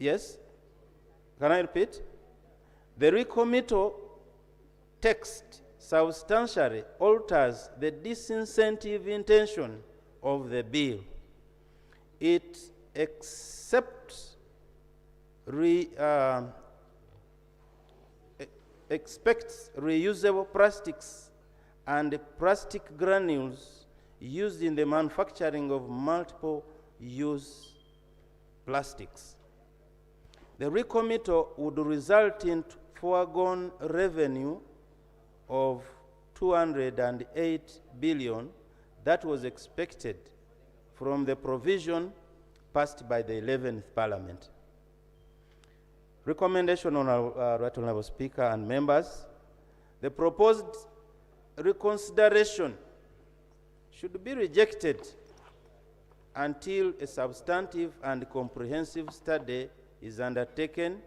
Yes? Can I repeat? The recommittal text substantially alters the disincentive intention of the bill. It expects reusable plastics and plastic granules used in the manufacturing of multiple-use plastics. The recommittal would result in foregone revenue of $208 billion that was expected from the provision passed by the 11th Parliament. Recommendation on our Right Honourable Speaker and members. The proposed reconsideration should be rejected until a substantive and comprehensive study is undertaken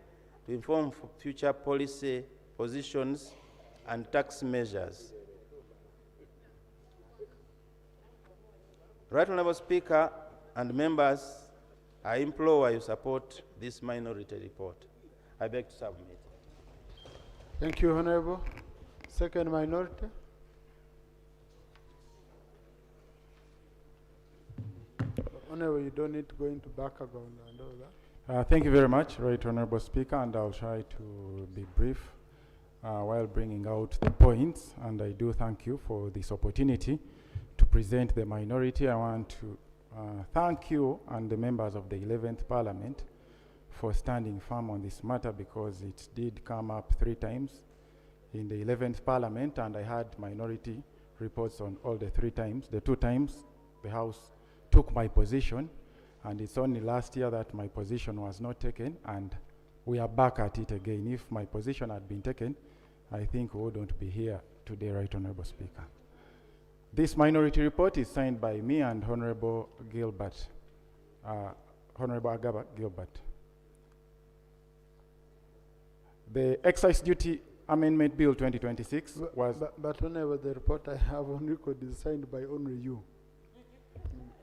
to inform future policy positions and tax measures. Right Honourable Speaker and members, I implore you support this minority report. I beg to submit. Thank you, Honourable. Second minority. Honourable, you don't need to go into background and all that. Thank you very much, Right Honourable Speaker, and I'll try to be brief while bringing out the points, and I do thank you for this opportunity to present the minority. I want to thank you and the members of the 11th Parliament for standing firm on this matter, because it did come up 3 times in the 11th Parliament, and I had minority reports on all the 3 times. The 2 times the House took my position, and it's only last year that my position was not taken, and we are back at it again. If my position had been taken, I think we wouldn't be here today, Right Honourable Speaker. This minority report is signed by me and Honourable Gilbert, Honourable Agaba Gilbert. The Excise Duty Amendment Bill 2026 was... But whenever the report I have on record is signed by only you.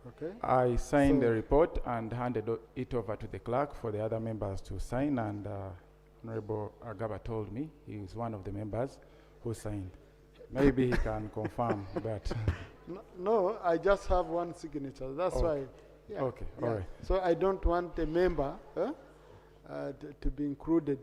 Okay? I signed the report and handed it over to the clerk for the other members to sign, and Honourable Agaba told me he is one of the members who signed. Maybe he can confirm that. No, I just have one signature. That's why. Yeah, okay, yeah. all right. So I don't want a member to be included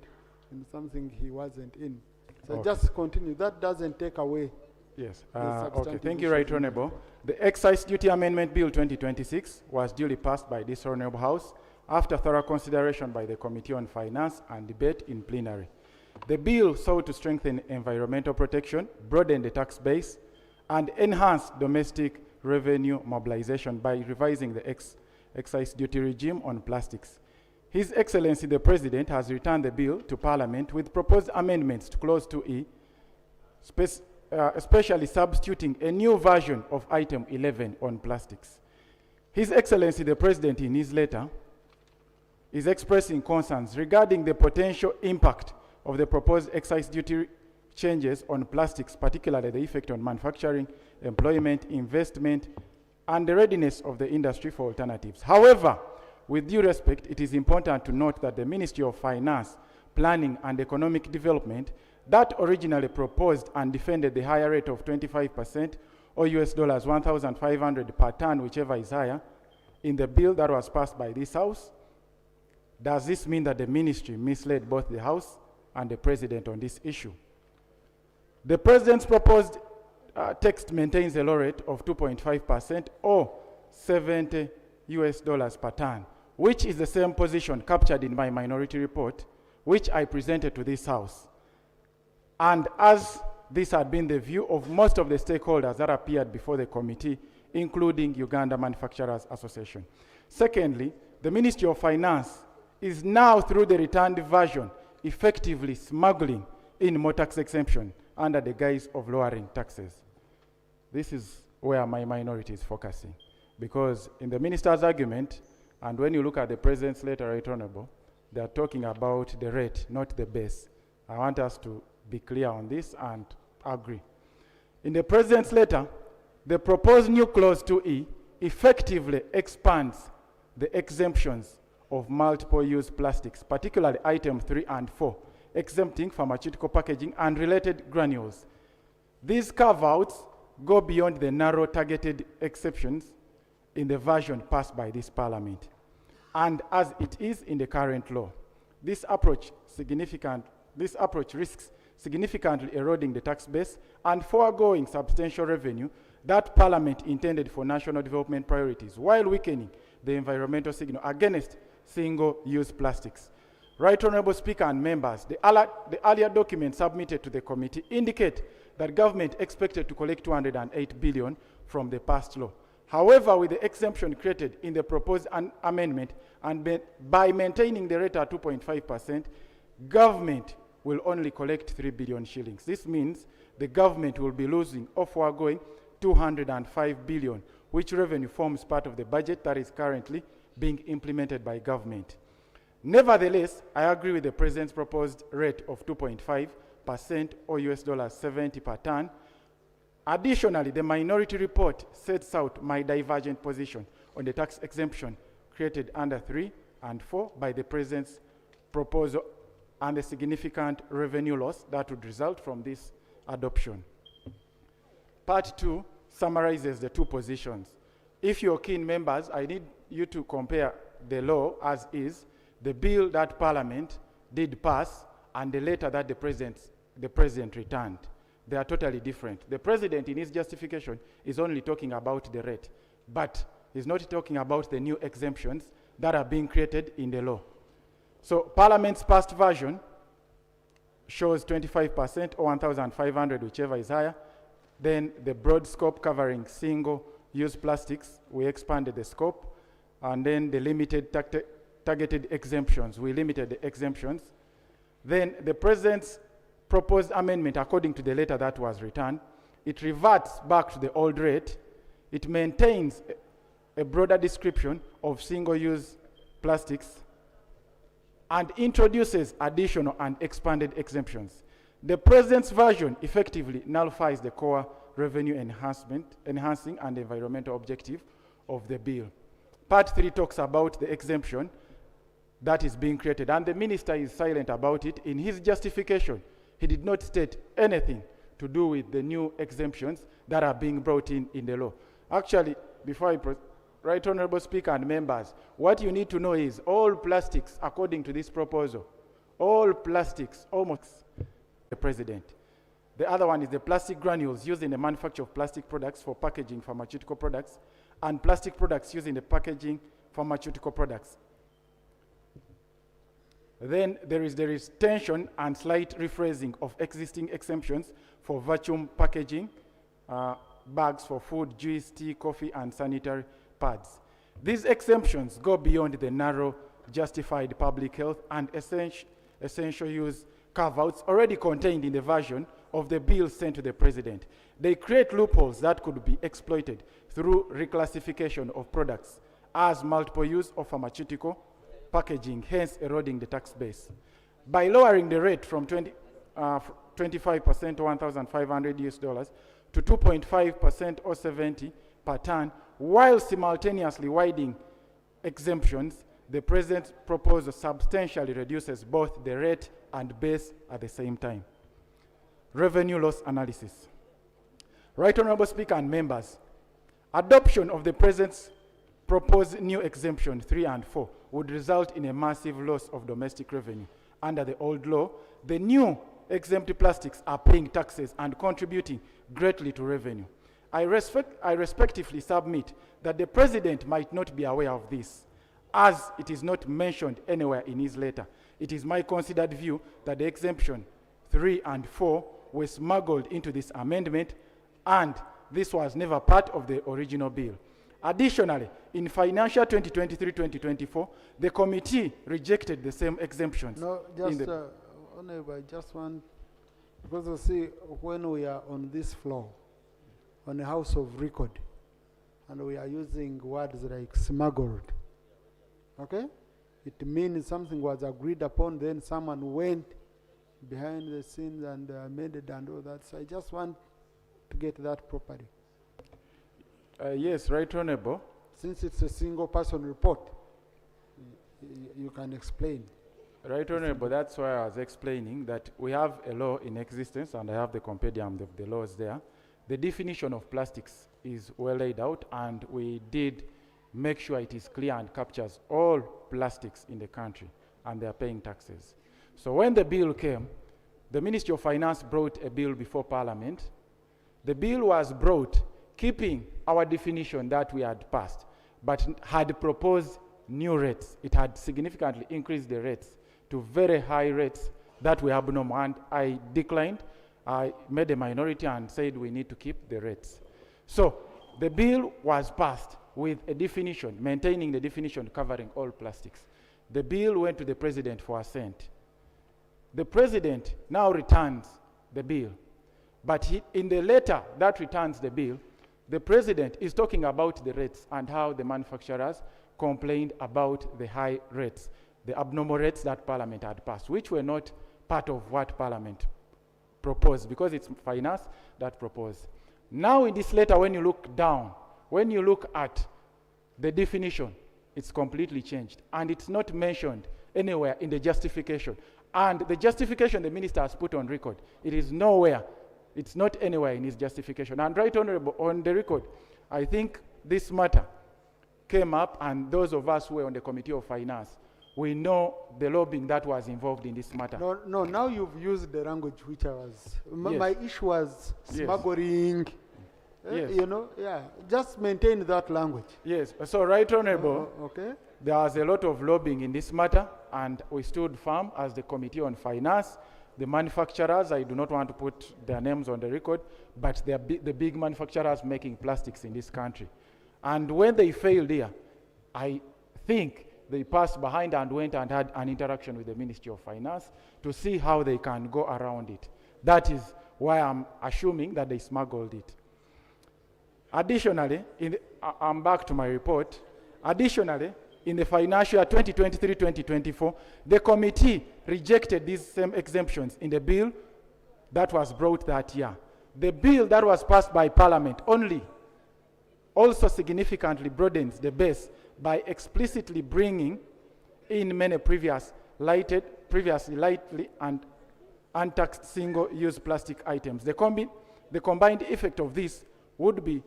in something he wasn't in. So just continue. That doesn't take away. Yes. Okay. Thank you, Right Honourable. The Excise Duty Amendment Bill 2026 was duly passed by this Honourable House after thorough consideration by the Committee on Finance and debate in plenary. The bill sought to strengthen environmental protection, broaden the tax base, and enhance domestic revenue mobilization by revising the excise duty regime on plastics. His Excellency the President has returned the bill to Parliament with proposed amendments to Clause 2E, especially substituting a new version of Item 11 on plastics. His Excellency the President, in his letter, is expressing concerns regarding the potential impact of the proposed excise duty changes on plastics, particularly the effect on manufacturing, employment, investment, and the readiness of the industry for alternatives. However, with due respect, it is important to note that the Ministry of Finance, Planning and Economic Development that originally proposed and defended the higher rate of 25% or US dollars 1,500 per ton, whichever is higher, in the bill that was passed by this House. Does this mean that the ministry misled both the House and the President on this issue? The President's proposed text maintains a low rate of 2.5% or 70 US dollars per ton, which is the same position captured in my minority report, which I presented to this House. And as this had been the view of most of the stakeholders that appeared before the committee, including Uganda Manufacturers Association. Secondly, the Ministry of Finance is now, through the returned version, effectively smuggling in more tax exemption under the guise of lowering taxes. This is where my minority is focusing, because in the minister's argument, and when you look at the President's letter, Right Honourable, they are talking about the rate, not the base. I want us to be clear on this and agree. In the President's letter, the proposed new Clause 2E effectively expands the exemptions of multiple-use plastics, particularly item 3 and 4, exempting pharmaceutical packaging and related granules. These carve-outs go beyond the narrow targeted exceptions in the version passed by this Parliament, and as it is in the current law. This approach risks significantly eroding the tax base and foregoing substantial revenue that Parliament intended for national development priorities, while weakening the environmental signal against single-use plastics. Right Honourable Speaker and members, the earlier documents submitted to the committee indicate that government expected to collect 208 billion from the past law. However, with the exemption created in the proposed amendment and by maintaining the rate at 2.5%, government will only collect 3 billion shillings. This means the government will be losing or foregoing 205 billion, which revenue forms part of the budget that is currently being implemented by government. Nevertheless, I agree with the President's proposed rate of 2.5% or $70 per ton. Additionally, the minority report sets out my divergent position on the tax exemption created under 3 and 4 by the President's proposal and the significant revenue loss that would result from this adoption. Part 2 summarizes the two positions. If you're keen members, I need you to compare the law as is, the bill that Parliament did pass, and the letter that the President returned. They are totally different. The President, in his justification, is only talking about the rate, but he's not talking about the new exemptions that are being created in the law. So Parliament's past version shows 25% or 1,500, whichever is higher. Then the broad scope covering single-use plastics, we expanded the scope. And then the limited targeted exemptions, we limited the exemptions. Then the President's proposed amendment, according to the letter that was returned, it reverts back to the old rate. It maintains a broader description of single-use plastics and introduces additional and expanded exemptions. The President's version effectively nullifies the core revenue enhancing and environmental objective of the bill. Part 3 talks about the exemption that is being created, and the Minister is silent about it. In his justification, he did not state anything to do with the new exemptions that are being brought in the law. Actually, before I Right Honourable Speaker and members, what you need to know is all plastics, according to this proposal, all plastics, almost the President. The other one is the plastic granules used in the manufacture of plastic products for packaging pharmaceutical products, and plastic products used in the packaging pharmaceutical products. Then there is the retention and slight rephrasing of existing exemptions for vacuum packaging, bags for food, juice, tea, coffee, and sanitary pads. These exemptions go beyond the narrow justified public health and essential use carve-outs already contained in the version of the bill sent to the President. They create loopholes that could be exploited through reclassification of products as multiple use of pharmaceutical packaging, hence eroding the tax base. By lowering the rate from 25% to $1,500 to 2.5% or 70 per ton, while simultaneously widening exemptions, the President's proposal substantially reduces both the rate and base at the same time. Revenue loss analysis. Right Honourable Speaker and members, adoption of the President's proposed new exemption 3 and 4 would result in a massive loss of domestic revenue. Under the old law, the new exempt plastics are paying taxes and contributing greatly to revenue. I respectively submit that the President might not be aware of this, as it is not mentioned anywhere in his letter. It is my considered view that the exemption 3 and 4 were smuggled into this amendment, and this was never part of the original bill. Additionally, in financial 2023-2024, the committee rejected the same exemptions. No, Honourable, I just want, because you see, when we are on this floor, on the House of Record, and we are using words like smuggled, okay? It means something was agreed upon, then someone went behind the scenes and amended and all that. So I just want to get that properly. Yes, Right Honourable. Since it's a single person report. You can explain. Right, Honorable, that's why I was explaining that we have a law in existence, and I have the compendium of the laws there. The definition of plastics is well laid out, and we did make sure it is clear and captures all plastics in the country, and they are paying taxes. So when the bill came, the Ministry of Finance brought a bill before Parliament. The bill was brought keeping our definition that we had passed, but had proposed new rates. It had significantly increased the rates to very high rates that were abnormal, and I declined. I made a minority and said we need to keep the rates. So the bill was passed with a definition, maintaining the definition covering all plastics. The bill went to the President for assent. The President now returns the bill, but in the letter that returns the bill, the President is talking about the rates and how the manufacturers complained about the high rates, the abnormal rates that Parliament had passed, which were not part of what Parliament proposed, because it's finance that proposed. Now in this letter, when you look down, when you look at the definition, it's completely changed, and it's not mentioned anywhere in the justification. And the justification the minister has put on record, it is nowhere, it's not anywhere in his justification. And right, Honorable, on the record, I think this matter came up, and those of us who were on the Committee of Finance, we know the lobbying that was involved in this matter. No, now you've used the language which I was, Yes. my issue was Yes. smuggling, Yes. you know, yeah, just maintain that language. Yes, so right, Honorable, Okay? there was a lot of lobbying in this matter, and we stood firm as the Committee on Finance. The manufacturers, I do not want to put their names on the record, but they are the big manufacturers making plastics in this country. And when they failed here, I think they passed behind and went and had an interaction with the Ministry of Finance to see how they can go around it. That is why I'm assuming that they smuggled it. Additionally, I'm back to my report. Additionally, in the financial year 2023-2024, the committee rejected these same exemptions in the bill that was brought that year. The bill that was passed by Parliament only also significantly broadens the base by explicitly bringing in many previously lightly and untaxed single-use plastic items. The combined effect of this would be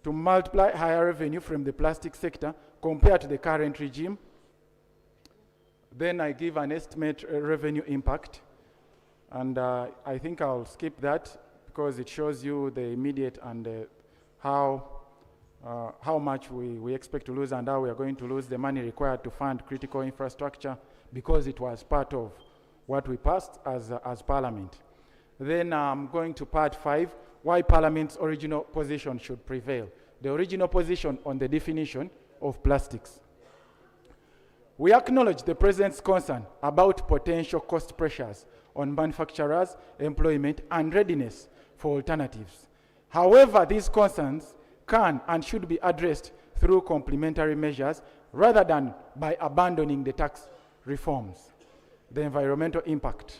to multiply higher revenue from the plastic sector compared to the current regime. Then I give an estimate revenue impact, and I think I'll skip that because it shows you the immediate and how much we expect to lose and how we are going to lose the money required to fund critical infrastructure, because it was part of what we passed as Parliament. Then I'm going to part 5, why Parliament's original position should prevail. The original position on the definition of plastics. We acknowledge the President's concern about potential cost pressures on manufacturers, employment, and readiness for alternatives. However, these concerns can and should be addressed through complementary measures rather than by abandoning the tax reforms. The environmental impact.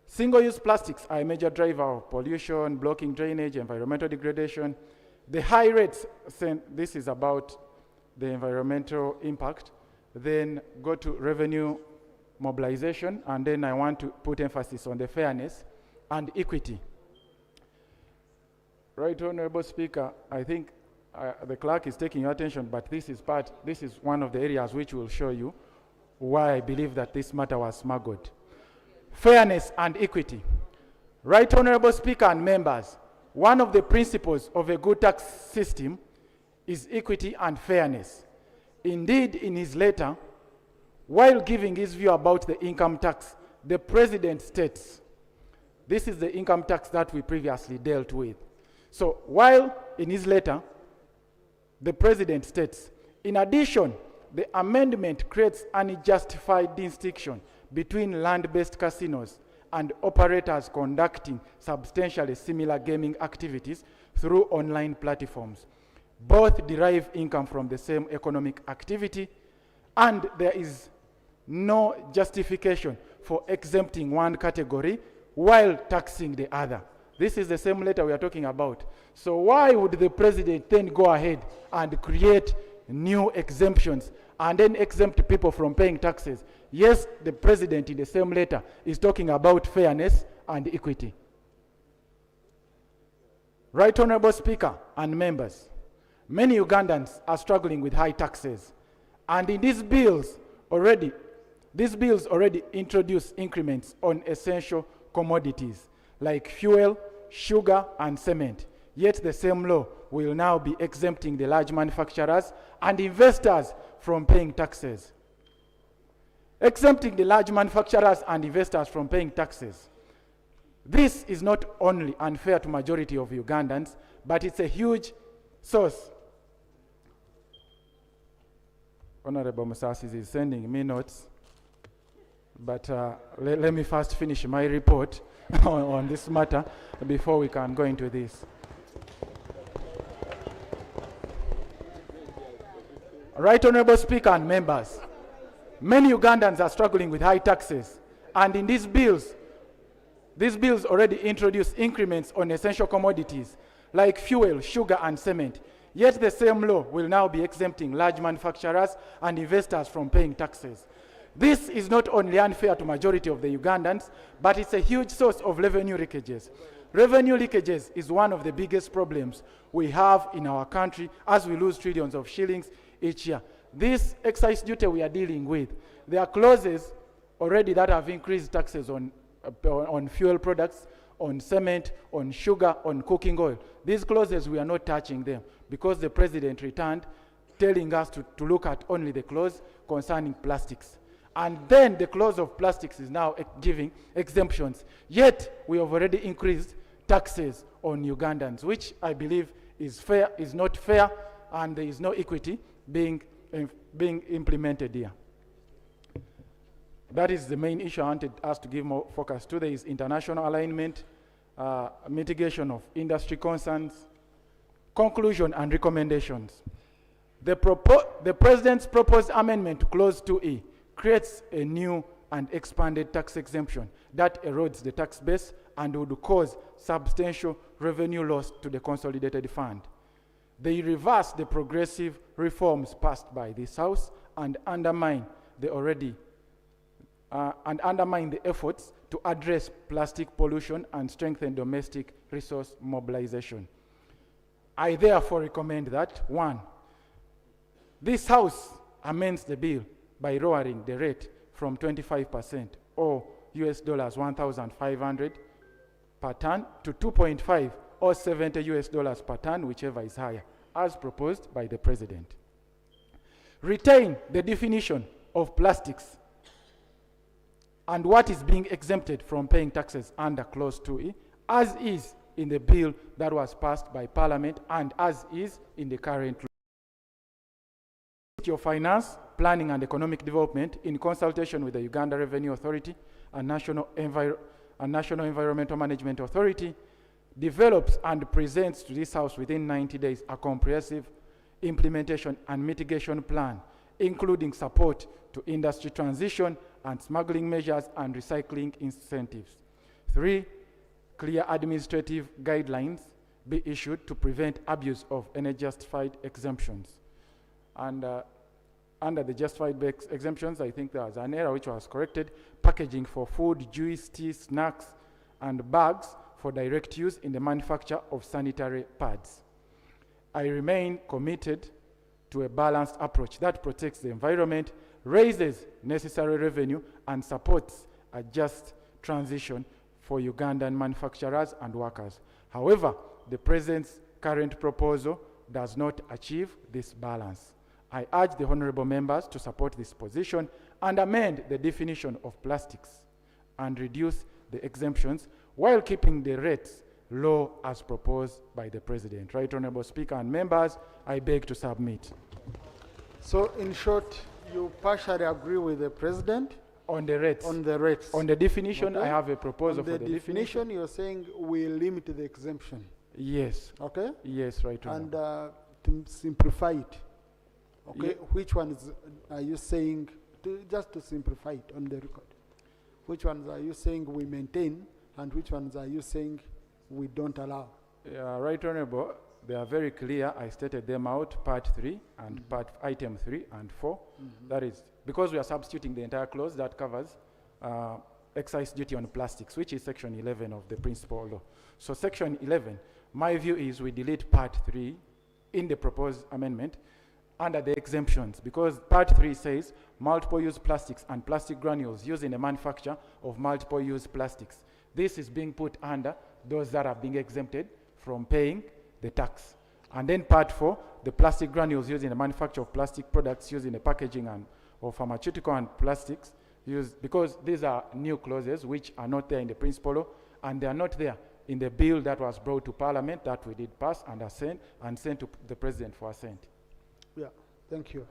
Single-use plastics are a major driver of pollution, blocking drainage, environmental degradation. The high rates, this is about the environmental impact. Then go to revenue mobilization, and then I want to put emphasis on the fairness and equity. Right, Honorable Speaker, I think the clerk is taking your attention, but this is one of the areas which will show you why I believe that this matter was smuggled. Fairness and equity. Right, Honorable Speaker and members, one of the principles of a good tax system is equity and fairness. Indeed, in his letter, while giving his view about the income tax, the President states, this is the income tax that we previously dealt with. So while in his letter, the President states, in addition, the amendment creates an unjustified distinction between land-based casinos and operators conducting substantially similar gaming activities through online platforms. Both derive income from the same economic activity, and there is no justification for exempting one category while taxing the other. This is the same letter we are talking about. So why would the President then go ahead and create new exemptions and then exempt people from paying taxes. Yes, the president in the same letter is talking about fairness and equity. Right Honorable Speaker and members, many Ugandans are struggling with high taxes, and in these bills already introduce increments on essential commodities like fuel, sugar, and cement. Yet the same law will now be exempting the large manufacturers and investors from paying taxes. Exempting the large manufacturers and investors from paying taxes. This is not only unfair to majority of Ugandans, but it's a huge source. Honorable Musasis is sending me notes, but let me first finish my report on this matter before we can go into this. Right Honorable Speaker and members, many Ugandans are struggling with high taxes, and in these bills already introduce increments on essential commodities like fuel, sugar, and cement. Yet the same law will now be exempting large manufacturers and investors from paying taxes. This is not only unfair to majority of the Ugandans, but it's a huge source of revenue leakages. Revenue leakages is one of the biggest problems we have in our country as we lose trillions of shillings each year. This excise duty we are dealing with, there are clauses already that have increased taxes on fuel products, on cement, on sugar, on cooking oil. These clauses, we are not touching them because the president returned telling us to look at only the clause concerning plastics. And then the clause of plastics is now giving exemptions. Yet we have already increased taxes on Ugandans, which I believe is not fair, and there is no equity being implemented here. That is the main issue I wanted us to give more focus to. There is international alignment, mitigation of industry concerns, conclusion and recommendations. The President's proposed amendment to Clause 2E creates a new and expanded tax exemption that erodes the tax base and would cause substantial revenue loss to the consolidated fund. They reverse the progressive reforms passed by this House and undermine the efforts to address plastic pollution and strengthen domestic resource mobilization. I therefore recommend that, 1, this House amends the bill by lowering the rate from 25% or US$ 1,500 per ton to 2.5 or $70 per ton, whichever is higher, as proposed by the President. Retain the definition of plastics and what is being exempted from paying taxes under Clause 2E, as is in the bill that was passed by Parliament and as is in the current law. Ministry of Finance, Planning and Economic Development, in consultation with the Uganda Revenue Authority and National Environmental Management Authority, develops and presents to this House within 90 days a comprehensive implementation and mitigation plan, including support to industry transition and smuggling measures and recycling incentives. 3, clear administrative guidelines be issued to prevent abuse of any justified exemptions. And under the justified exemptions, I think there was an error which was corrected: packaging for food, juice, tea, snacks, and bags for direct use in the manufacture of sanitary pads. I remain committed to a balanced approach that protects the environment, raises necessary revenue, and supports a just transition for Ugandan manufacturers and workers. However, the President's current proposal does not achieve this balance. I urge the honorable members to support this position and amend the definition of plastics and reduce the exemptions while keeping the rates low as proposed by the President. Right Honorable Speaker and members, I beg to submit. So in short, you partially agree with the President? On the rates. On the rates. On the definition, Okay. I have a proposal for the the definition. you're saying we limit the exemption. Yes. Okay? Yes, right And Honorable. to simplify it, okay, Ye- which ones are you saying, just to simplify it on the record, which ones are you saying we maintain and which ones are you saying we don't allow? Right Honorable, they are very clear. I stated them out, part 3 and item 3 and 4. That is, because we are substituting the entire clause that covers excise duty on plastics, which is section 11 of the principal law. So section 11, my view is we delete part 3 in the proposed amendment under the exemptions, because part 3 says multiple use plastics and plastic granules used in the manufacture of multiple use plastics. This is being put under those that are being exempted from paying the tax. And then part 4, the plastic granules used in the manufacture of plastic products used in the packaging and of pharmaceutical and plastics used, because these are new clauses which are not there in the principal law, and they are not there in the bill that was brought to Parliament that we did pass and sent to the President for assent. Yeah, thank you.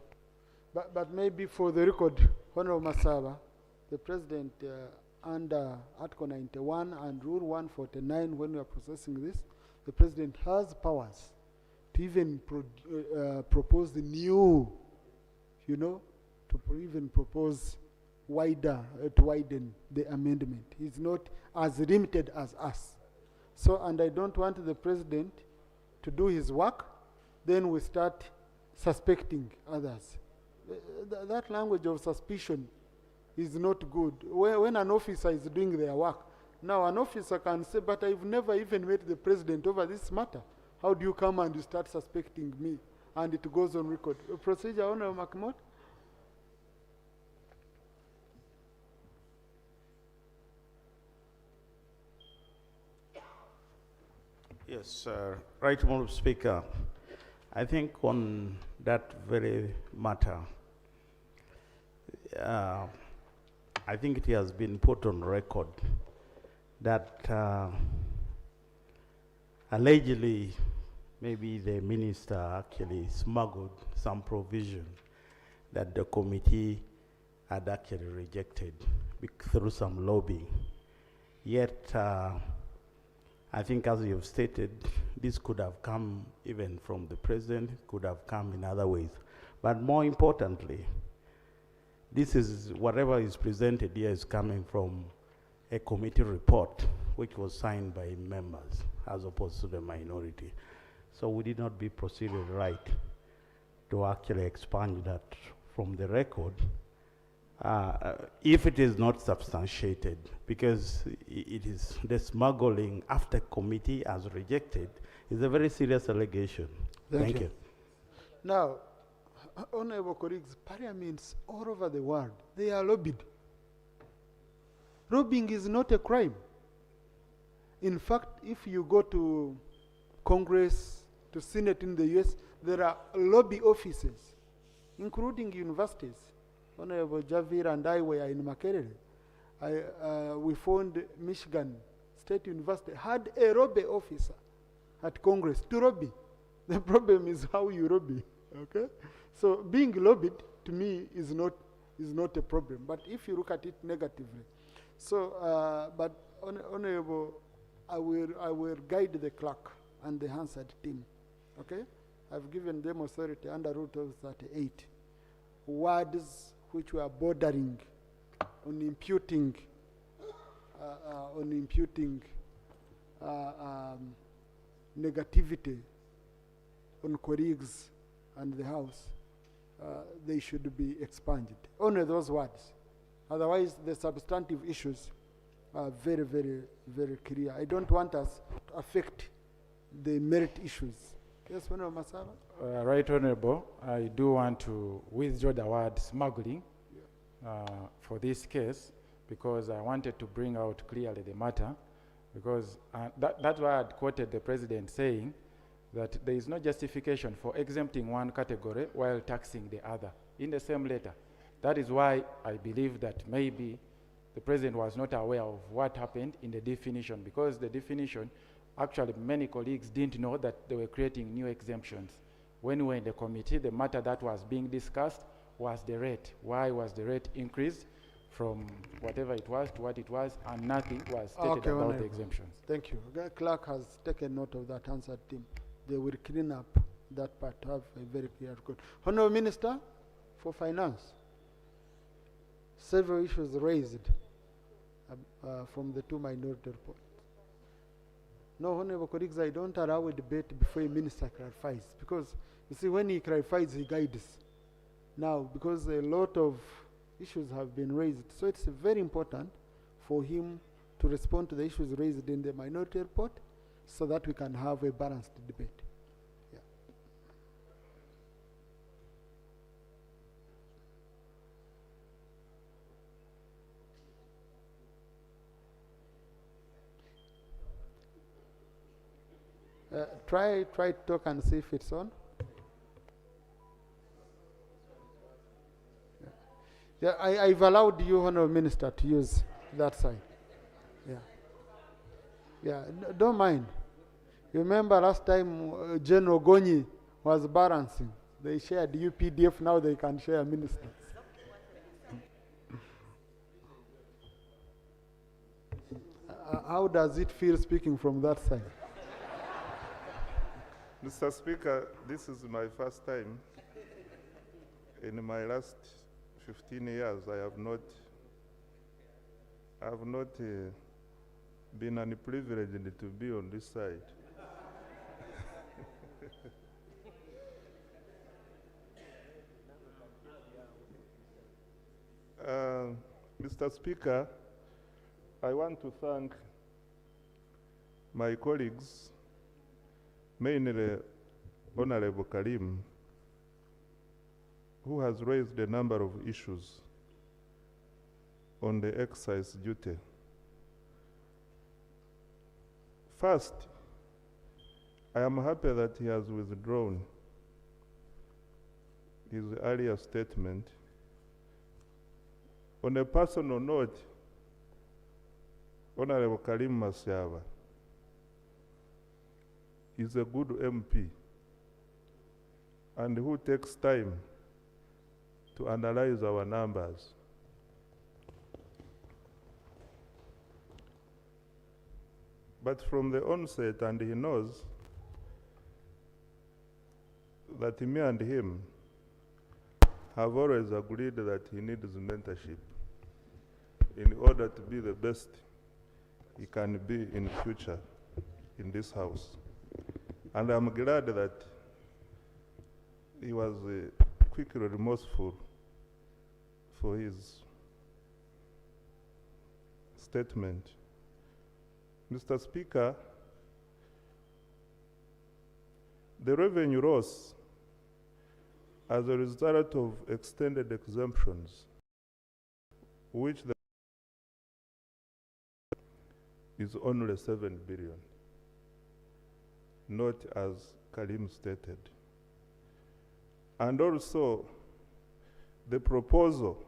But maybe for the record, Honorable Masaba, the President under Article 91 and Rule 149, when we are processing this, the President has powers to even propose the new, even propose wider, to widen the amendment. He's not as limited as us. So, and I don't want the President to do his work, then we start suspecting others. That language of suspicion is not good. When an officer is doing their work, now an officer can say, but I've never even met the President over this matter. How do you come and you start suspecting me? And it goes on record. Procedure, Honorable Makmot? Yes, Right Honourable Speaker. I think on that very matter, I think it has been put on record that allegedly maybe the minister actually smuggled some provision that the committee had actually rejected through some lobbying. Yet, I think as you've stated, this could have come even from the President, could have come in other ways. But more importantly, this is, whatever is presented here is coming from a committee report, which was signed by members, as opposed to the minority. So we did not be proceeded right to actually expunge that from the record, if it is not substantiated, because it is the smuggling after committee has rejected is a very serious allegation. Thank you. Now, honorable colleagues, parliaments all over the world, they are lobbied. Lobbying is not a crime. In fact, if you go to Congress, to Senate in the US, there are lobby offices, including universities. Honorable Javier and I were in Makerere. We found Michigan State University had a lobby officer at Congress to lobby. The problem is how you lobby, okay? So being lobbied, to me, is not a problem. But if you look at it negatively, so, but Honorable, I will guide the clerk and the Hansard team, okay? I've given them authority under Rule 38. Words which were bordering on imputing negativity on colleagues and the House, they should be expunged. Only those words. Otherwise, the substantive issues are very, very, very clear. I don't want us to affect the merit issues. Yes, Honorable Masaba? Right Honorable, I do want to withdraw the word smuggling for this case, because I wanted to bring out clearly the matter, because that's why I quoted the President saying that there is no justification for exempting one category while taxing the other in the same letter. That is why I believe that maybe the President was not aware of what happened in the definition, because the definition, actually many colleagues didn't know that they were creating new exemptions. When we were in the committee, the matter that was being discussed was the rate. Why was the rate increased from whatever it was to what it was, and nothing was stated about the exemptions. Thank you. The clerk has taken note of that answer team. They will clean up that part, have a very clear record. Honorable Minister for Finance, several issues raised from the two minority reports. No, honorable colleagues, I don't allow a debate before a minister clarifies, because you see, when he clarifies, he guides. Now, because a lot of issues have been raised, so it's very important for him to respond to the issues raised in the minority report, so that we can have a balanced debate. Try to talk and see if it's on. Yeah, I've allowed you, Honourable Minister, to use that side. Yeah. Yeah, don't mind. You remember last time General Gonyi was balancing. They shared UPDF, now they can share ministers. How does it feel speaking from that side? Mr. Speaker, this is my first time. In my last 15 years, I have not been unprivileged to be on this side. Mr. Speaker, I want to thank my colleagues, mainly Honorable Karim, who has raised a number of issues on the excise duty. First, I am happy that he has withdrawn his earlier statement. On a personal note, Honorable Karim Masiaba is a good MP and who takes time to analyze our numbers. But from the onset, and he knows that me and him have always agreed that he needs mentorship in order to be the best he can be in future in this house. And I'm glad that he was quickly remorseful for his statement. Mr. Speaker, the revenue rose as a result of extended exemptions, which is only 7 billion, not as Karim stated. And also, the proposal,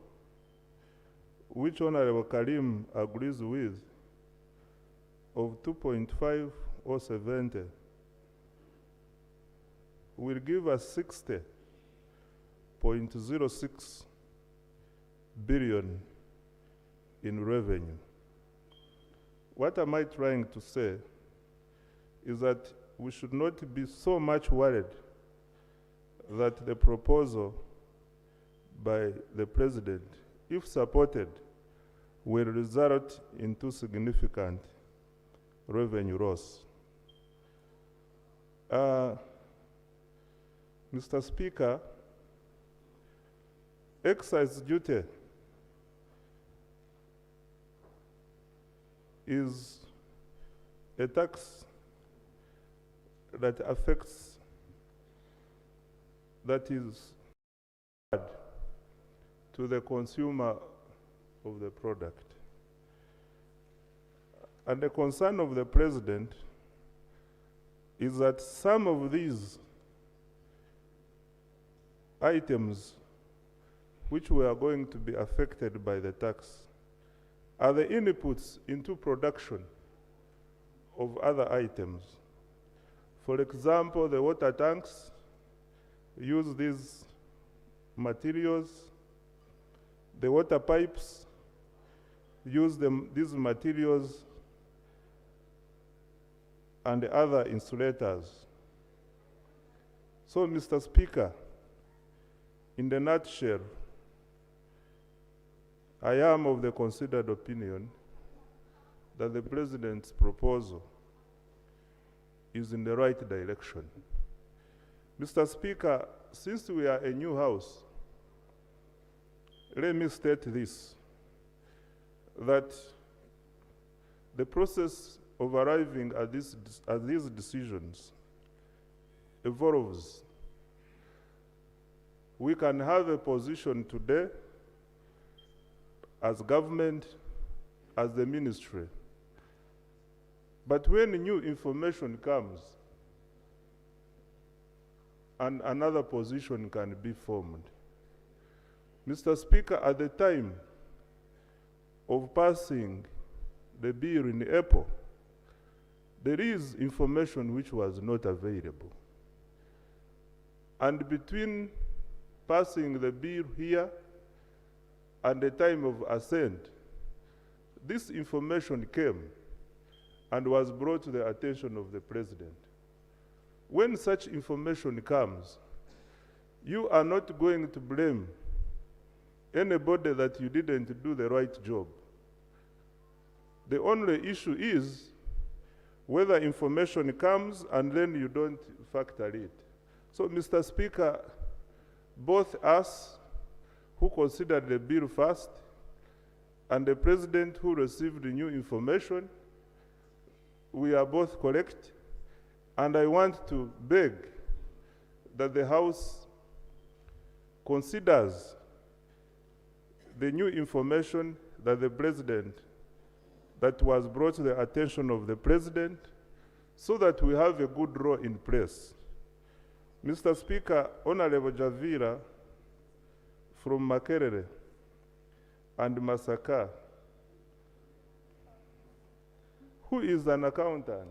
which Honorable Karim agrees with, of 2.5 or 70, will give us 60.06 billion in revenue. What am I trying to say is that we should not be so much worried that the proposal by the President, if supported, will result into significant revenue loss. Mr. Speaker, excise duty is a tax that affects, that is to the consumer of the product. And the concern of the President is that some of these items which were going to be affected by the tax are the inputs into production of other items. For example, the water tanks use these materials, the water pipes use these materials, and other insulators. So, Mr. Speaker, in the nutshell, I am of the considered opinion that the President's proposal is in the right direction. Mr. Speaker, since we are a new House, let me state this, that the process of arriving at these decisions evolves. We can have a position today as government, as the ministry. But when new information comes, and another position can be formed. Mr. Speaker, at the time of passing the bill in April, there is information which was not available. And between passing the bill here and the time of assent, this information came and was brought to the attention of the President. When such information comes, you are not going to blame anybody that you didn't do the right job. The only issue is whether information comes and then you don't factor it. So, Mr. Speaker, both us who considered the bill first and the President who received the new information, we are both correct. And I want to beg that the House considers the new information that the President, that was brought to the attention of the President, so that we have a good law in place. Mr. Speaker, Honorable Javira from Makerere and Masaka, who is an accountant,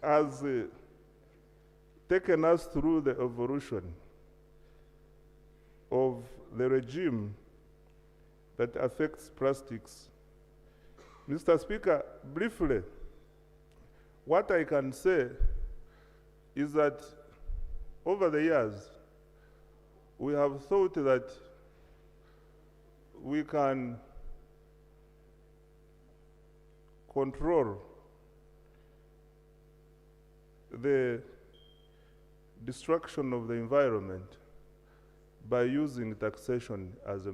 has taken us through the evolution of the regime that affects plastics. Mr. Speaker, briefly, what I can say is that over the years, we have thought that we can control the destruction of the environment by using taxation as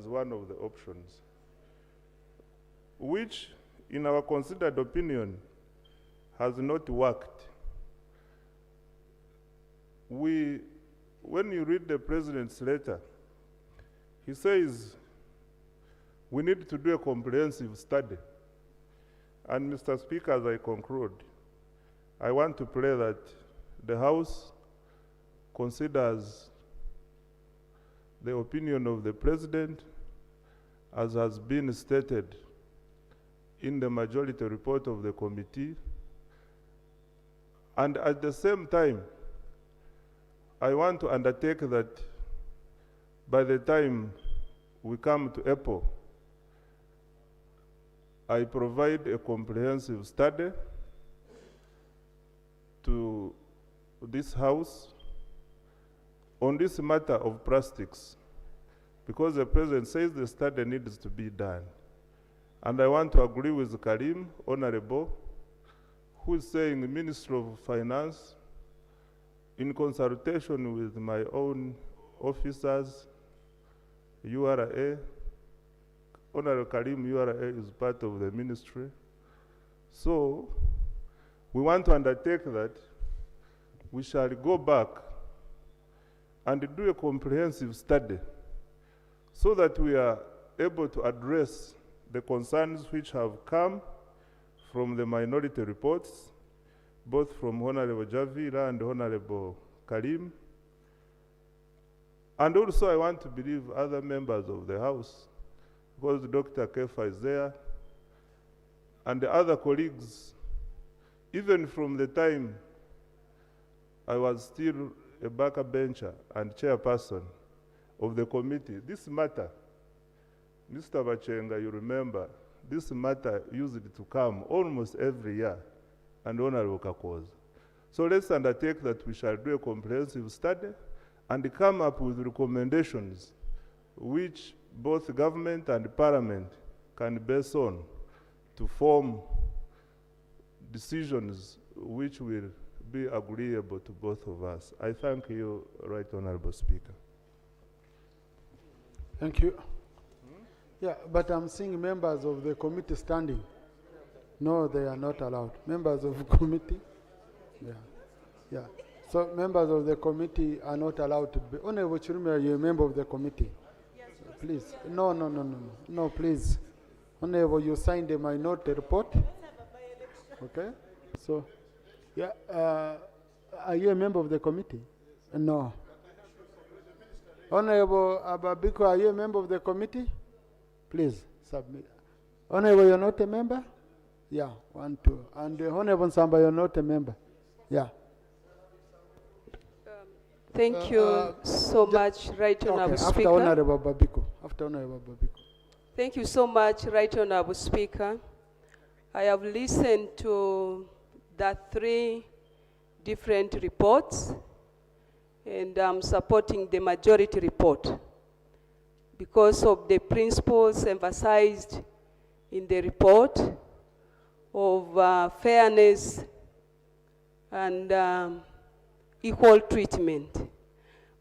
one of the options, which, in our considered opinion, has not worked. When you read the President's letter, he says we need to do a comprehensive study. And Mr. Speaker, as I conclude, I want to pray that the House considers the opinion of the President as has been stated in the majority report of the committee. And at the same time, I want to undertake that by the time we come to April, I provide a comprehensive study to this House on this matter of plastics, because the President says the study needs to be done. And I want to agree with Karim, Honorable, who is saying the Ministry of Finance, in consultation with my own officers, URA, Honorable Karim, URA is part of the ministry. So we want to undertake that. We shall go back and do a comprehensive study so that we are able to address the concerns which have come from the minority reports, both from Honorable Javira and Honorable Karim. And also I want to believe other members of the House, because Dr. Kefa is there, and the other colleagues, even from the time I was still a backbencher and chairperson of the committee, this matter, Mr. Bachenga, you remember, this matter used to come almost every year, and Honorable Kakoza. So let's undertake that we shall do a comprehensive study and come up with recommendations which both government and parliament can base on to form decisions which will be agreeable to both of us. I thank you, Right Honorable Speaker. Thank you. Yeah, but I'm seeing members of the committee standing. No, they are not allowed. Members of the committee? Yeah. Yeah. So members of the committee are not allowed to be. Honorable Chirumira, you're a member of the committee. Yes, please. No, no, no, no, no. No, please. Honorable, you signed a minority report. Okay? So, yeah, are you a member of the committee? No. Honorable Ababiko, are you a member of the committee? Please submit. Honorable, you're not a member? Yeah, 1, 2. And Honorable Samba, you're not a member? Yeah. Thank you so much, Right Honorable Okay, Speaker. after Honorable Babiko. After Honorable Babiko. Thank you so much, Right Honorable Speaker. I have listened to the 3 different reports, and I'm supporting the majority report because of the principles emphasized in the report of fairness and equal treatment.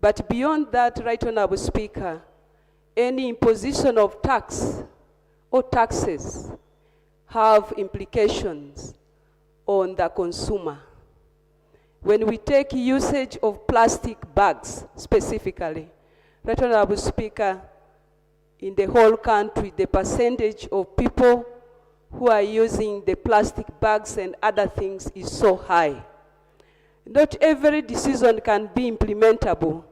But beyond that, Right Honorable Speaker, any imposition of tax or taxes have implications on the consumer. When we take usage of plastic bags specifically, Right Honorable Speaker, in the whole country, the percentage of people who are using the plastic bags and other things is so high. Not every decision can be implementable.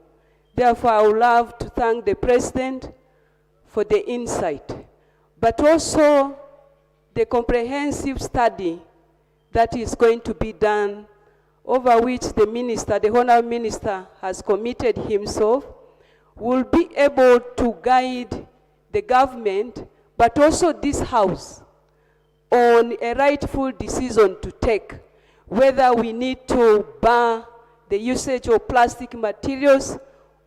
Therefore, I would love to thank the President for the insight, but also the comprehensive study that is going to be done, over which the Minister, the Honourable Minister, has committed himself, will be able to guide the government, but also this House, on a rightful decision to take, whether we need to ban the usage of plastic materials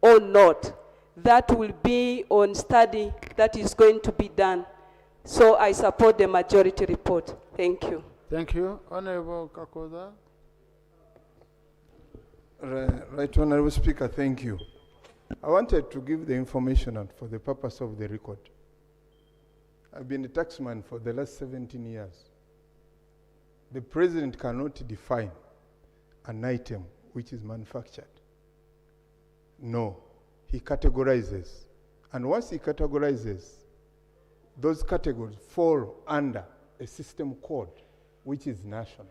or not. That will be on study that is going to be done. So I support the majority report. Thank you. Thank you. Honorable Kakoza. Right Honorable Speaker, thank you. I wanted to give the information out for the purpose of the record. I've been a taxman for the last 17 years. The President cannot define an item which is manufactured. No, he categorizes. And once he categorizes, those categories fall under a system code which is national.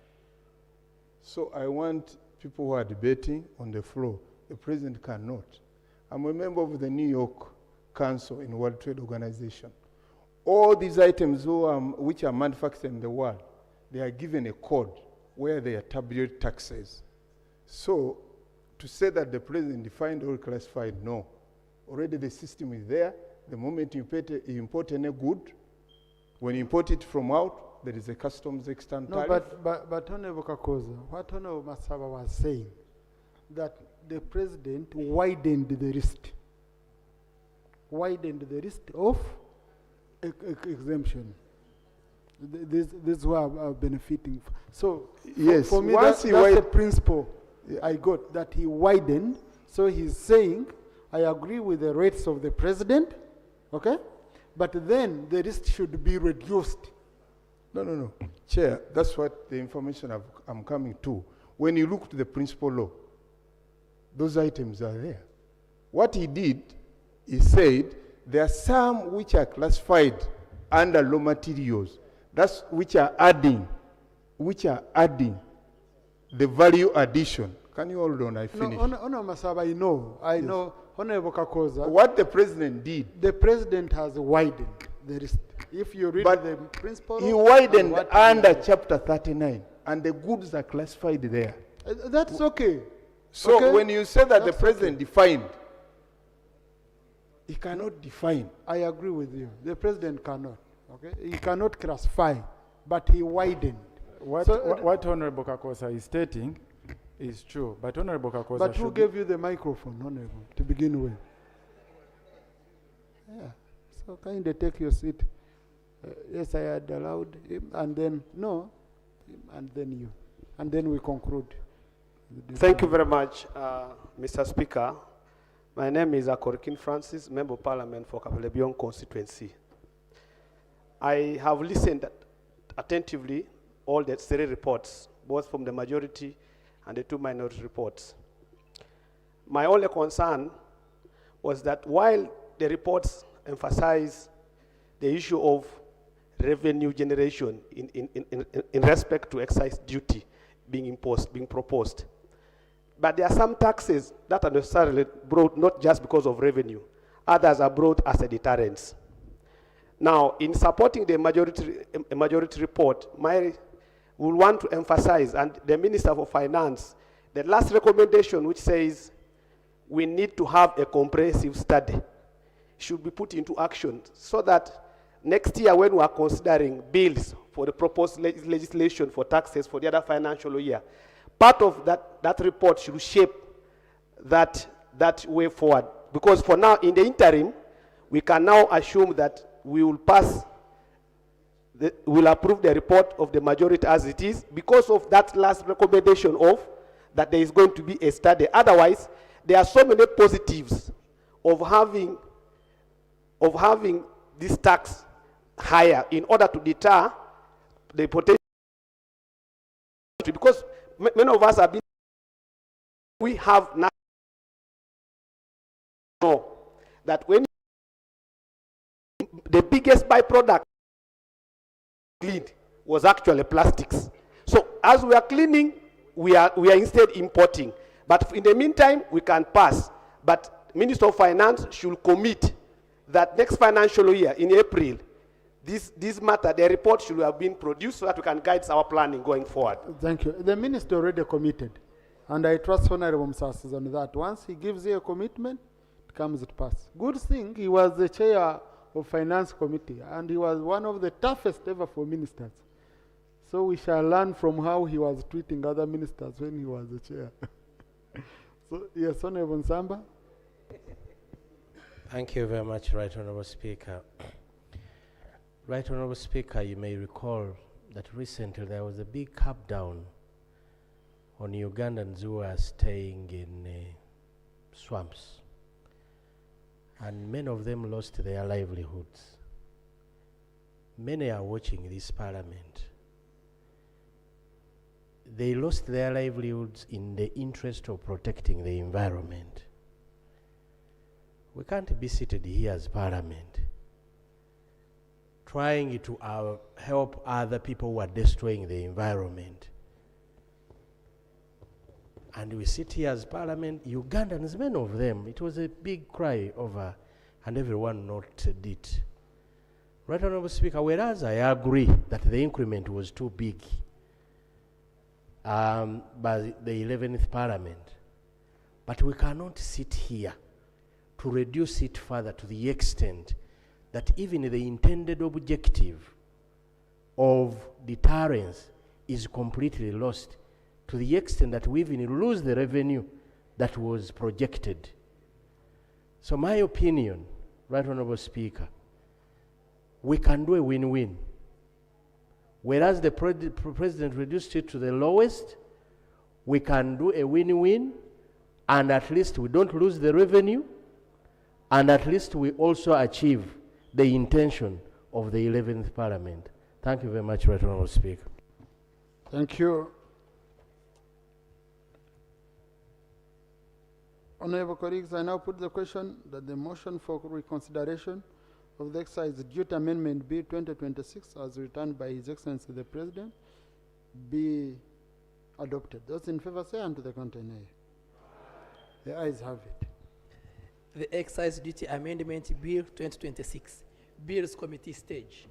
So I want people who are debating on the floor, the President cannot. I'm a member of the New York Council in World Trade Organization. All these items which are manufactured in the world, they are given a code where they are tabulated taxes. So to say that the President defined or classified, no. Already the system is there. The moment you import any good, when you import it from out, there is a customs extant tariff. No, but Honorable Kakoza, what Honorable Masaba was saying, that the President widened the list. Widened the list of exemption. This who are benefiting. So yes, for me, that's the principle I got, that he widened. So he's saying, I agree with the rates of the President, okay? But then the list should be reduced. No. Chair, that's what the information I'm coming to. When you look to the principal law, those items are there. What he did, he said, there are some which are classified under raw materials, that's which are adding the value addition. Can you hold on? I finish. No, Masaba, I know. Honorable Kakoza. What the President did. The President has widened the list. If you read the principle, he widened under Chapter 39, and the goods are classified there. That's okay. So okay? When you say that That's the President defined, he cannot define. I agree with you. The President cannot. Okay, he cannot classify, but he widened. What Honorable Kakosa is stating is true, but Honorable Kakosa. But who gave you the microphone, Honorable, to begin with? Yeah. So kind of take your seat. Yes, I had allowed him, and then no, him, and then you, and then we conclude. Thank you very much, Mr. Speaker. My name is Akorikin Francis, Member of Parliament for Kapelebion constituency. I have listened attentively all the 3 reports, both from the majority and the 2 minority reports. My only concern was that while the reports emphasize the issue of revenue generation in respect to excise duty being proposed, but there are some taxes that are necessarily brought not just because of revenue, others are brought as a deterrence. Now, in supporting the majority report, we will want to emphasize, and the Minister for Finance, the last recommendation which says we need to have a comprehensive study should be put into action so that next year when we are considering bills for the proposed legislation for taxes for the other financial year, part of that report should shape that way forward. Because for now, in the interim, we can now assume that we will will approve the report of the majority as it is because of that last recommendation of that there is going to be a study. Otherwise, there are so many positives of having this tax higher in order to deter the potential, because many of us have been, we have now know that when the biggest byproduct cleaned was actually plastics. So as we are cleaning, we are instead importing. But in the meantime, we can pass. But Minister of Finance should commit that next financial year, in April, this matter, the report should have been produced so that we can guide our planning going forward. Thank you. The minister already committed, and I trust Honorable Msas on that. Once he gives you a commitment, it comes to pass. Good thing he was the chair of Finance Committee, and he was one of the toughest ever for ministers. So we shall learn from how he was treating other ministers when he was the chair. So, yes, Honorable Nsamba. Thank you very much, Right Honorable Speaker. Right Honorable Speaker, you may recall that recently there was a big clampdown on Ugandans who are staying in swamps. And many of them lost their livelihoods. Many are watching this parliament. They lost their livelihoods in the interest of protecting the environment. We can't be seated here as parliament trying to help other people who are destroying the environment. And we sit here as parliament, Ugandans, many of them, it was a big cry over, and everyone noted it. Right Honorable Speaker, whereas I agree that the increment was too big by the 11th Parliament, but we cannot sit here to reduce it further to the extent that even the intended objective of deterrence is completely lost, to the extent that we even lose the revenue that was projected. So my opinion, Right Honorable Speaker, we can do a win-win. Whereas the president reduced it to the lowest, we can do a win-win, and at least we don't lose the revenue, and at least we also achieve the intention of the 11th Parliament. Thank you very much, Right Honorable Speaker. Thank you. Honorable colleagues, I now put the question that the motion for reconsideration of the Excise Duty Amendment Bill 2026 as returned by His Excellency the President be adopted. Those in favor say unto the contrary. The ayes have it. The Excise Duty Amendment Bill 2026, Bills Committee stage.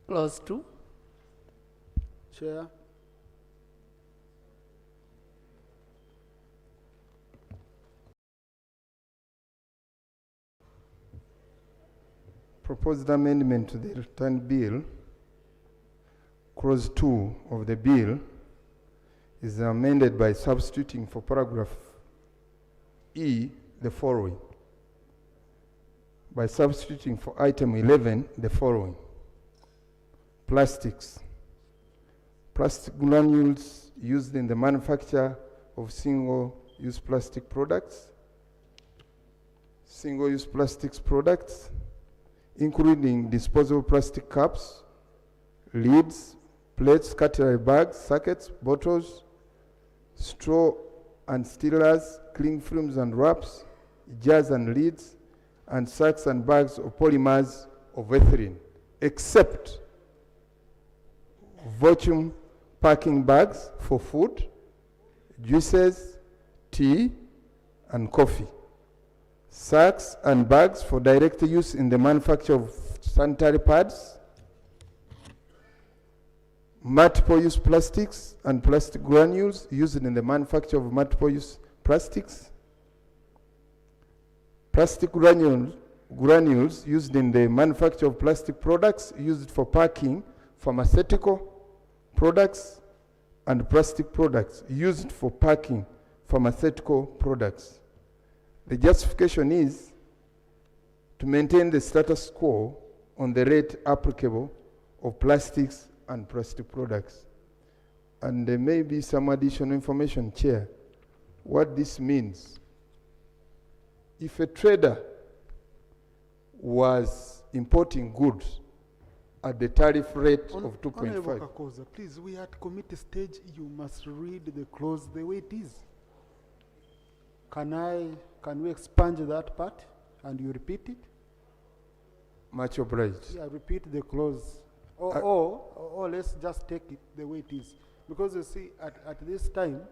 Clause 2. Chair. Proposed amendment to the return bill, clause 2 of the bill, is amended by substituting for paragraph E the following. By substituting for item 11 the following. Plastics. Plastic granules used in the manufacture of single-use plastic products. Single-use plastics products, including disposable plastic cups, lids, plates, cutlery bags, sockets, bottles, straw and stirrers, cling films and wraps, jars and lids, and sacks and bags of polymers of ethylene, except vacuum packing bags for food, juices, tea, and coffee, sacks and bags for direct use in the manufacture of sanitary pads, multiple-use plastics and plastic granules used in the manufacture of multiple-use plastics, plastic granules used in the manufacture of plastic products used for packing, pharmaceutical products, and plastic products used for packing pharmaceutical products. The justification is to maintain the status quo on the rate applicable of plastics and plastic products. And there may be some additional information, Chair, what this means. If a trader was importing goods at the tariff rate of 2.5. Honorable Kakoza, please, we are at committee stage. You must read the clause the way it is. Can we expunge that part and you repeat it? Much obliged. Yeah, repeat the clause. Or let's just take it the way it is. Because you see, at this time,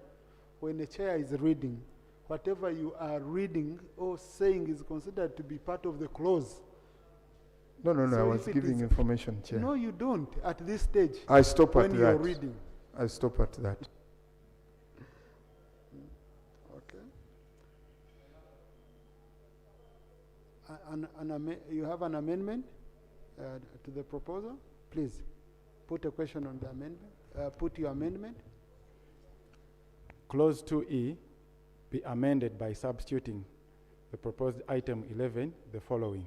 when the chair is reading, whatever you are reading or saying is considered to be part of the clause. No, So I was if it giving is- information, Chair. No, you don't at this stage. I stop at when you're that. reading. I stop at that. Okay. You have an amendment to the proposal? Please, put a question on the amendment. Put your amendment. Clause 2E be amended by substituting the proposed item 11 the following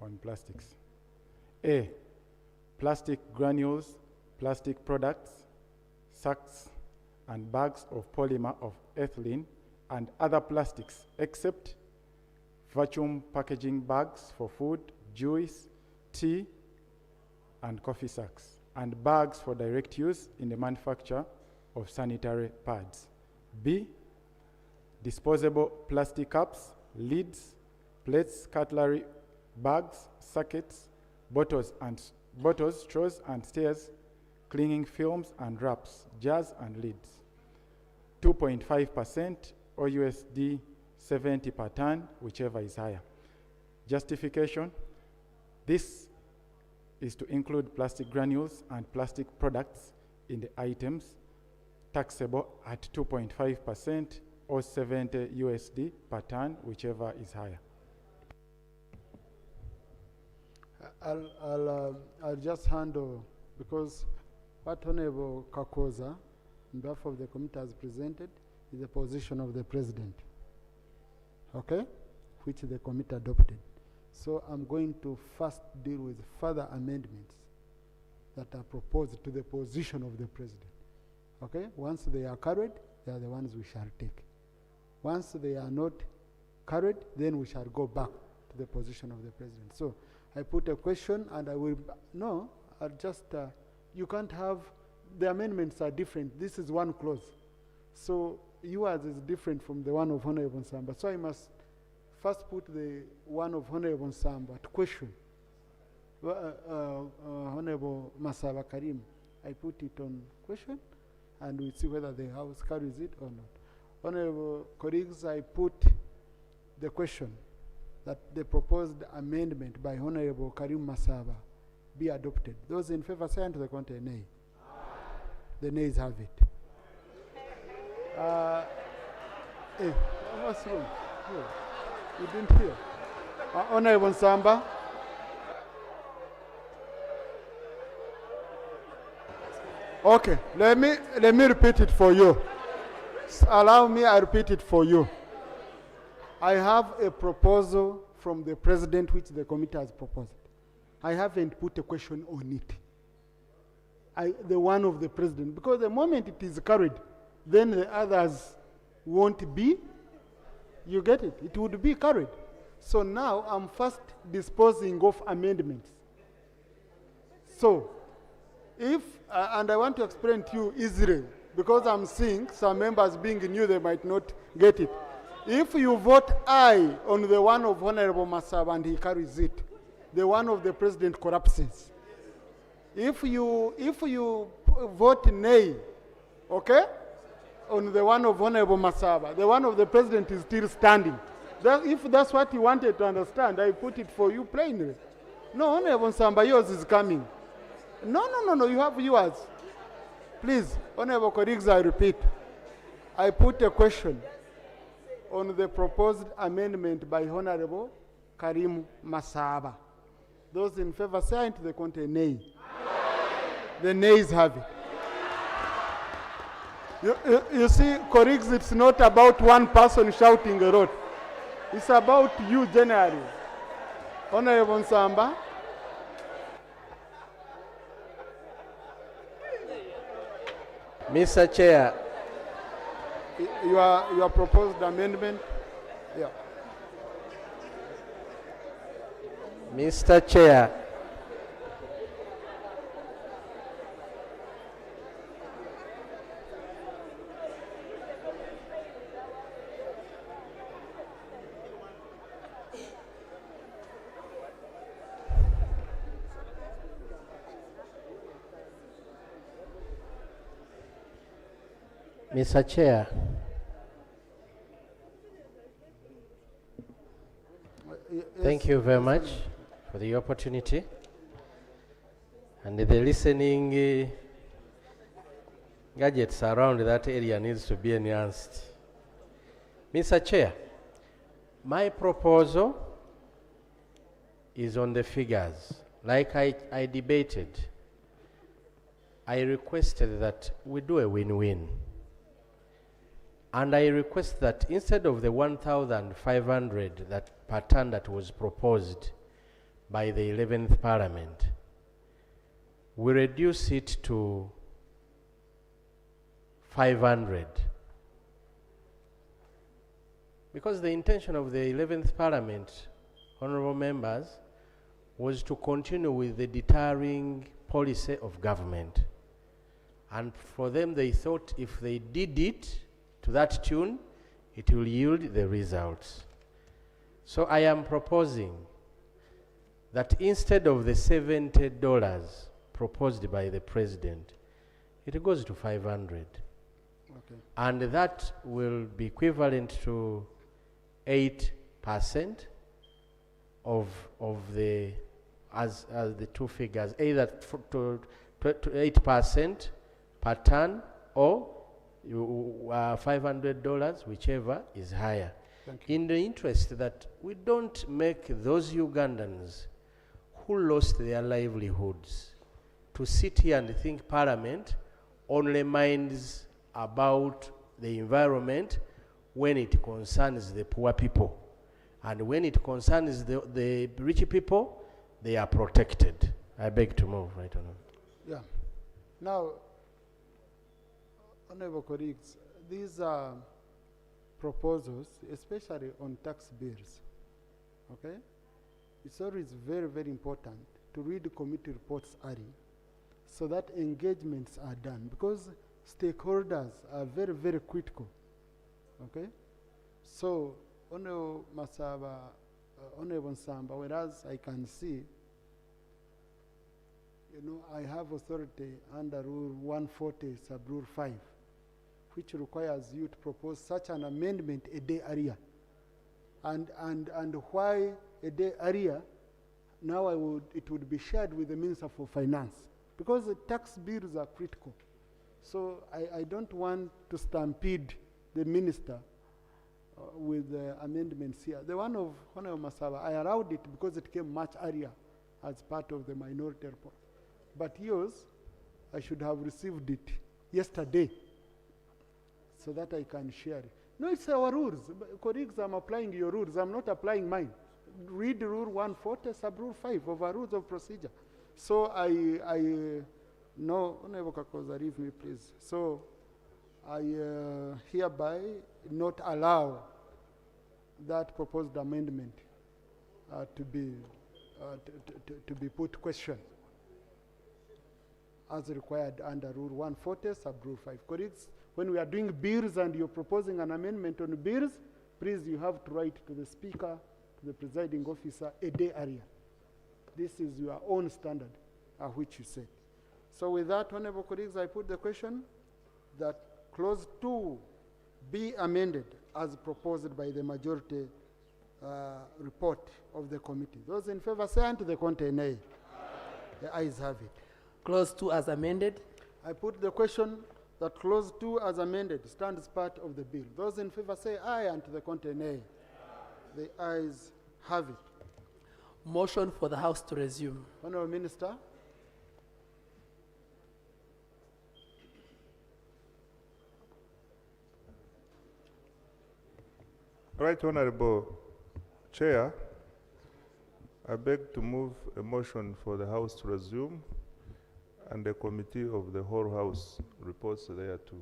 on plastics. A, plastic granules, plastic products, sacks and bags of polymer of ethylene and other plastics except vacuum packaging bags for food, juice, tea, and coffee sacks, and bags for direct use in the manufacture of sanitary pads. B, disposable plastic cups, lids, plates, cutlery, bags, sockets, bottles, straws, and stirrers, clinging films and wraps, jars and lids. 2.5% or USD 70 per ton, whichever is higher. Justification, this is to include plastic granules and plastic products in the items taxable at 2.5% or 70 USD per ton, whichever is higher. I'll just handle, because what Honorable Kakoza, on behalf of the committee, has presented is the position of the President, okay, which the committee adopted. So I'm going to first deal with further amendments that are proposed to the position of the President, okay? Once they are carried, they are the ones we shall take. Once they are not carried, then we shall go back to the position of the President. So I put a question and I will, no, I'll just, you can't have, the amendments are different. This is one clause. So yours is different from the one of Honorable Samba. So I must first put the one of Honorable Samba to question. Honorable Masaba Karim, I put it on question and we'll see whether the House carries it or not. Honorable colleagues, I put the question that the proposed amendment by Honorable Karim Masaba be adopted. Those in favor say unto the contrary, nay. The nays have it. What's wrong? Oh, you didn't hear. Honorable Nsamba. Okay, let me repeat it for you. Allow me, I repeat it for you. I have a proposal from the president which the committee has proposed. I haven't put a question on it. The one of the president, because the moment it is carried, then the others won't be. You get it? It would be carried. So now I'm first disposing of amendments. So, if, and I want to explain to you easily, because I'm seeing some members being new, they might not get it. If you vote aye on the one of Honorable Masaba and he carries it, the one of the president collapses. If you vote nay, okay, on the one of Honorable Masaba, the one of the president is still standing. If that's what you wanted to understand, I put it for you plainly. No, Honorable Samba, yours is coming. No, you have yours. Please, Honorable colleagues, I repeat. I put a question on the proposed amendment by Honorable Karim Masaba. Those in favor say to the contrary, nay. The nays have it. You see, colleagues, it's not about one person shouting a lot. It's about you generally. Honorable Nsamba. Mr. Chair. Your proposed amendment. Yeah. Mr. Chair. Mr. Chair. Thank you very much for the opportunity and the listening gadgets around that area needs to be enhanced. Mr. Chair, my proposal is on the figures. Like I debated, I requested that we do a win-win. And I request that instead of the 1,500 that per ton that was proposed by the 11th Parliament, we reduce it to 500. Because the intention of the 11th Parliament, honorable members, was to continue with the deterring policy of government. And for them, they thought if they did it to that tune, it will yield the results. So I am proposing that instead of the $70 proposed by the president, it goes to 500. Okay. And that will be equivalent to 8% of the, as the two figures, either to 8% per ton or $500, whichever is higher. In the interest that we don't make those Ugandans who lost their livelihoods to sit here and think Parliament only minds about the environment when it concerns the poor people. And when it concerns the rich people, they are protected. I beg to move, right on. Yeah. Now, honorable colleagues, these are proposals, especially on tax bills, okay? It's always very, very important to read the committee reports early so that engagements are done, because stakeholders are very, very critical, okay? So, Honorable Masaba, Honorable Nsamba, whereas I can see, you know, I have authority under Rule 140, Sub-Rule 5, which requires you to propose such an amendment a day earlier. And why a day earlier? now it would be shared with the Minister for Finance, because the tax bills are critical. So I don't want to stampede the minister with the amendments here. The one of Honorable Masaba, I allowed it because it came much earlier as part of the minority report. But yours, I should have received it yesterday so that I can share it. No, it's our rules. Colleagues, I'm applying your rules. I'm not applying mine. Read Rule 140, Sub-Rule 5 of our rules of procedure. So no, Honorable Kakoza, leave me, please. So I hereby not allow that proposed amendment to be put question as required under Rule 140, Sub-Rule 5. Colleagues, when we are doing bills and you're proposing an amendment on bills, please, you have to write to the Speaker, to the presiding officer a day earlier. This is your own standard, which you set. So with that, honorable colleagues, I put the question that clause 2 be amended as proposed by the majority report of the committee. Those in favor say aye, to the contrary nay. The ayes have it. Clause 2 as amended. I put the question that clause 2 as amended stands part of the bill. Those in favor say aye, and to the contrary nay. The ayes have it. Motion for the House to resume. Honorable Minister. Right Honorable Chair, I beg to move a motion for the House to resume and the committee of the whole House reports thereto.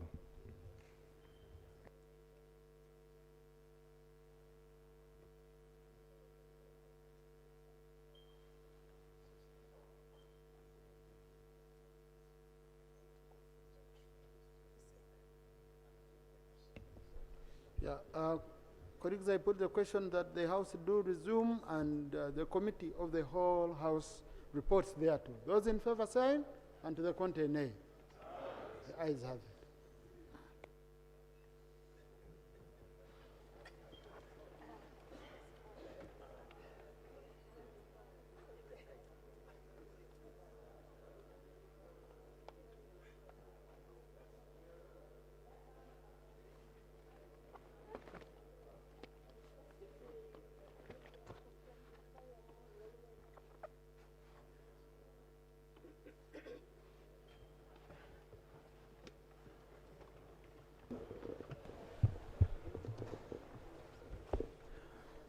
Yeah, colleagues, I put the question that the House do resume and the committee of the whole House reports thereto. Those in favor say aye, and to the contrary nay. The ayes have it.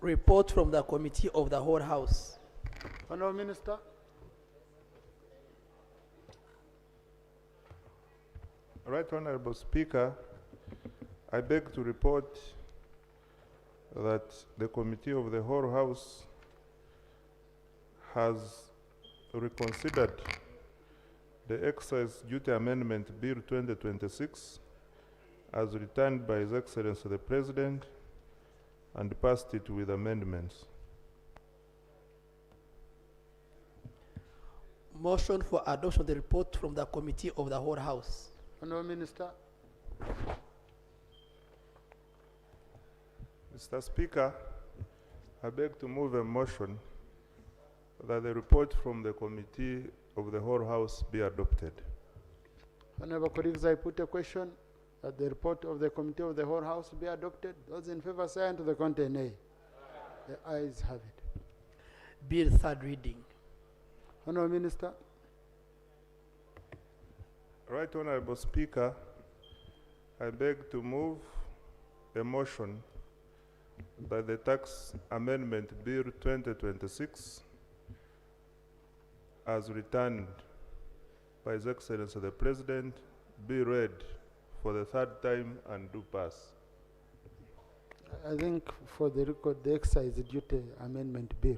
Report from the committee of the whole House. Honorable Minister. Right Honorable Speaker, I beg to report that the committee of the whole House has reconsidered the Excise Duty Amendment Bill 2026 as returned by His Excellency the President and passed it with amendments. Motion for adoption of the report from the committee of the whole House. Honorable Minister. Mr. Speaker, I beg to move a motion that the report from the committee of the whole House be adopted. Honorable colleagues, I put a question that the report of the committee of the whole House be adopted. Those in favor say aye, and to the contrary nay. The ayes have it. Bill third reading. Honorable Minister. Right Honorable Speaker, I beg to move a motion that the Tax Amendment Bill 2026 as returned by His Excellency the President be read for the third time and do pass. I think for the record, the Excise Duty Amendment Bill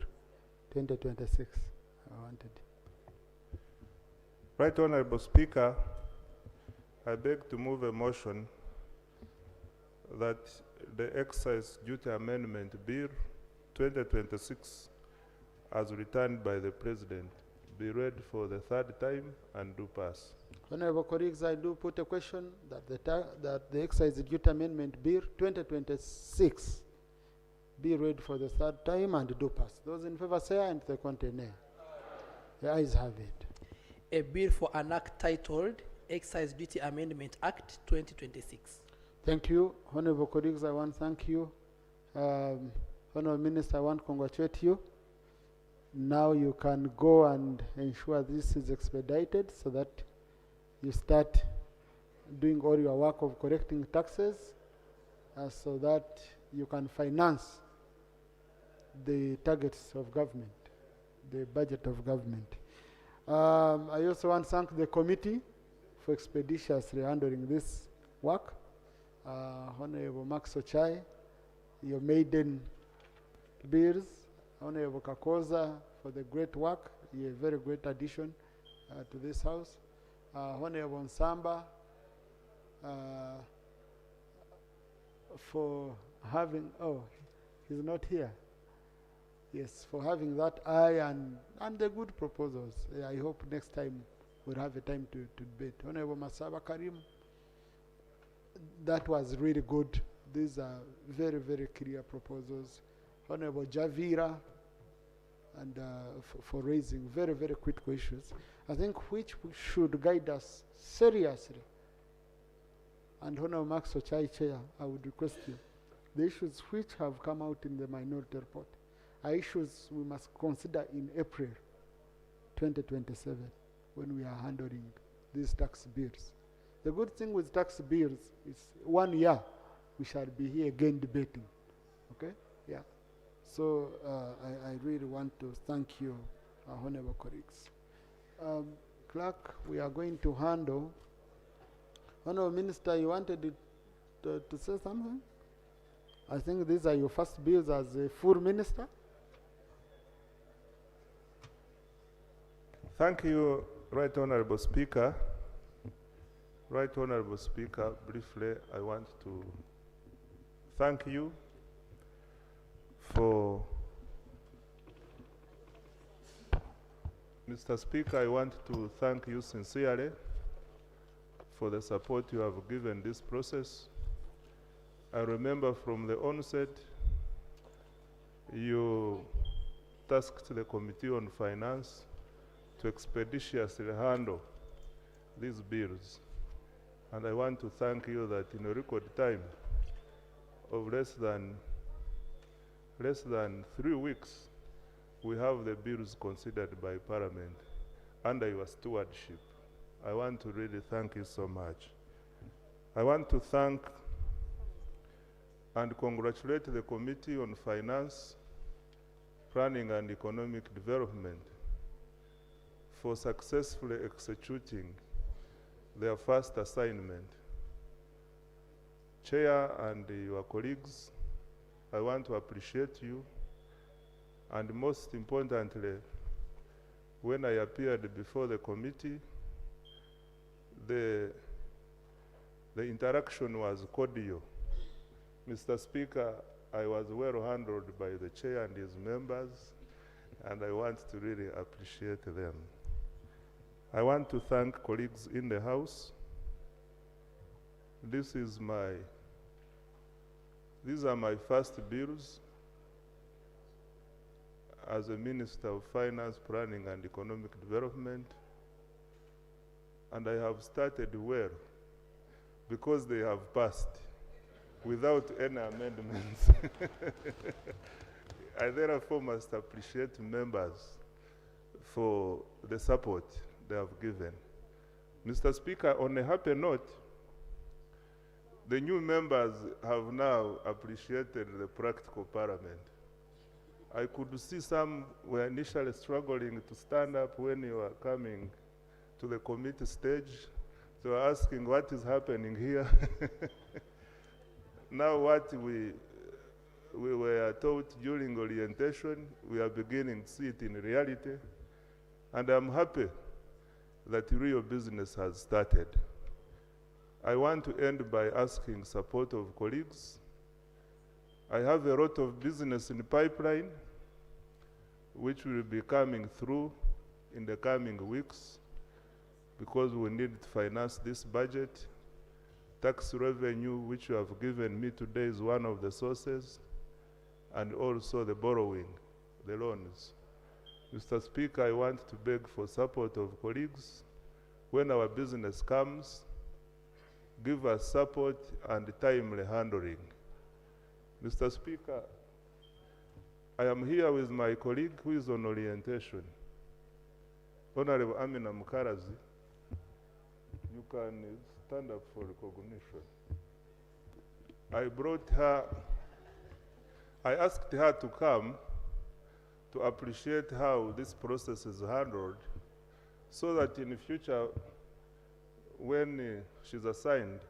2026, I wanted. Right Honorable Speaker, I beg to move a motion that the Excise Duty Amendment Bill 2026 as returned by the President be read for the third time and do pass. Honorable colleagues, I do put a question that the Excise Duty Amendment Bill 2026 be read for the third time and do pass. Those in favor say aye and the contrary nay. The ayes have it. A bill for an act titled Excise Duty Amendment Act 2026. Thank you. Honorable colleagues, I want to thank you. Honorable Minister, I want to congratulate you. Now you can go and ensure this is expedited so that you start doing all your work of collecting taxes so that you can finance the targets of government, the budget of government. I also want to thank the committee for expeditiously handling this work. Honorable Max Ochai, your maiden bills, Honorable Kakoza for the great work, a very great addition to this house. Honorable Nsamba for having, oh, he's not here. Yes, for having that eye and the good proposals. I hope next time we'll have a time to debate. Honorable Masaba Karim, that was really good. These are very, very clear proposals. Honorable Javira, and for raising very, very critical issues, I think which should guide us seriously. And Honorable Max Ochai, Chair, I would request you, the issues which have come out in the minority report are issues we must consider in April 2027 when we are handling these tax bills. The good thing with tax bills is 1 year we shall be here again debating. Okay? Yeah. So I really want to thank you, honorable colleagues. Clerk, we are going to handle. Honorable Minister, you wanted to say something? I think these are your first bills as a full minister. Thank you, Right Honorable Speaker. Right Honorable Speaker, briefly, I want to thank you for, Mr. Speaker, I want to thank you sincerely for the support you have given this process. I remember from the onset, you tasked the Committee on Finance to expeditiously handle these bills. And I want to thank you that in a record time of less than 3 weeks, we have the bills considered by Parliament under your stewardship. I want to really thank you so much. I want to thank and congratulate the Committee on Finance, Planning and Economic Development for successfully executing their first assignment. Chair and your colleagues, I want to appreciate you, and most importantly, when I appeared before the committee, the interaction was cordial. Mr. Speaker, I was well handled by the chair and his members, and I want to really appreciate them. I want to thank colleagues in the House. These are my first bills as a Minister of Finance, Planning and Economic Development, and I have started well because they have passed without any amendments. I therefore must appreciate members for the support they have given. Mr. Speaker, on a happy note, the new members have now appreciated the practical Parliament. I could see some were initially struggling to stand up when you were coming to the committee stage. They were asking what is happening here. Now what we were taught during orientation, we are beginning to see it in reality. And I'm happy that real business has started. I want to end by asking support of colleagues. I have a lot of business in the pipeline, which will be coming through in the coming weeks, because we need to finance this budget. Tax revenue, which you have given me today, is one of the sources. and also the borrowing, the loans. Mr. Speaker, I want to beg for support of colleagues. When our business comes, give us support and timely handling. Mr. Speaker, I am here with my colleague who is on orientation. Honorable Amina Mukarazi, you can stand up for recognition. I brought her, I asked her to come to appreciate how this process is handled so that in the future, when she's assigned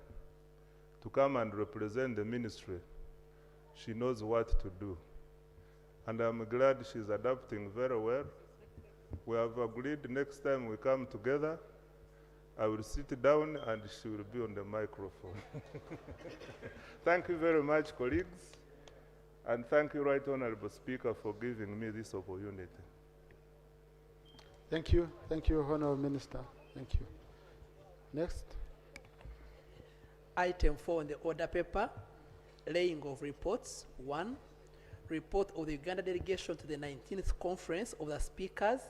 to come and represent the ministry, she knows what to do. And I'm glad she's adapting very well. We have agreed next time we come together, I will sit down and she will be on the microphone. Thank you very much, colleagues. And thank you, Right Honorable Speaker, for giving me this opportunity. Thank you. Thank you, Honorable Minister. Thank you. Next. Item 4 on the order paper, laying of reports. 1, report of the Uganda delegation to the 19th Conference of the Speakers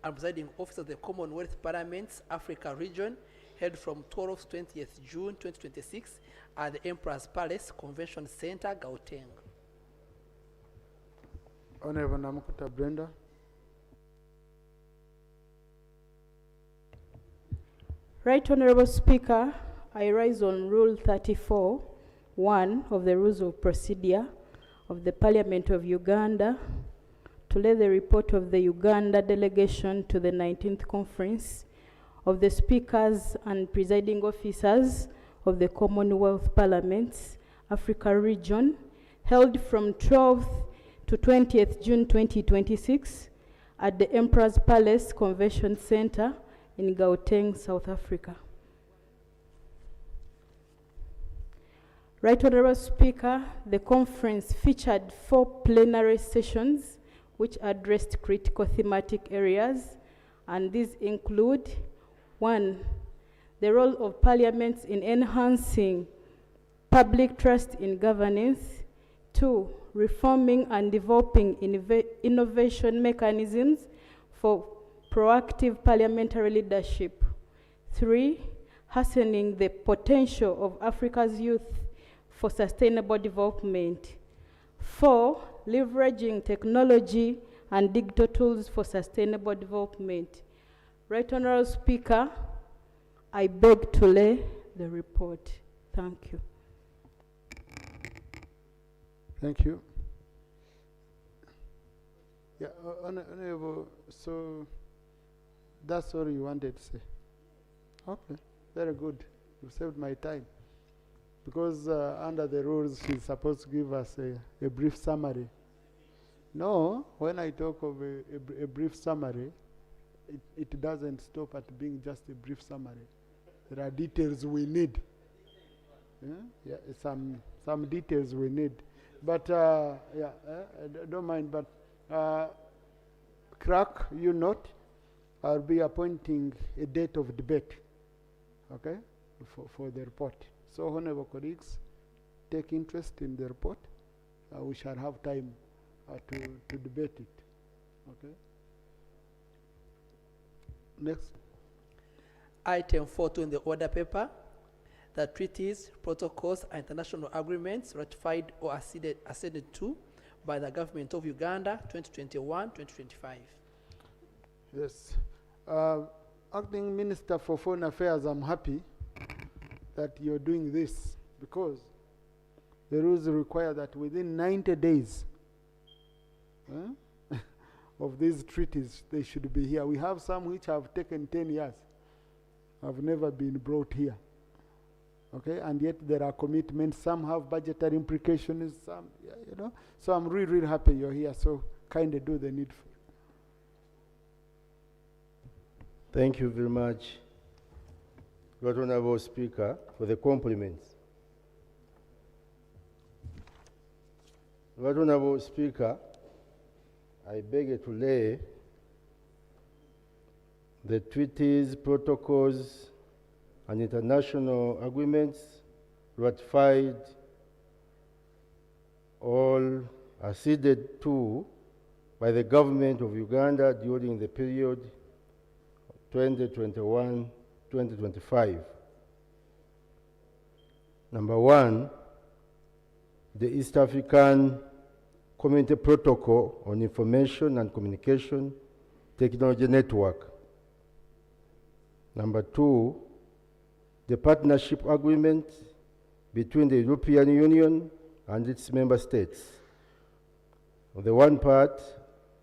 and Presiding Officer of the Commonwealth Parliament's Africa region, held from 12th to 20th June 2026 at the Emperor's Palace Convention Center, Gauteng. Honorable Namukuta Brenda. Right Honorable Speaker, I rise on Rule 34(1) of the Rules of Procedure of the Parliament of Uganda to lay the report of the Uganda delegation to the 19th Conference of the Speakers and Presiding Officers of the Commonwealth Parliament's Africa region, held from 12th to 20th June 2026 at the Emperor's Palace Convention Center in Gauteng, South Africa. Right Honorable Speaker, the conference featured 4 plenary sessions which addressed critical thematic areas, and these include 1, the role of parliaments in enhancing public trust in governance; 2, reforming and developing innovation mechanisms for proactive parliamentary leadership; 3, hastening the potential of Africa's youth for sustainable development; 4, leveraging technology and digital tools for sustainable development. Right Honorable Speaker, I beg to lay the report. Thank you. Thank you. Yeah, Honorable, so that's all you wanted to say? Okay, very good. You saved my time. Because under the rules, she's supposed to give us a brief summary. No, when I talk of a brief summary, it doesn't stop at being just a brief summary. There are details we need. Yeah, some details we need. But yeah, don't mind. But crack, you note, I'll be appointing a date of debate, okay, for the report. So, honorable colleagues, take interest in the report. We shall have time to debate it. Okay. Next. Item 4.2 in the order paper, the treaties, protocols, and international agreements ratified or acceded to by the government of Uganda 2021-2025. Yes. Acting Minister for Foreign Affairs, I'm happy that you're doing this because the rules require that within 90 days of these treaties, they should be here. We have some which have taken 10 years, have never been brought here. Okay, and yet there are commitments. Some have budgetary implications, some, yeah, you know. So I'm really, really happy you're here. So kindly do the needful. Thank you very much, Right Honorable Speaker, for the compliments. Right Honorable Speaker, I beg you to lay the treaties, protocols, and international agreements ratified all acceded to by the government of Uganda during the period 2021-2025. Number one, the East African Community Protocol on Information and Communication Technology Network. Number two, the partnership agreement between the European Union and its member states on the one part,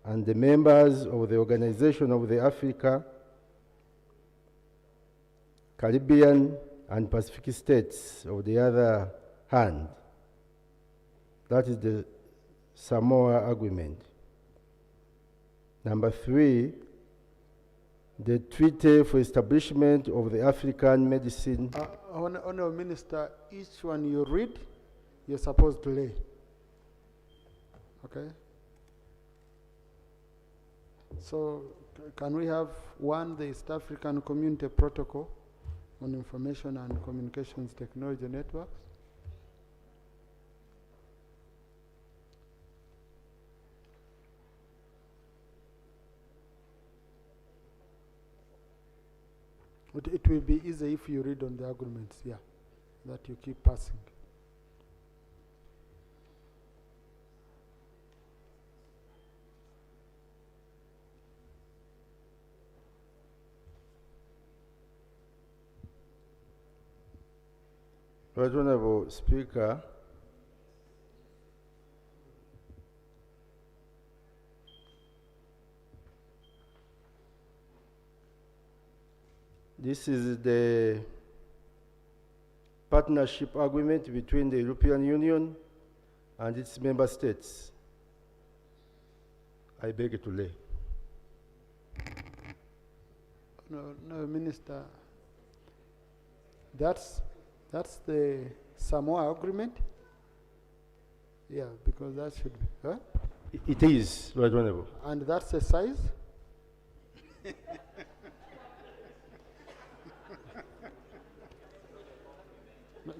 and the members of the Organization of the Africa, Caribbean, and Pacific states of the other hand. That is the Samoa Agreement. Number three, the Treaty for Establishment of the African Medicine. Honourable Minister, each one you read, you're supposed to lay. Okay? So, can we have one, the East African Community Protocol on Information and Communications Technology Networks? It will be easy if you read on the arguments, yeah, that you keep passing. Right Honourable Speaker, this is the partnership agreement between the European Union and its member states. I beg to lay. No, Minister. That's the Samoa Agreement? Yeah, because that should be, huh? It is, Right Honourable. And that's the size?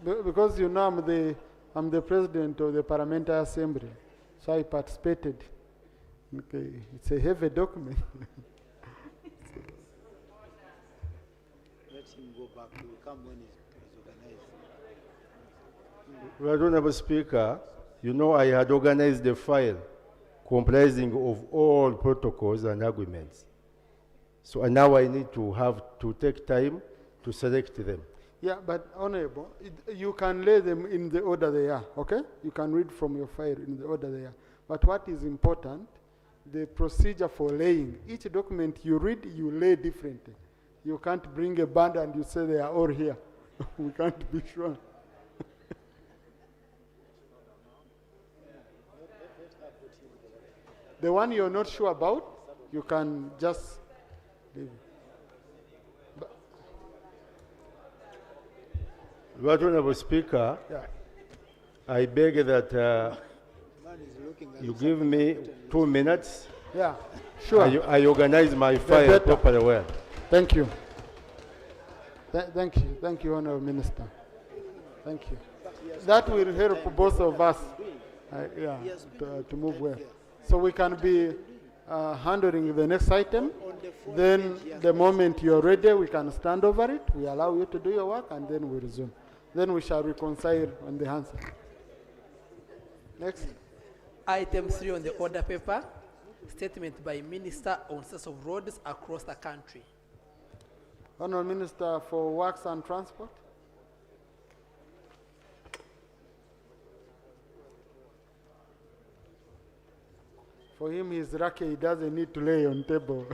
Because you know I'm the president of the Parliamentary Assembly, so I participated. Okay, it's a heavy document. Let him go back. He will come when he's organized. Right Honourable Speaker, you know I had organized a file comprising of all protocols and agreements. So now I need to take time to select them. Yeah, but Honourable, you can lay them in the order they are, okay? You can read from your file in the order they are. But what is important, the procedure for laying. Each document you read, you lay differently. You can't bring a band and you say they are all here. We can't be sure. The one you're not sure about, you can just leave it. Right Honourable Speaker, Yeah. I beg that you give me 2 minutes. Yeah, sure. I organize my file properly well. Thank you. Thank you, Honourable Minister. Thank you. That will help both of us to move well. So we can be handling the next item. Then the moment you're ready, we can stand over it. We allow you to do your work and then we resume. Then we shall reconcile on the answer. Next. Item 3 on the order paper, statement by Minister on status of roads across the country. Honourable Minister for Works and Transport. For him, he's lucky he doesn't need to lay on table.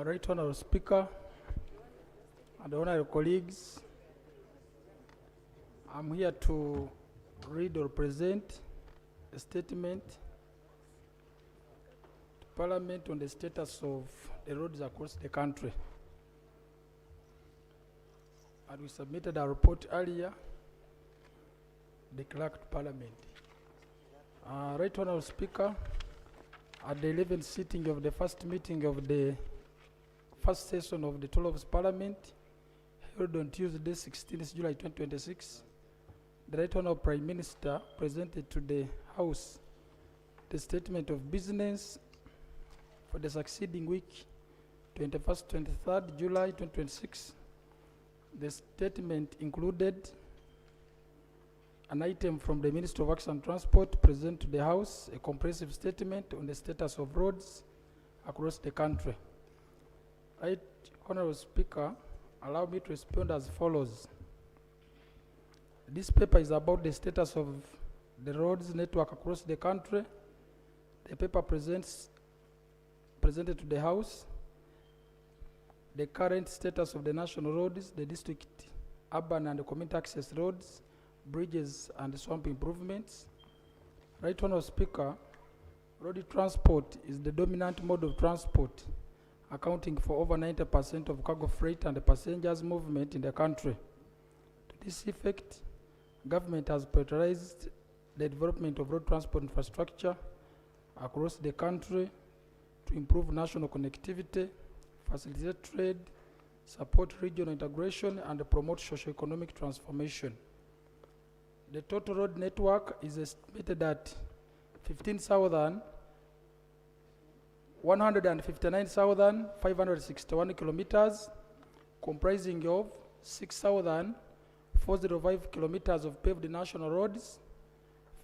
Right Honourable Speaker and honourable colleagues, I'm here to read or present a statement to Parliament on the status of the roads across the country. And we submitted our report earlier, the clerk to Parliament. Right Honourable Speaker, at the 11th sitting of the first meeting of the first session of the 12th Parliament, held on Tuesday, 16th July 2026, the Right Honourable Prime Minister presented to the House the statement of business for the succeeding week, 21st, 23rd July 2026. The statement included an item from the Minister of Works and Transport present to the House, a comprehensive statement on the status of roads across the country. Right, Honourable Speaker, allow me to respond as follows. This paper is about the status of the roads network across the country. The paper presented to the House the current status of the national roads, the district, urban and community access roads, bridges and swamp improvements. Right Honourable Speaker, road transport is the dominant mode of transport, accounting for over 90% of cargo freight and passengers movement in the country. To this effect, government has prioritized the development of road transport infrastructure across the country to improve national connectivity, facilitate trade, support regional integration, and promote socio-economic transformation. The total road network is estimated at 159,561 kilometers, comprising of 6,405 kilometers of paved national roads,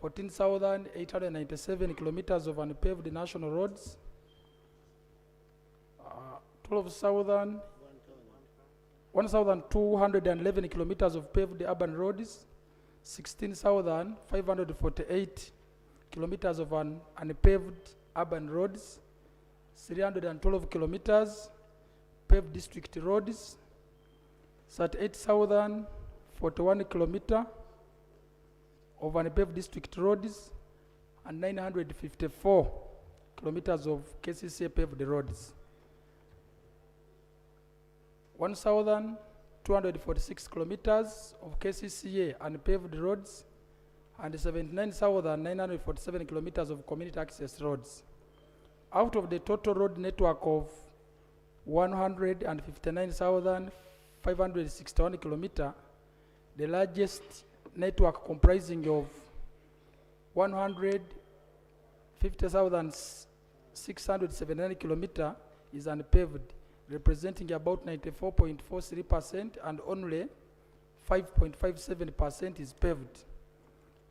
14,897 kilometers of unpaved national roads, 1,211 kilometers of paved urban roads, 16,548 kilometers of unpaved urban roads, 312 kilometers paved district roads, 38,041 kilometers of unpaved district roads, and 954 kilometers of KCCA paved roads. 1,246 kilometers of KCCA unpaved roads, and 79,947 kilometers of community access roads. Out of the total road network of 159,561 kilometers, the largest network comprising of 150,679 kilometers is unpaved, representing about 94.43%, and only 5.57% is paved.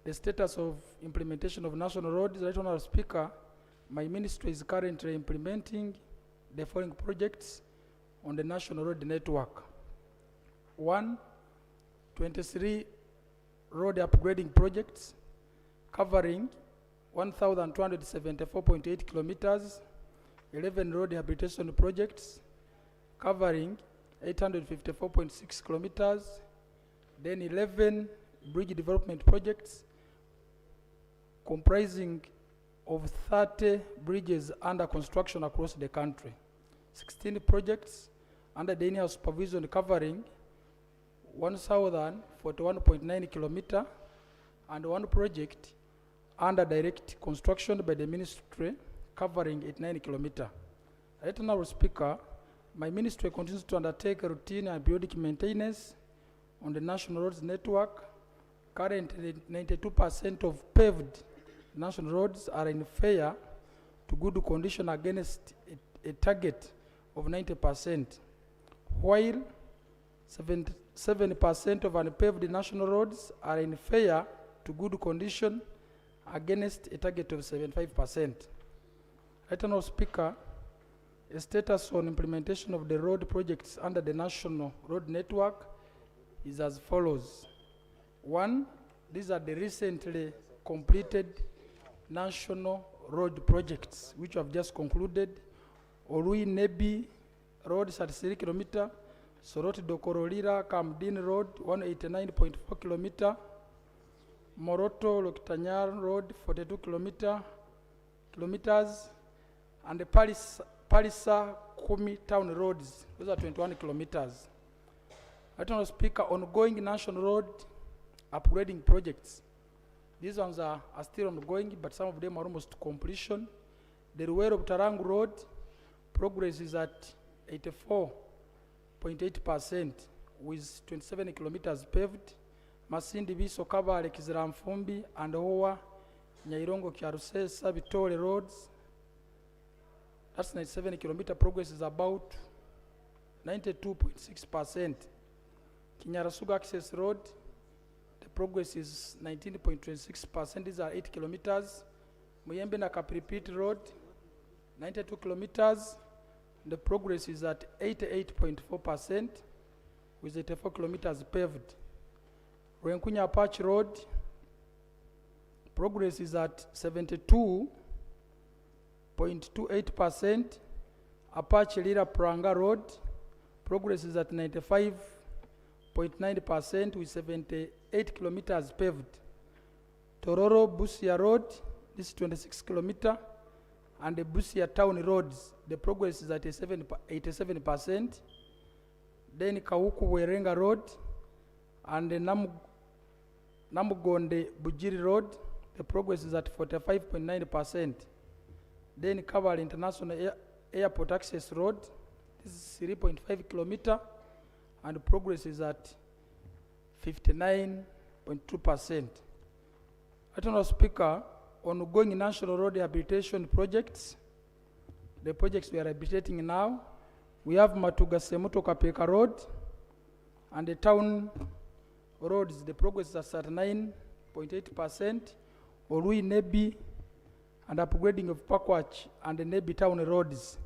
The status of implementation of national roads. Right Honourable Speaker, my ministry is currently implementing the following projects on the national road network. 1, 23 road upgrading projects covering 1,274.8 kilometers, 11 road rehabilitation projects covering 854.6 kilometers, then 11 bridge development projects comprising of 30 bridges under construction across the country, 16 projects under the in-house supervision covering 1,041.9 kilometers, and 1 project under direct construction by the ministry covering 89 kilometers. Right now, Speaker, my ministry continues to undertake routine and periodic maintenance on the national roads network. Currently, 92% of paved national roads are in fair to good condition against a target of 90%, while 7% of unpaved national roads are in fair to good condition against a target of 75%. Right now, Speaker, a status on implementation of the road projects under the national road network is as follows. 1, these are the recently completed national road projects which have just concluded. Orui Nebi Road, 33 kilometer. Soroti Dokorolira Kamdin Road, 189.4 kilometer. Moroto Loktanyar Road, 42 kilometers. And the Palisa Kumi Town Roads, those are 21 kilometers. Right now, Speaker, ongoing national road upgrading projects. These ones are still ongoing, but some of them are almost completion. The Ruwero Butarangu Road, progress is at 84.8% with 27 kilometers paved. Masindi Biso Kabale Kiziramfumbi and Owa Nyairongo Kiarusesa Bitole roads. That's 97 kilometer progress is about 92.6%. Kinyarasuga Access Road, the progress is 19.26%. These are 8 kilometers. Muyembe na Kapiripiti Road, 92 kilometers. The progress is at 88.4% with 84 kilometers paved. Rwenkunya Patch Road, progress is at 72.28%. Apache Lira Pranga Road, progress is at 95.9% with 78 kilometers paved. Tororo Busia Road, this is 26 kilometer, and the Busia Town Roads, the progress is at 87%. Then Kauku Werenga Road and the Namugonde Bujiri Road, the progress is at 45.9%. Then Kabale International Airport Access Road, this is 3.5 kilometer, and the progress is at 59.2%. Honorable Speaker, ongoing national road rehabilitation projects, the projects we are rehabilitating now, we have Matuga Semuto Kapeka Road and the town roads, the progress is at 9.8%. Orui Nebi and upgrading of Pakwach and the Nebi town roads,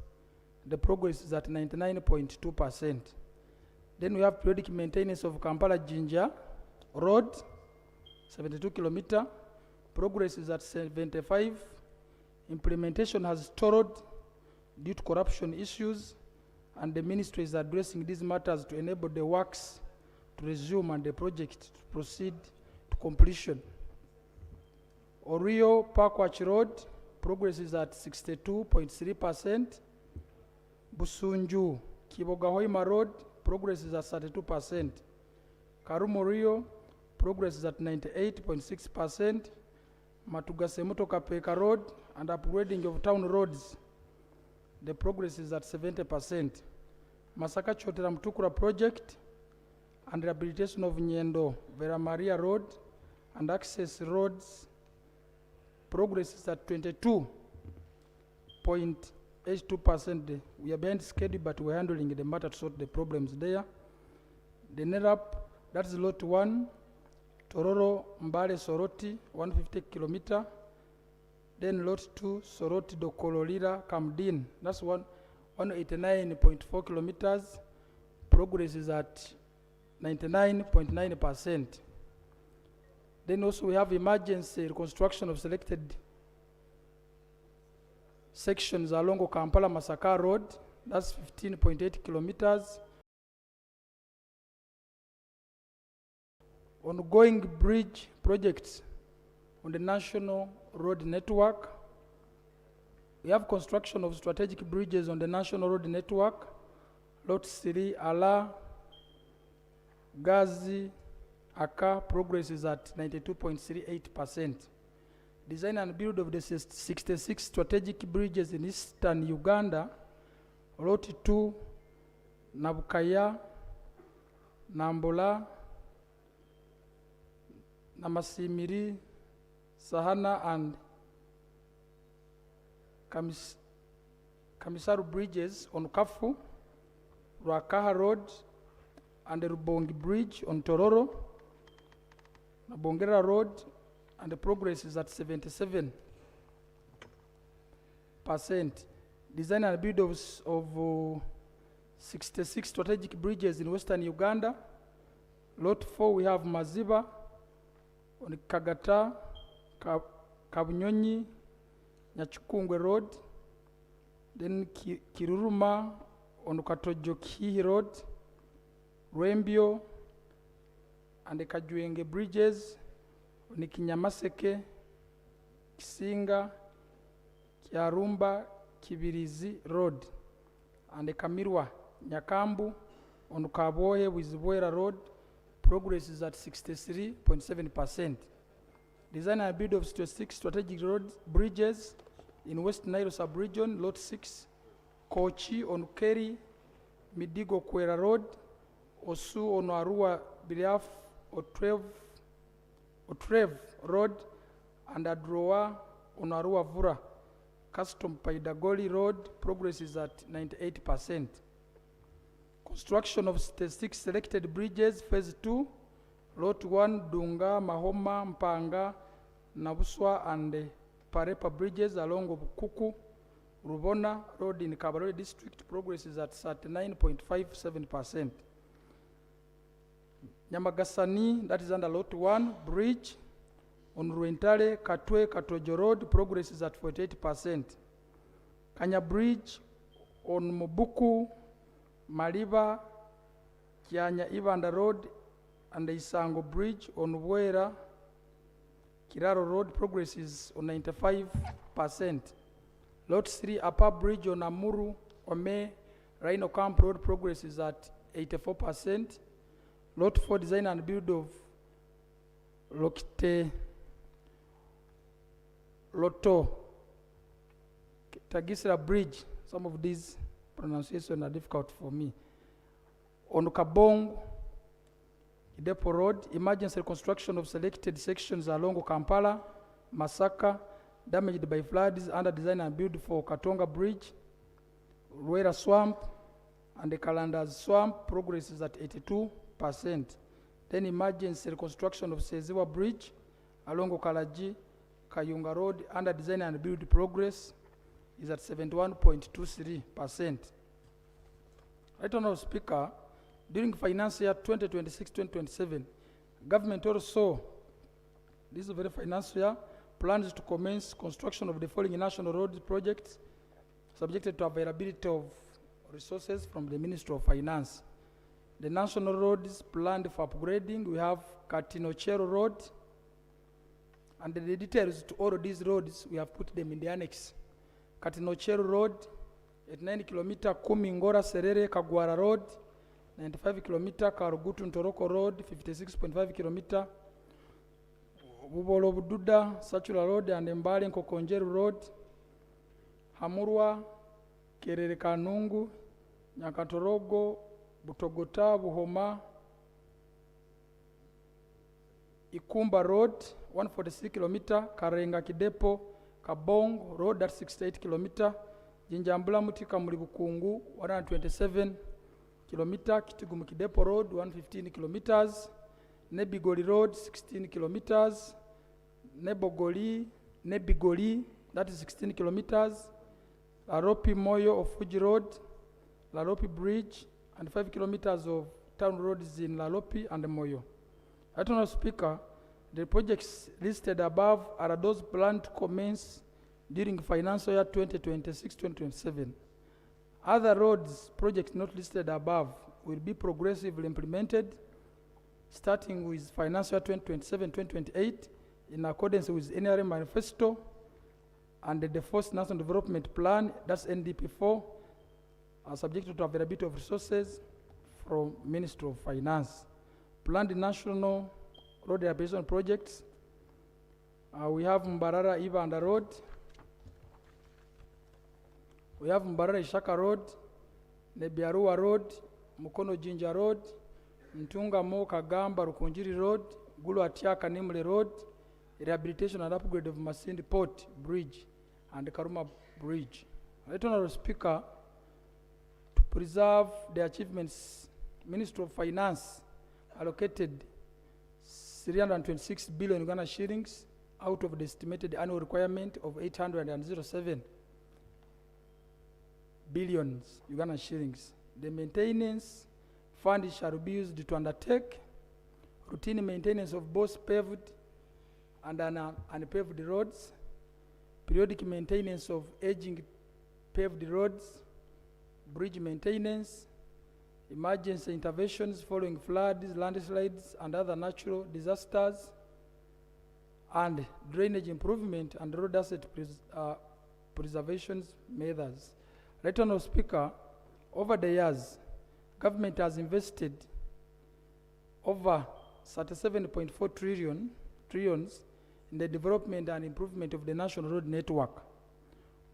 the progress is at 99.2%. Then we have periodic maintenance of Kampala Jinja Road, 72 kilometer. Progress is at 75. Implementation has stalled due to corruption issues, and the ministry is addressing these matters to enable the works to resume and the project to proceed to completion. Orio Parkwatch Road, progress is at 62.3%. Busunju Kibogahoima Road, progress is at 32%. Karumo Rio, progress is at 98.6%. Matuga Semuto Kapeka Road and upgrading of town roads, the progress is at 70%. Masaka Chotera Mtukura project and rehabilitation of Nyendo Vera Maria Road and access roads, progress is at 22.82%. We are behind schedule, but we're handling the matter to sort the problems there. The NERAP, that's lot 1, Tororo Mbale Soroti, 150 kilometer. Then lot 2, Soroti do Kololira Kamdin, that's 189.4 kilometers. Progress is at 99.9%. Then also we have emergency reconstruction of selected sections along Kampala Masaka Road, that's 15.8 kilometers. Ongoing bridge projects on the national road network. We have construction of strategic bridges on the national road network. Lot 3, Ala, Gazi, Aka, progress is at 92.38%. Design and build of the 66 strategic bridges in eastern Uganda. Lot 2, Nabukaya, Nambola, Namasimiri, Sahana, and Kamisaru bridges on Kafu, Rakaha Road, and the Rubongi Bridge on Tororo, Nabongera Road, and the progress is at 77%. Design and build of 66 strategic bridges in western Uganda. Lot 4, we have Maziba, on Kagata, Kabunyonyi, Nyachukungwe Road, then Kiruruma on Katojoki Road, Rembio, and the Kajuenge bridges on Kinyamaseke, Kisinga, Kiarumba, Kibirizi Road, and the Kamirwa, Nyakambu, on Kabohe with Boera Road. Progress is at 63.7%. Design and build of 6 strategic road bridges in West Nile sub-region, Lot 6, Kochi on Kerry, Midigo Kwera Road, Osu on Arua Biliaf, Otrev Road, and Adroa on Arua Vura. Custom Paidagoli Road, progress is at 98%. Construction of the 6 selected bridges, phase 2, Lot 1, Dunga, Mahoma, Mpanga, Nabuswa, and Parepa bridges along Kuku, Rubona Road in Kabarole district, progress is at 39.57%. Nyamagasani, that is under Lot 1, bridge on Ruentale, Katwe, Katojo Road, progress is at 48%. Kanya Bridge on Mobuku, Mariba, Kianya Ivanda Road, and the Isango Bridge on Wera, Kiraro Road, progress is on 95%. Lot 3, Upper Bridge on Amuru, Ome, Rhino Camp Road, progress is at 84%. Lot 4, design and build of Lokite, Loto, Tagisra Bridge, some of these pronunciations are difficult for me. On Kabong, Idepo Road, emergency reconstruction of selected sections along Kampala, Masaka, damaged by floods, under design and build for Katonga Bridge, Ruera Swamp, and the Kalandas Swamp, progress is at 82%. Then emergency reconstruction of Seziwa Bridge along Okalaji, Kayunga Road, under design and build progress is at 71.23%. Right, Honourable Speaker, during finance year 2026-2027, government also, this is a very financial year, plans to commence construction of the following national road projects subjected to availability of resources from the Ministry of Finance. The national roads planned for upgrading, we have Katinochero Road, and the details to all of these roads, we have put them in the annex. Katinochero Road, at 9 kilometer, Kumingora Serere Kagwara Road, 95 kilometer, Karugutu Ntoroko Road, 56.5 kilometer, Bubolo Bududa, Sachula Road, and Mbale Nkokonjeru Road, Hamurwa, Kerere Kanungu, Nyakatorogo, Butogota, Buhoma, Ikumba Road, 146 kilometer, Karenga Kidepo, Kabong Road, that's 68 kilometer, Jinjambula Mutika Mulibukungu, 127 kilometer, Kitigumu Kidepo Road, 115 kilometers, Nebigoli Road, 16 kilometers, Nebigoli, that is 16 kilometers, Laropi Moyo of Fuji Road, Laropi Bridge, and 5 kilometers of town roads in Lalopi and Moyo. Honourable Speaker, the projects listed above are those planned to commence during financial year 2026-2027. Other roads projects not listed above will be progressively implemented, starting with financial year 2027-2028 in accordance with NRM Manifesto and the Fourth National Development Plan, that's NDP4, are subject to availability of resources from Ministry of Finance. Planned national road rehabilitation projects, we have Mbarara Ivanda Road, we have Mbarara Ishaka Road, Nebiarua Road, Mukono Jinja Road, Mtunga Mo Kagamba Rukunjiri Road, Gulu Atiaka Nimle Road, rehabilitation and upgrade of Masindi Port Bridge and Karuma Bridge. Honourable Speaker, to preserve the achievements, Ministry of Finance allocated 326 billion Uganda shillings out of the estimated annual requirement of 807 billions Uganda shillings. The maintenance fund shall be used to undertake routine maintenance of both paved and unpaved roads, periodic maintenance of aging paved roads, bridge maintenance, emergency interventions following floods, landslides, and other natural disasters, and drainage improvement and road asset preservation measures. Honourable Speaker, over the years, government has invested over 37.4 trillions in the development and improvement of the national road network.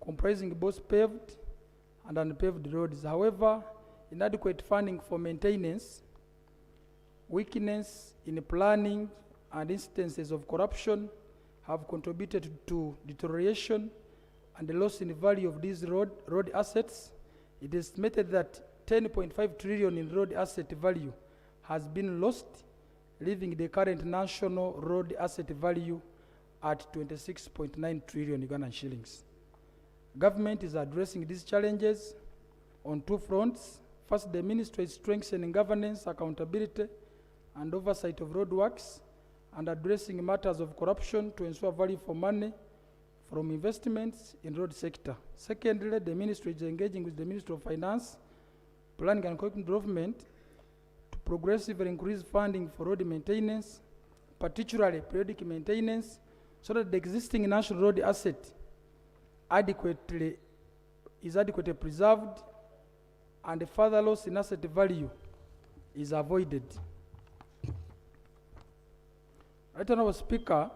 comprising both paved and unpaved roads. However, inadequate funding for maintenance, weakness in planning, and instances of corruption have contributed to deterioration and the loss in value of these road assets. It is estimated that 10.5 trillion in road asset value has been lost, leaving the current national road asset value at 26.9 trillion Ugandan shillings. Government is addressing these challenges on two fronts. First, the ministry is strengthening governance, accountability, and oversight of road works, and addressing matters of corruption to ensure value for money from investments in road sector. Secondly, the ministry is engaging with the Ministry of Finance, Planning and Economic Development to progressively increase funding for road maintenance, particularly periodic maintenance, so that the existing national road asset is adequately preserved and the further loss in asset value is avoided. Right Honourable Speaker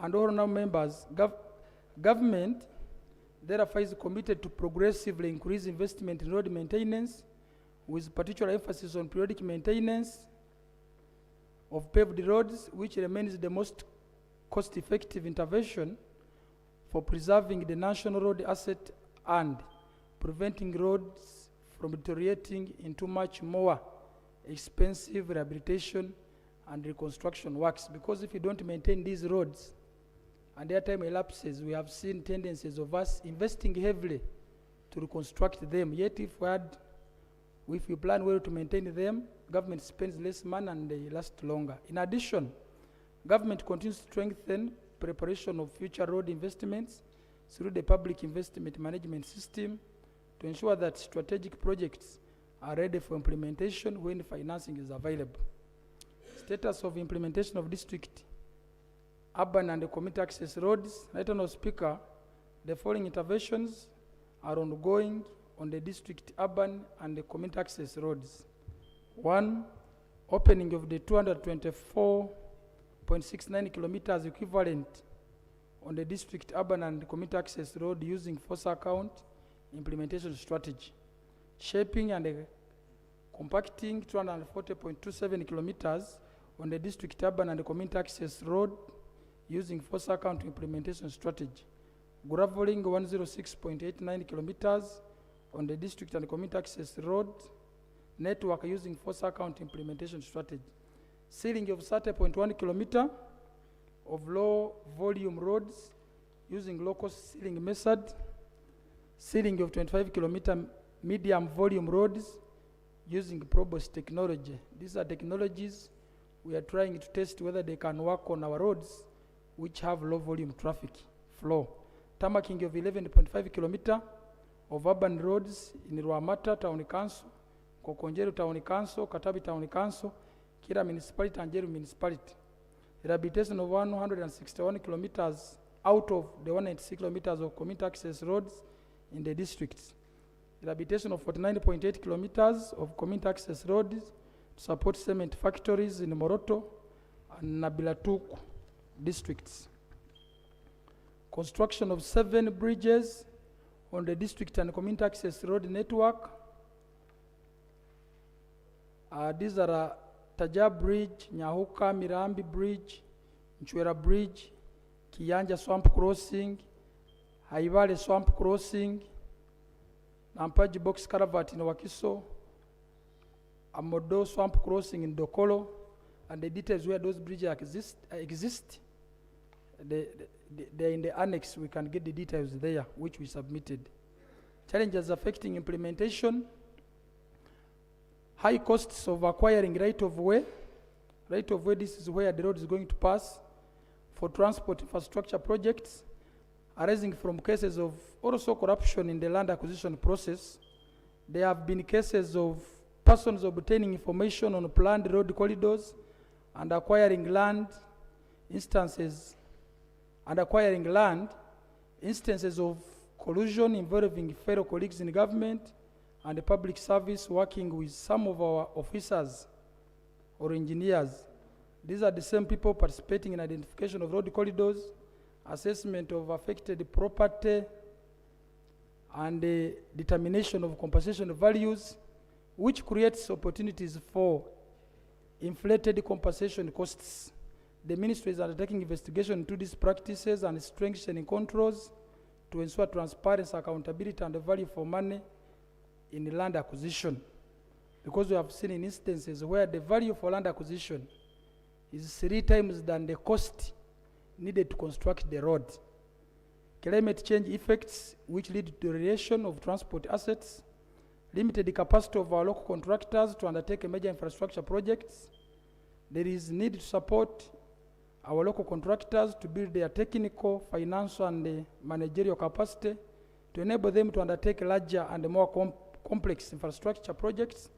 and honourable members, government therefore is committed to progressively increase investment in road maintenance with particular emphasis on periodic maintenance of paved roads, which remains the most cost-effective intervention for preserving the national road asset and preventing roads from deteriorating into much more expensive rehabilitation and reconstruction works. Because if you don't maintain these roads and their time elapses, we have seen tendencies of us investing heavily to reconstruct them. Yet if you plan well to maintain them, government spends less money and they last longer. In addition, government continues to strengthen preparation of future road investments through the public investment management system to ensure that strategic projects are ready for implementation when financing is available. Status of implementation of district, urban and community access roads. Right Honourable Speaker, the following interventions are ongoing on the district, urban and the community access roads. 1, opening of the 224.69 kilometers equivalent on the district, urban and community access road using force account implementation strategy. Shaping and compacting 240.27 kilometers on the district, urban and community access road using force account implementation strategy. Graveling 106.89 kilometers on the district and community access road network using force account implementation strategy. Sealing of 30.1 kilometer of low volume roads using low cost sealing method. Sealing of 25 kilometer medium volume roads using probos technology. These are technologies we are trying to test whether they can work on our roads which have low volume traffic flow. Tarmacking of 11.5 kilometer of urban roads in Ruamata Town Council, Kokonjeru Town Council, Katabi Town Council, Kira Municipality and Jeru Municipality. Rehabilitation of 161 kilometers out of the 186 kilometers of community access roads in the districts. Rehabilitation of 49.8 kilometers of community access roads to support cement factories in Moroto and Nabilatuk districts. Construction of 7 bridges on the district and community access road network. These are Taja Bridge, Nyahuka Mirambi Bridge, Nchwera Bridge, Kiyanja Swamp Crossing, Haivale Swamp Crossing, Nampaji Box Caravat in Wakiso, Amodo Swamp Crossing in Dokolo, and the details where those bridges exist. They're in the annex. We can get the details there, which we submitted. Challenges affecting implementation. High costs of acquiring right of way. Right of way, this is where the road is going to pass for transport infrastructure projects, arising from cases of also corruption in the land acquisition process. There have been cases of persons obtaining information on planned road corridors and acquiring land, instances of collusion involving fellow colleagues in government and the public service working with some of our officers or engineers. These are the same people participating in identification of road corridors, assessment of affected property, and the determination of compensation values, which creates opportunities for inflated compensation costs. The ministry is undertaking investigation into these practices and strengthening controls to ensure transparency, accountability, and value for money in land acquisition. Because we have seen in instances where the value for land acquisition is 3 times than the cost needed to construct the road. Climate change effects, which lead to deterioration of transport assets, limited capacity of our local contractors to undertake major infrastructure projects. There is need to support our local contractors to build their technical, financial, and managerial capacity to enable them to undertake larger and more complex infrastructure projects.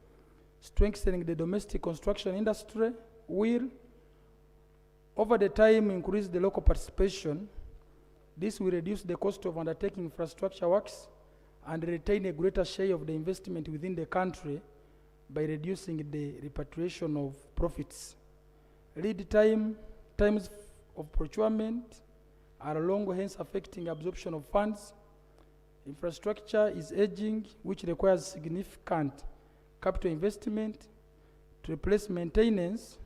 Strengthening the domestic construction industry will, over the time, increase the local participation. This will reduce the cost of undertaking infrastructure works and retain a greater share of the investment within the country by reducing the repatriation of profits. Lead times of procurement are long, hence affecting absorption of funds. Infrastructure is aging, which requires significant capital investment to replace maintenance,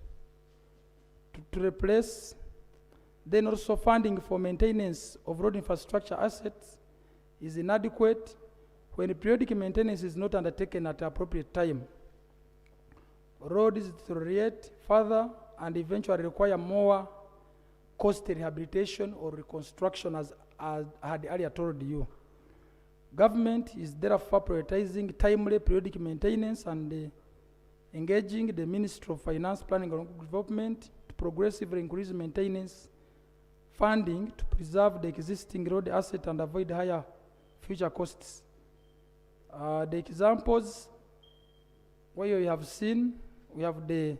then also funding for maintenance of road infrastructure assets is inadequate when periodic maintenance is not undertaken at the appropriate time. Roads deteriorate further and eventually require more costly rehabilitation or reconstruction, as I had earlier told you. Government is therefore prioritizing timely periodic maintenance and engaging the Ministry of Finance, Planning and Development to progressively increase maintenance funding to preserve the existing road asset and avoid higher future costs. The examples where you have seen, we have the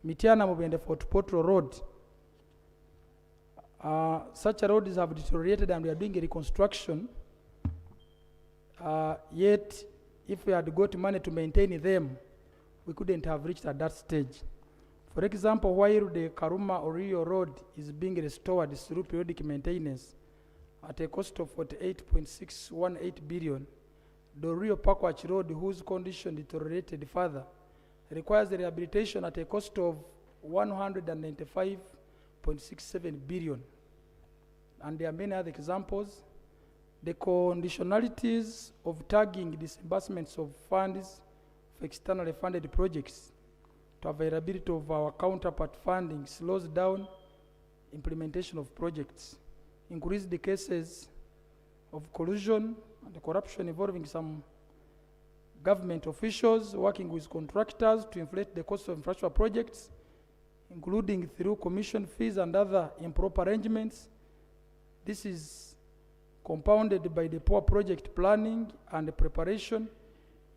Mitiana Mubende Fort Potro Road. Such roads have deteriorated and we are doing a reconstruction. Yet, if we had got money to maintain them, we couldn't have reached at that stage. For example, while the Karuma Orio Road is being restored through periodic maintenance at a cost of 48.618 billion, the Orio Pakwach Road, whose condition deteriorated further, requires the rehabilitation at a cost of 195.67 billion. And there are many other examples. The conditionalities of tagging disbursements of funds for externally funded projects to availability of our counterpart funding slows down implementation of projects, increase the cases of collusion and corruption involving some government officials working with contractors to inflate the cost of infrastructure projects, including through commission fees and other improper arrangements. This is compounded by the poor project planning and preparation,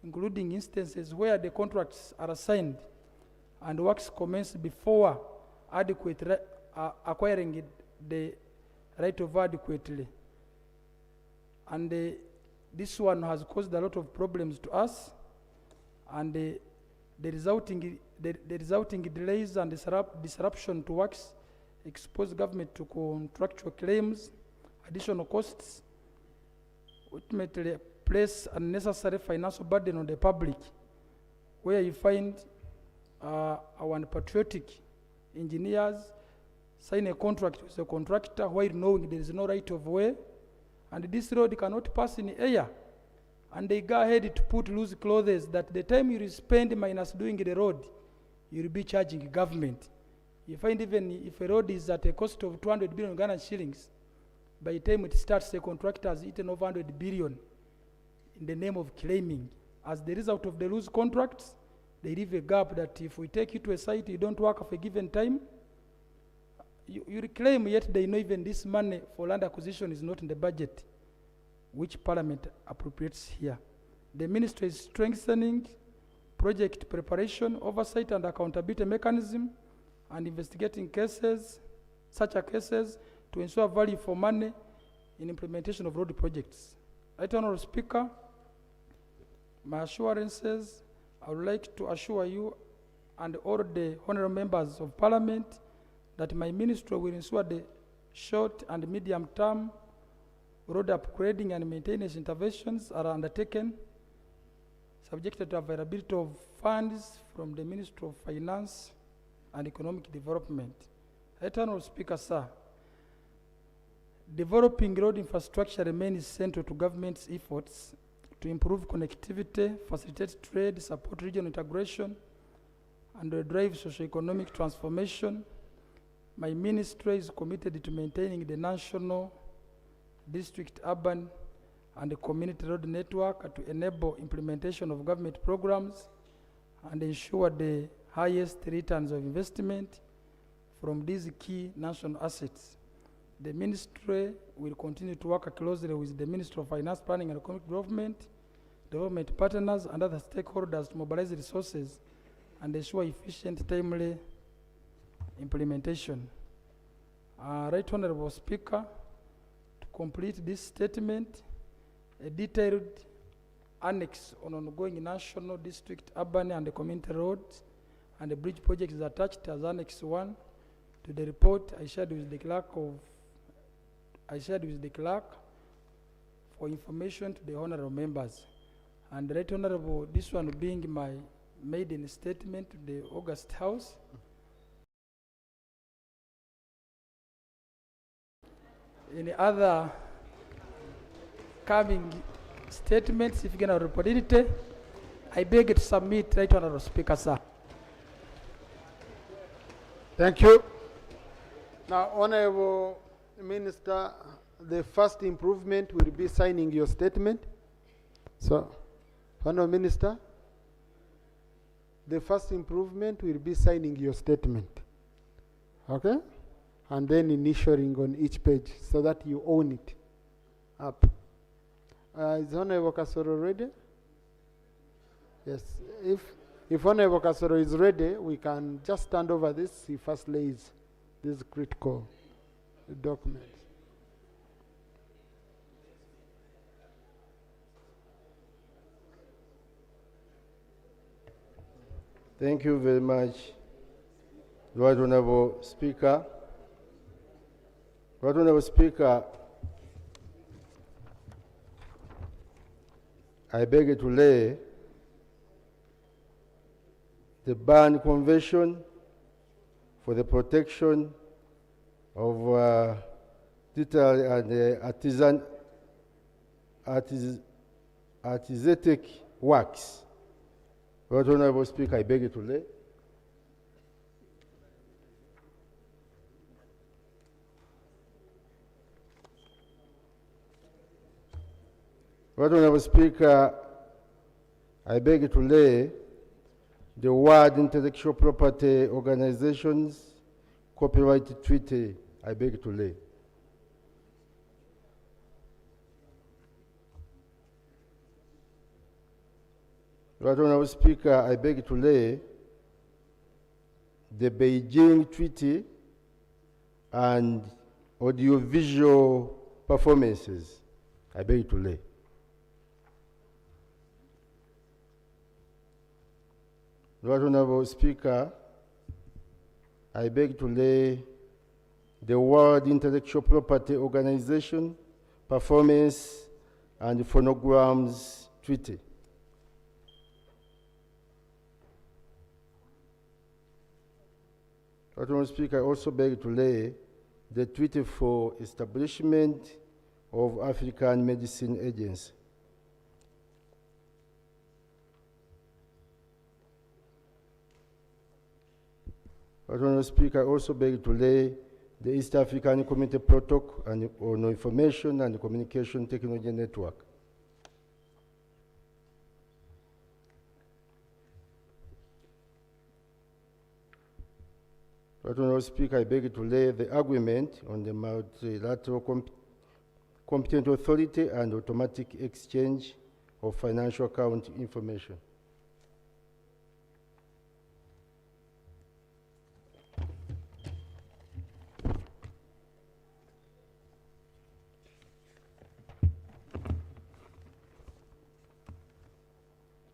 including instances where the contracts are assigned and works commence before acquiring the right of adequately. And this one has caused a lot of problems to us, and the resulting delays and disruption to works expose government to contractual claims, additional costs, ultimately place unnecessary financial burden on the public, where you find our unpatriotic engineers sign a contract with a contractor while knowing there is no right of way, and this road cannot pass in air, and they go ahead to put loose clothes that the time you spend minus doing the road, you'll be charging government. You find even if a road is at a cost of 200 billion Ghana shillings, by the time it starts, the contractor has eaten over 100 billion in the name of claiming. As the result of the loose contracts, they leave a gap that if we take you to a site, you don't work for a given time, you reclaim, yet they know even this money for land acquisition is not in the budget, which Parliament appropriates here. The Ministry is strengthening project preparation, oversight and accountability mechanism, and investigating cases, such cases, to ensure value for money in implementation of road projects. Right, Honourable Speaker, my assurances, I would like to assure you and all the honourable members of Parliament that my ministry will ensure the short and medium term road upgrading and maintenance interventions are undertaken, subjected to availability of funds from the Ministry of Finance and Economic Development. Right Honourable Speaker, sir, developing road infrastructure remains central to government's efforts to improve connectivity, facilitate trade, support regional integration, and drive socio-economic transformation. My ministry is committed to maintaining the national, district, urban, and the community road network to enable implementation of government programs and ensure the highest returns of investment from these key national assets. The ministry will continue to work closely with the Ministry of Finance, Planning and Economic Development partners and other stakeholders to mobilize resources and ensure efficient, timely implementation. Right Honourable Speaker, to complete this statement, a detailed annex on ongoing national, district, urban, and community roads and the bridge project is attached as Annex 1 to the report I shared with the clerk for information to the honourable members. And Right Honourable, this one being my maiden statement to the August House. Any other coming statements, if you can report it, I beg to submit. Right Honourable Speaker, sir. Thank you. Now, Honourable Minister, the first improvement will be signing your statement. So, Honourable Minister, the first improvement will be signing your statement. Okay? And then initialing on each page so that you own it up. Is Honourable Kasoro ready? Yes. If Honourable Kasoro is ready, we can just stand over this. He first lays this critical document. Thank you very much, Right Honourable Speaker. Right Honourable Speaker, I beg to lay the Berne Convention for the protection of digital and artistic works. Right Honourable Speaker, I beg you to lay. Right Honourable Speaker, I beg you to lay the World Intellectual Property Organization's Copyright Treaty. I beg you to lay. Right Honourable Speaker, I beg you to lay the Beijing Treaty and audiovisual performances. I beg you to lay. Right Honourable Speaker, I beg to lay the World Intellectual Property Organization Performance and Phonograms Treaty. Right Honourable Speaker, I also beg to lay the Treaty for Establishment of African Medicine Agency. Right Honourable Speaker, I also beg to lay the East African Community Protocol on Information and Communication Technology Network. Right Honourable Speaker, I beg to lay the agreement on the multilateral competent authority and automatic exchange of financial account information.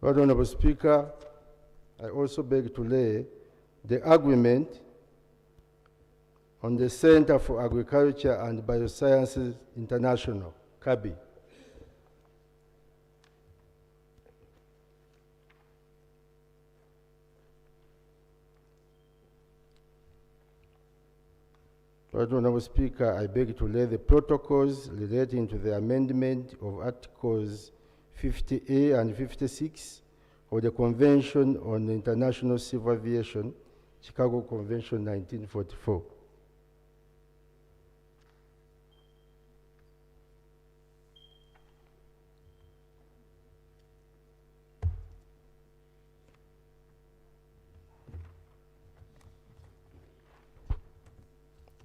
Right Honourable Speaker, I also beg to lay the agreement on the Center for Agriculture and Biosciences International, Kabi. Right, Honorable Speaker, I beg to lay the protocols relating to the amendment of Articles 50A and 56 of the Convention on International Civil Aviation, Chicago Convention 1944.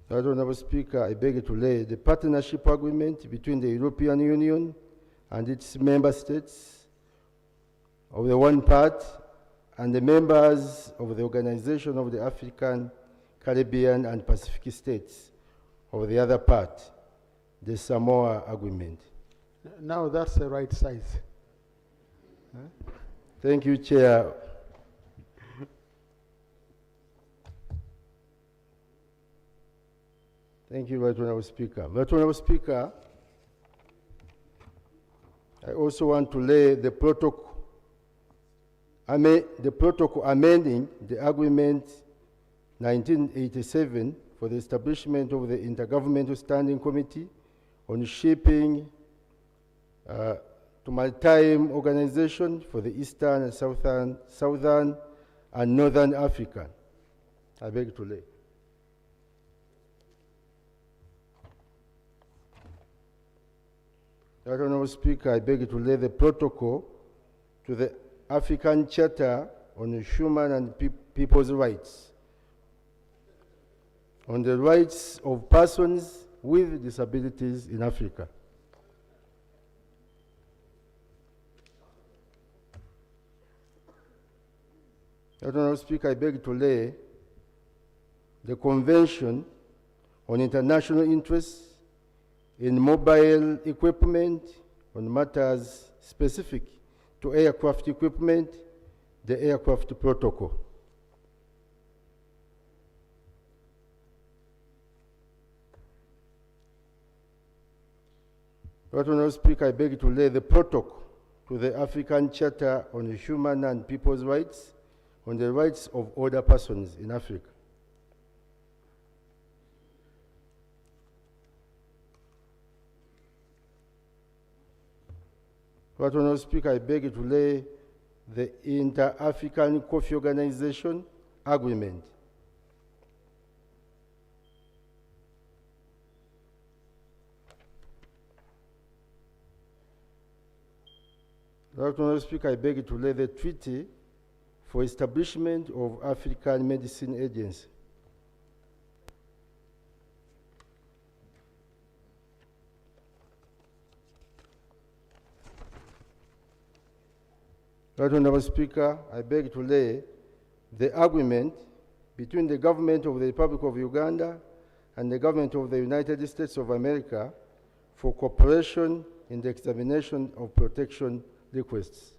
Right, Honorable Speaker, I beg to lay the partnership agreement between the European Union and its member states of the one part and the members of the Organization of the African, Caribbean, and Pacific States of the other part, the Samoa Agreement. Now that's the right size. Thank you, Chair. Thank you, Right Honorable Speaker. Right Honorable Speaker, I also want to lay the protocol amending the Agreement 1987 for the establishment of the Intergovernmental Standing Committee on Shipping to Maritime Organization for the Eastern and Southern and Northern Africa. I beg to lay. Right Honorable Speaker, I beg to lay the protocol to the African Charter on Human and People's Rights, on the rights of persons with disabilities in Africa. Right Honorable Speaker, I beg to lay the Convention on International Interests in Mobile Equipment on matters specific to aircraft equipment, the Aircraft Protocol. Right Honorable Speaker, I beg to lay the protocol to the African Charter on Human and People's Rights, on the rights of older persons in Africa. Right Honorable Speaker, I beg to lay the Inter-African Coffee Organization Agreement. Right Honorable Speaker, I beg to lay the Treaty for Establishment of African Medicine Agency. Right Honorable Speaker, I beg to lay the agreement between the government of the Republic of Uganda and the government of the United States of America for cooperation in the examination of protection requests.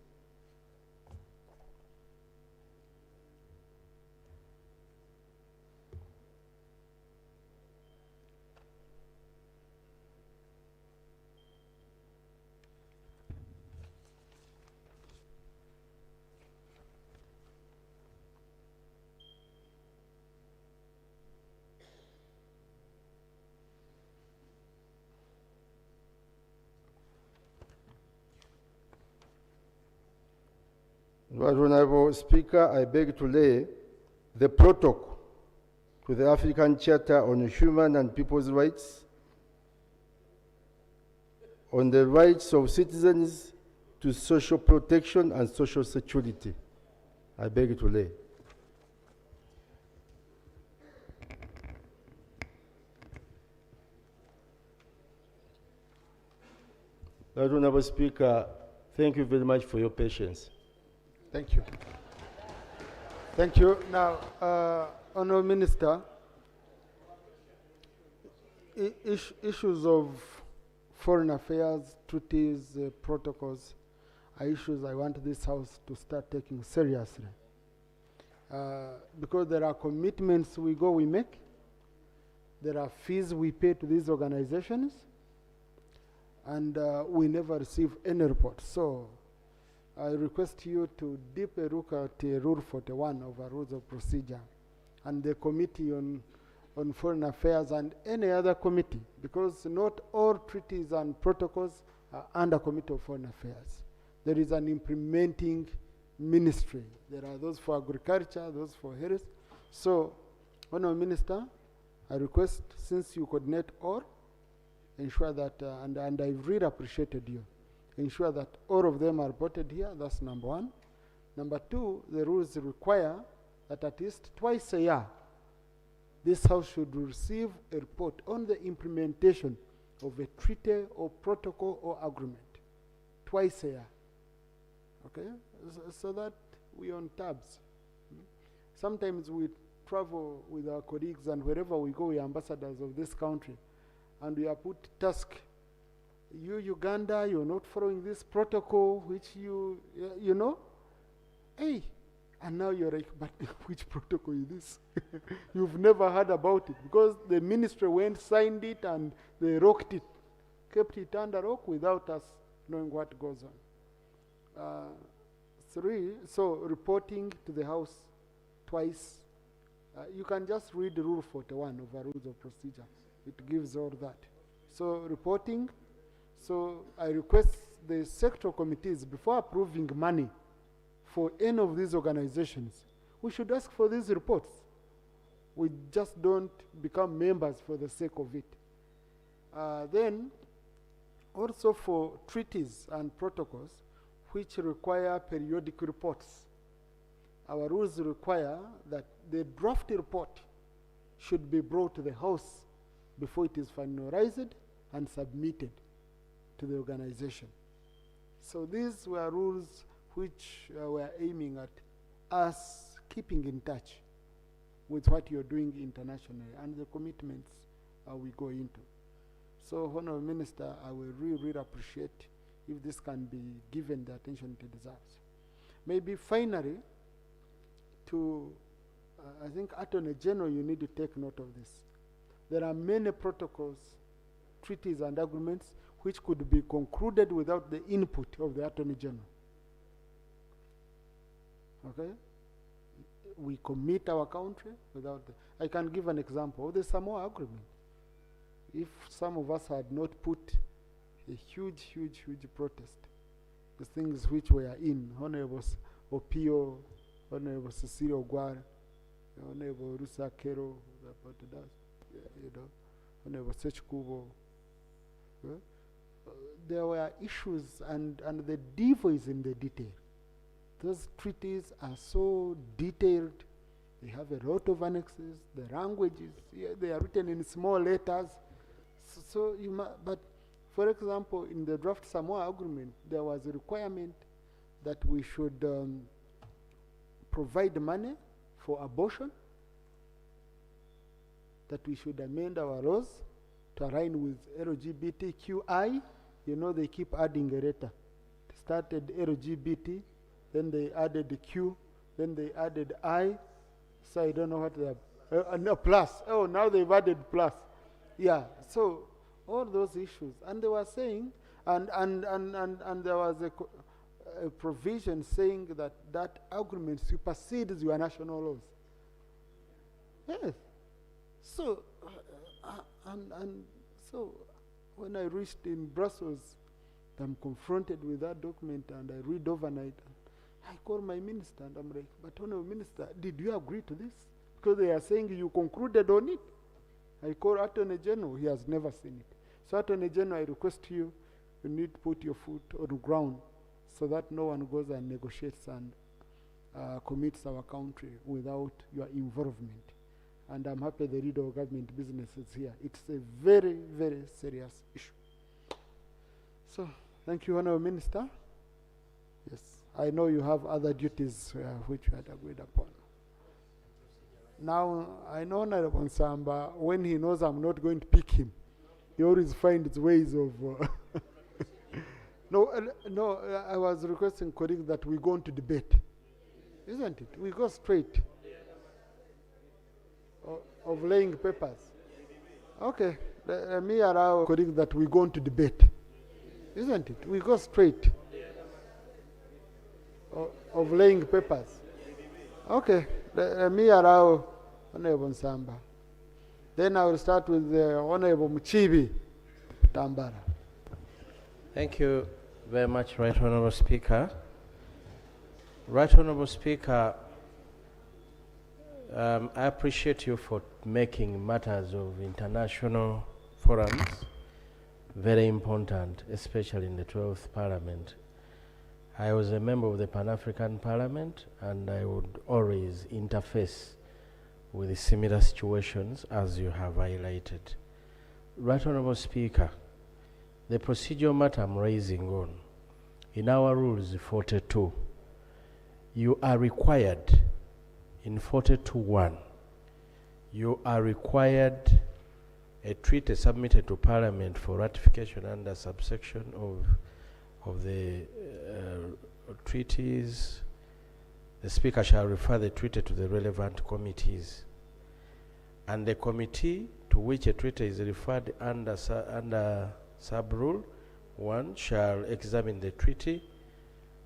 Right Honorable Speaker, I beg to lay the protocol to the African Charter on Human and People's Rights, on the rights of citizens to social protection and social security. I beg to lay. Right Honorable Speaker, thank you very much for your patience. Thank you. Thank you. Now, Honourable Minister, issues of foreign affairs, treaties, protocols are issues I want this House to start taking seriously. Because there are commitments we make, there are fees we pay to these organizations, and we never receive any report. So I request you to deeply look at Rule 41 of our Rules of Procedure and the Committee on Foreign Affairs and any other committee, because not all treaties and protocols are under Committee of Foreign Affairs. There is an implementing ministry. There are those for agriculture, those for health. So, Honourable Minister, I request, since you coordinate all, ensure that, and I really appreciated you, ensure that all of them are reported here. That's number one. Number two, the rules require that at least twice a year, this House should receive a report on the implementation of a treaty or protocol or agreement. Twice a year. Okay? So that we're on tabs. Sometimes we travel with our colleagues, and wherever we go, we are ambassadors of this country. And we are put task. You, Uganda, you're not following this protocol, which you know? Hey, and now you're like, but which protocol is this? You've never heard about it, because the ministry went, signed it, and they rocked it, kept it under rock without us knowing what goes on. Three, so reporting to the House twice. You can just read Rule 41 of our Rules of Procedure. It gives all that. So reporting. So I request the sectoral committees, before approving money for any of these organizations, we should ask for these reports. We just don't become members for the sake of it. Then, also for treaties and protocols which require periodic reports, our rules require that the draft report should be brought to the House before it is finalized and submitted to the organization. So these were rules which were aiming at us keeping in touch with what you're doing internationally and the commitments we go into. So, Honourable Minister, I will really appreciate if this can be given the attention it deserves. Maybe finally, I think Attorney General, you need to take note of this. There are many protocols, treaties and agreements which could be concluded without the input of the Attorney General. Okay? We commit our country without I can give an example of the Samoa Agreement. If some of us had not put a huge protest, the things which were in, Honorable Opio, Honorable Cecilia Ogwar, Honorable Rusa Kero, Honorable Sechkubo, there were issues, and the devil is in the detail. Those treaties are so detailed. They have a lot of annexes. The languages, they are written in small letters. So but for example, in the draft Samoa Agreement, there was a requirement that we should provide money for abortion, that we should amend our laws to align with LGBTQI. You know, they keep adding a letter. It started LGBT, then they added the Q, then they added I. So I don't know what they are. No, plus. Oh, now they've added plus. Yeah, so all those issues. And they were saying, and there was a provision saying that that agreement supersedes your national laws. Yes. So, so when I reached in Brussels, I'm confronted with that document and I read overnight. I call my minister and I'm like, but Honourable Minister, did you agree to this? Because they are saying you concluded on it. I call Attorney General, he has never seen it. So Attorney General, I request you need to put your foot on the ground so that no one goes and negotiates and commits our country without your involvement. And I'm happy the leader of government business is here. It's a very, very serious issue. So, thank you, Honourable Minister. Yes, I know you have other duties which we had agreed upon. Now, I know Honourable Nsamba, when he knows I'm not going to pick him, he always finds ways of... No, I was requesting, colleagues, that we go into debate. Isn't it? We go straight. Of laying papers. Okay, let me allow colleagues that we go into debate. isn't it? We go straight of laying papers. Okay, let me allow Honorable Nsamba. Then I will start with the Honorable Muchibi Tambara. Thank you very much, Right Honorable Speaker. Right Honorable Speaker, I appreciate you for making matters of international forums very important, especially in the 12th Parliament. I was a member of the Pan-African Parliament, and I would always interface with similar situations as you have highlighted. Right Honorable Speaker, the procedural matter I'm raising on, in our rules 42, you are required, in 42.1, you are required a treaty submitted to Parliament for ratification under subsection of the treaties. The Speaker shall refer the treaty to the relevant committees, and the committee to which a treaty is referred under sub-rule 1 shall examine the treaty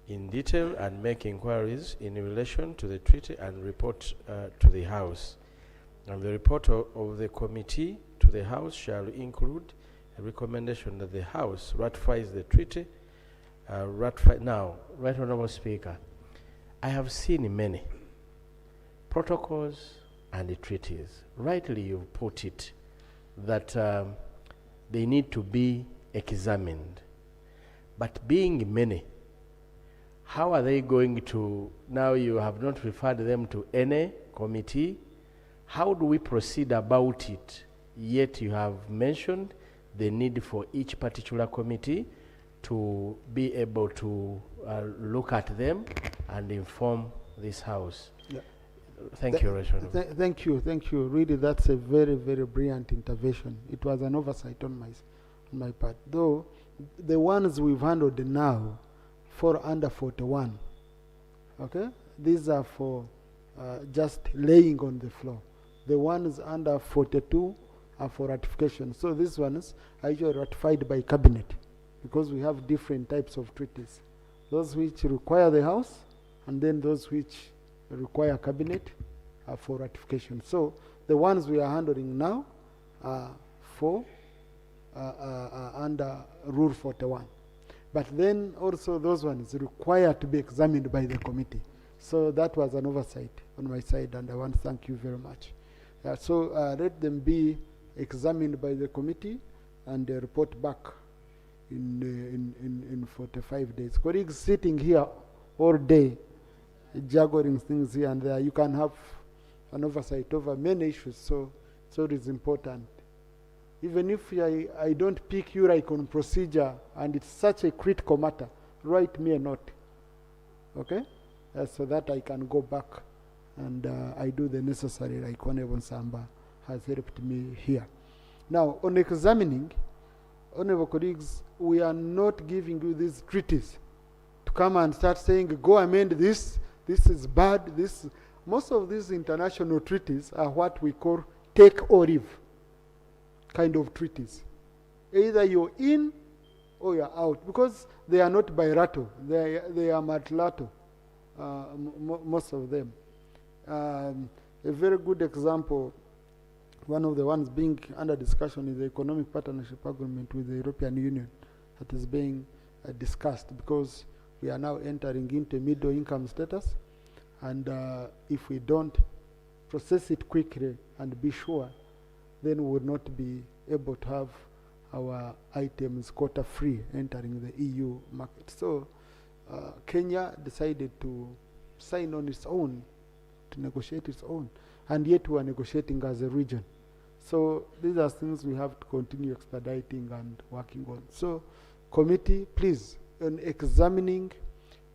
in detail and make inquiries in relation to the treaty and report to the House. And the report of the committee to the House shall include a recommendation that the House ratifies the treaty. Now, Right Honorable Speaker, I have seen many protocols and the treaties. Rightly you've put it that they need to be examined. But being many, how are they going to, now you have not referred them to any committee, how do we proceed about it? Yet you have mentioned the need for each particular committee to be able to look at them and inform this House. Yeah. Thank you, Right Honorable. Thank you. Really, that's a very, very brilliant intervention. It was an oversight on my part. Though, the ones we've handled now fall under 41. Okay? These are for just laying on the floor. The ones under 42 are for ratification. So these ones are usually ratified by cabinet because we have different types of treaties. Those which require the House and then those which require cabinet are for ratification. So the ones we are handling now are for under Rule 41. But then also those ones require to be examined by the committee. So that was an oversight on my side, and I want to thank you very much. So let them be examined by the committee and report back in 45 days. Colleagues sitting here all day, juggling things here and there, you can have an oversight over many issues, so it is important. Even if I don't pick you like on procedure and it's such a critical matter, write me a note, okay? So that I can go back and I do the necessary, like Honorable Nsamba has helped me here. Now, on examining, honorable colleagues, we are not giving you these treaties to come and start saying, go amend this is bad, this. Most of these international treaties are what we call take or leave kind of treaties. Either you're in or you're out, because they are not bilateral, they are multilateral, most of them. A very good example, one of the ones being under discussion is the Economic Partnership Agreement with the European Union that is being discussed, because we are now entering into middle income status, and if we don't process it quickly and be sure, then we will not be able to have our items quota free entering the EU market. So Kenya decided to sign on its own, to negotiate its own, and yet we are negotiating as a region. So these are things we have to continue expediting and working on. So committee, please, on examining,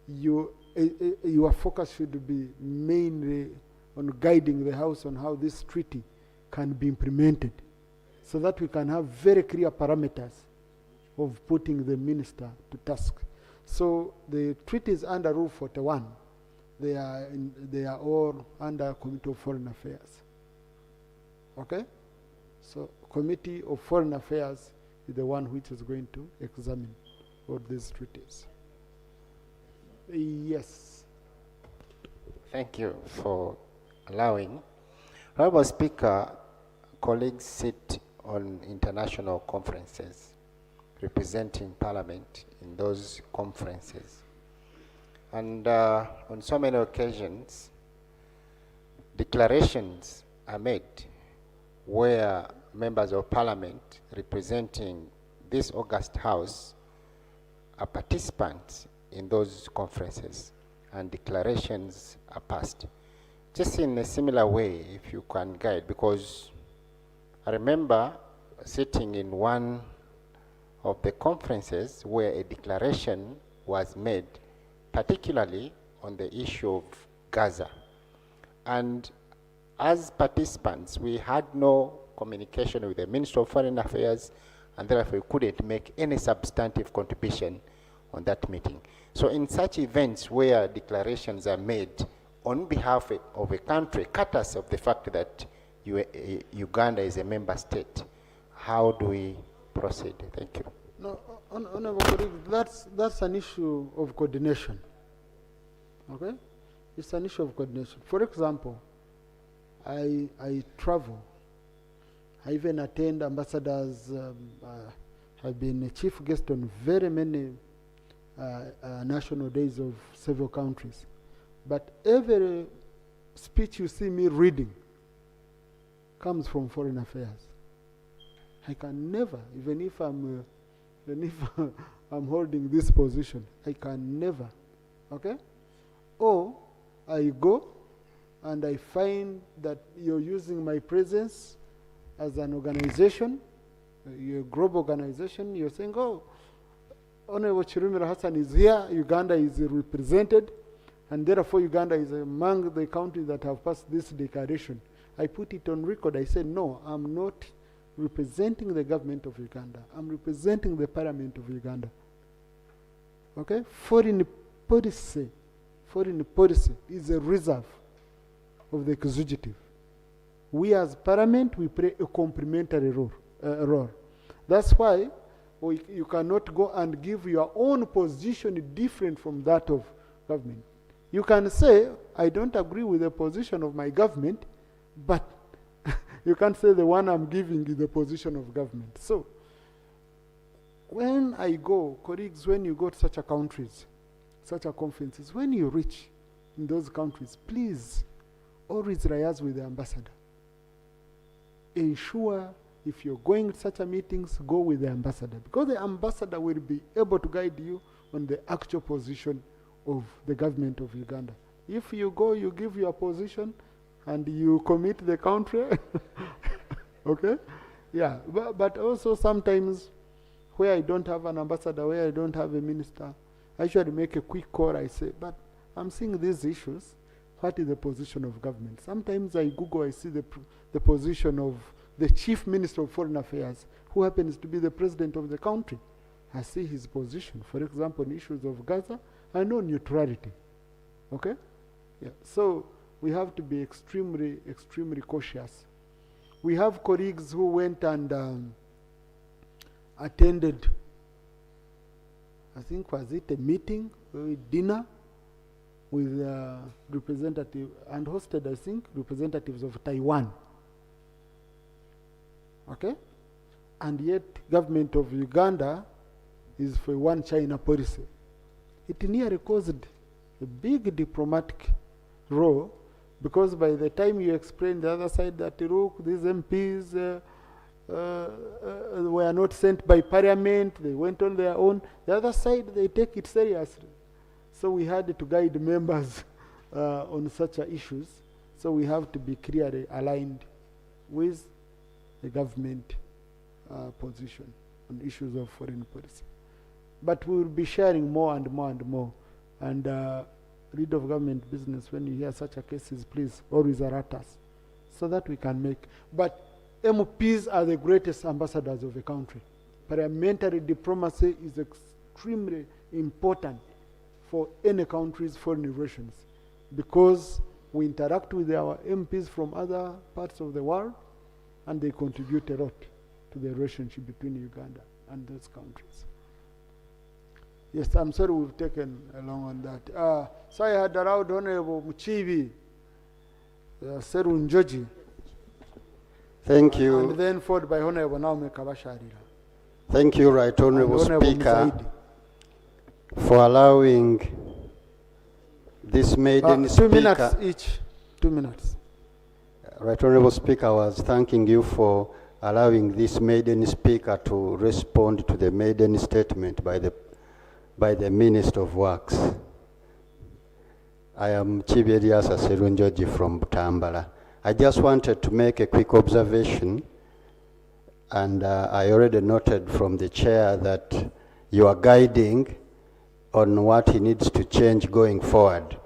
your focus should be mainly on guiding the House on how this treaty can be implemented, so that we can have very clear parameters of putting the minister to task. So the treaties under Rule 41, they are all under Committee of Foreign Affairs. Okay? So Committee of Foreign Affairs is the one which is going to examine for these treaties. Yes. Thank you for allowing. Honorable Speaker, colleagues sit on international conferences representing Parliament in those conferences. And on so many occasions, declarations are made where members of Parliament representing this august House are participants in those conferences, and declarations are passed. Just in a similar way, if you can guide, because I remember sitting in one of the conferences where a declaration was made, particularly on the issue of Gaza. And as participants, we had no communication with the Minister of Foreign Affairs, and therefore we couldn't make any substantive contribution on that meeting. So in such events where declarations are made on behalf of a country, courtesy of the fact that Uganda is a member state, how do we proceed? Thank you. No, Honorable colleague, that's an issue of coordination. Okay? It's an issue of coordination. For example, I travel. I even attend ambassadors. I've been a chief guest on very many national days of several countries. But every speech you see me reading comes from foreign affairs. I can never, even if I'm holding this position, I can never, okay? Or I go and I find that you're using my presence as an organization, you're a global organization, you're saying, oh, Honorable Chirimira Hassan is here, Uganda is represented, and therefore Uganda is among the countries that have passed this declaration. I put it on record. I said, no, I'm not representing the government of Uganda. I'm representing the Parliament of Uganda. Okay? Foreign policy is a reserve of the executive. We as Parliament, we play a complementary role. That's why you cannot go and give your own position different from that of government. You can say, I don't agree with the position of my government, but you can't say the one I'm giving is the position of government. So, when I go, colleagues, when you go to such a countries, such a conferences, when you reach in those countries, please always liaise with the ambassador. Ensure if you're going to such a meetings, go with the ambassador, because the ambassador will be able to guide you on the actual position of the government of Uganda. If you go, you give your position, and you commit the country, okay? Yeah, but also sometimes where I don't have an ambassador, where I don't have a minister, I usually make a quick call. I say, but I'm seeing these issues. What is the position of government? Sometimes I Google, I see the position of the Chief Minister of Foreign Affairs, who happens to be the president of the country. I see his position, for example, on issues of Gaza, I know neutrality, okay? Yeah, so we have to be extremely, extremely cautious. We have colleagues who went and attended, I think, was it a meeting, dinner with representative, and hosted, I think, representatives of Taiwan. Okay? And yet, government of Uganda is for one China policy. It nearly caused a big diplomatic role, because by the time you explain the other side that, look, these MPs were not sent by Parliament, they went on their own, the other side, they take it seriously. So we had to guide members on such issues. So we have to be clearly aligned with the government position on issues of foreign policy. But we will be sharing more and more and more. And lead of government business, when you hear such a cases, please always alert us so that we can make. But MPs are the greatest ambassadors of a country. Parliamentary diplomacy is extremely important for any country's foreign relations, because we interact with our MPs from other parts of the world, and they contribute a lot to the relationship between Uganda and those countries. Yes, I'm sorry we've taken along on that. So I had allowed Honorable Muchibi, Seru Njoji. Thank you. And then followed by Honorable Naomi Kabasharira. Thank you, Right Honorable Honorable Speaker, Musaidi. for allowing this maiden 2 speaker. minutes each. 2 minutes. Right Honorable Speaker, I was thanking you for allowing this maiden speaker to respond to the maiden statement by the Minister of Works. I am Chiberiasa Serunjoji from Butambala. I just wanted to make a quick observation, and I already noted from the chair that you are guiding on what he needs to change going forward.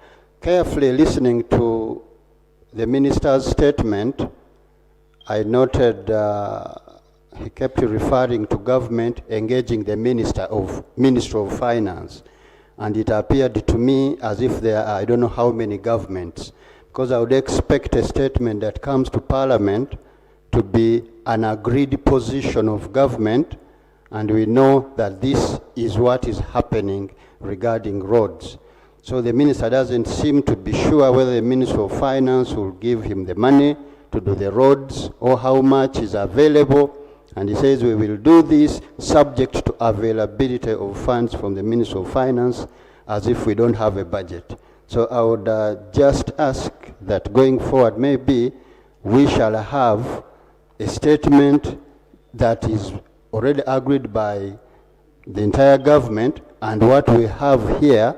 Carefully listening to the minister's statement, I noted he kept referring to government engaging the Minister of Finance. And it appeared to me as if there are, I don't know how many governments, because I would expect a statement that comes to Parliament to be an agreed position of government, and we know that this is what is happening regarding roads. So the minister doesn't seem to be sure whether the Minister of Finance will give him the money to do the roads or how much is available. And he says we will do this subject to availability of funds from the Minister of Finance, as if we don't have a budget. So I would just ask that going forward, maybe we shall have a statement that is already agreed by the entire government, and what we have here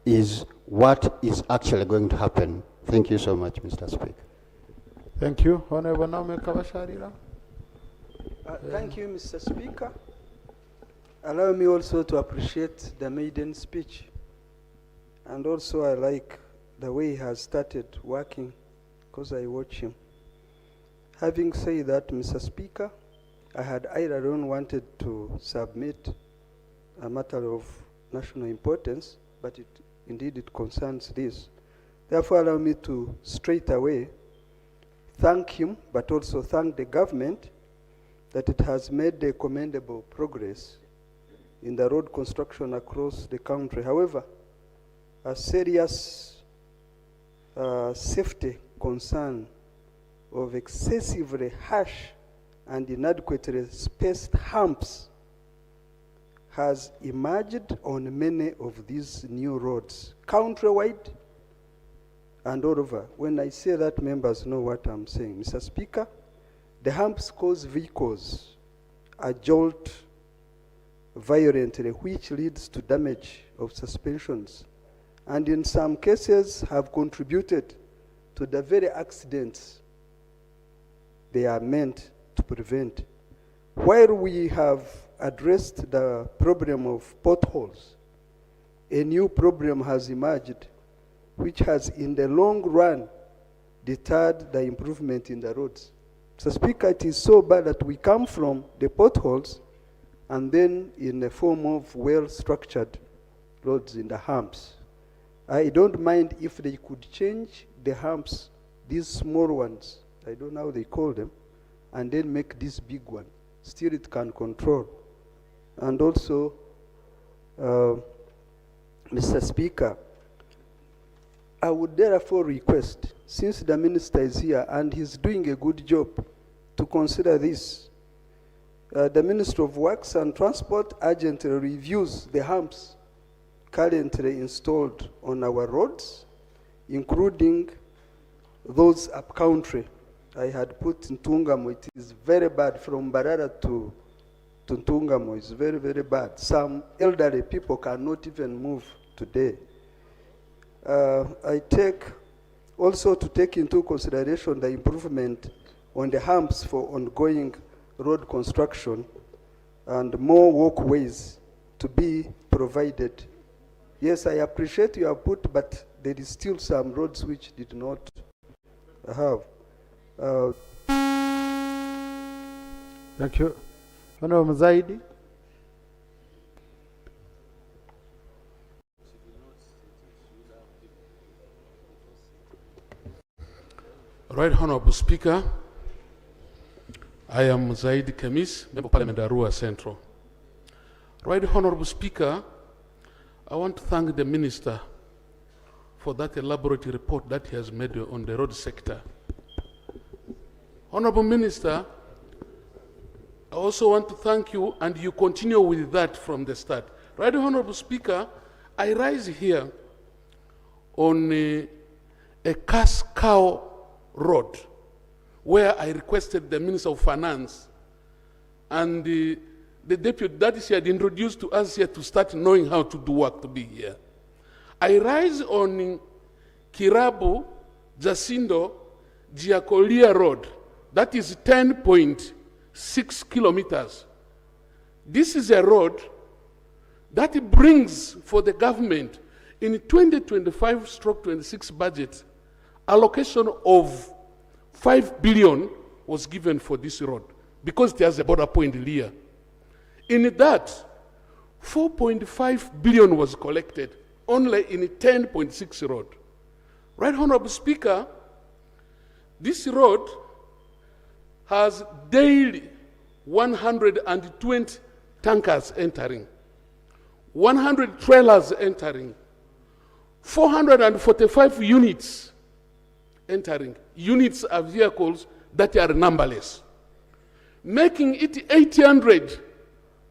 is what is actually going to happen. Thank you so much, Mr. Speaker. Thank you. Honorable Naomi Kabasharira. Thank you, Mr. Speaker. Allow me also to appreciate the maiden speech. And also I like the way he has started working, because I watch him. Having said that, Mr. Speaker, I had either on wanted to submit a matter of national importance, but indeed it concerns this. Therefore, allow me to straight away thank him, but also thank the government that it has made a commendable progress in the road construction across the country. However, a serious safety concern of excessively harsh and inadequately spaced humps has emerged on many of these new roads, countrywide and all over. When I say that, members know what I'm saying. Mr. Speaker, the humps cause vehicles a jolt violently, which leads to damage of suspensions, and in some cases have contributed to the very accidents they are meant to prevent. While we have addressed the problem of potholes, a new problem has emerged, which has in the long run deterred the improvement in the roads. So, Speaker, it is so bad that we come from the potholes and then in the form of well-structured roads in the humps. I don't mind if they could change the humps, these small ones, I don't know how they call them, and then make this big one. Still it can control. And also, Mr. Speaker, I would therefore request, since the minister is here and he's doing a good job, to consider this. The Ministry of Works and Transport urgently reviews the humps currently installed on our roads, including those upcountry. I had put in Ntungamo, it is very bad from Barara to Ntungamo, it's very, very bad. Some elderly people cannot even move today. I take also to take into consideration the improvement on the humps for ongoing road construction and more walkways to be provided. Yes, I appreciate you have put, but there is still some roads which did not have. Thank you. Honorable Musaidi. Right Honorable Speaker, I am Zaid Kamis, Member of Parliament Arua Central. Right Honorable Speaker, I want to thank the Minister for that elaborate report that he has made on the road sector. Honorable Minister, I also want to thank you, and you continue with that from the start. Right, Honorable Speaker, I rise here on a cash cow road where I requested the Minister of Finance and the deputy that he had introduced to us here to start knowing how to do work to be here. I rise on Kirabu, Jacindo, Giacolia Road. That is 10.6 kilometers. This is a road that brings for the government in 2025/26 budget, allocation of 5 billion was given for this road because there's a border point here. In that, 4.5 billion was collected only in 10.6 road. Right, Honorable Speaker, this road has daily 120 tankers entering, 100 trailers entering, 445 units entering. Units are vehicles that are numberless, making it 800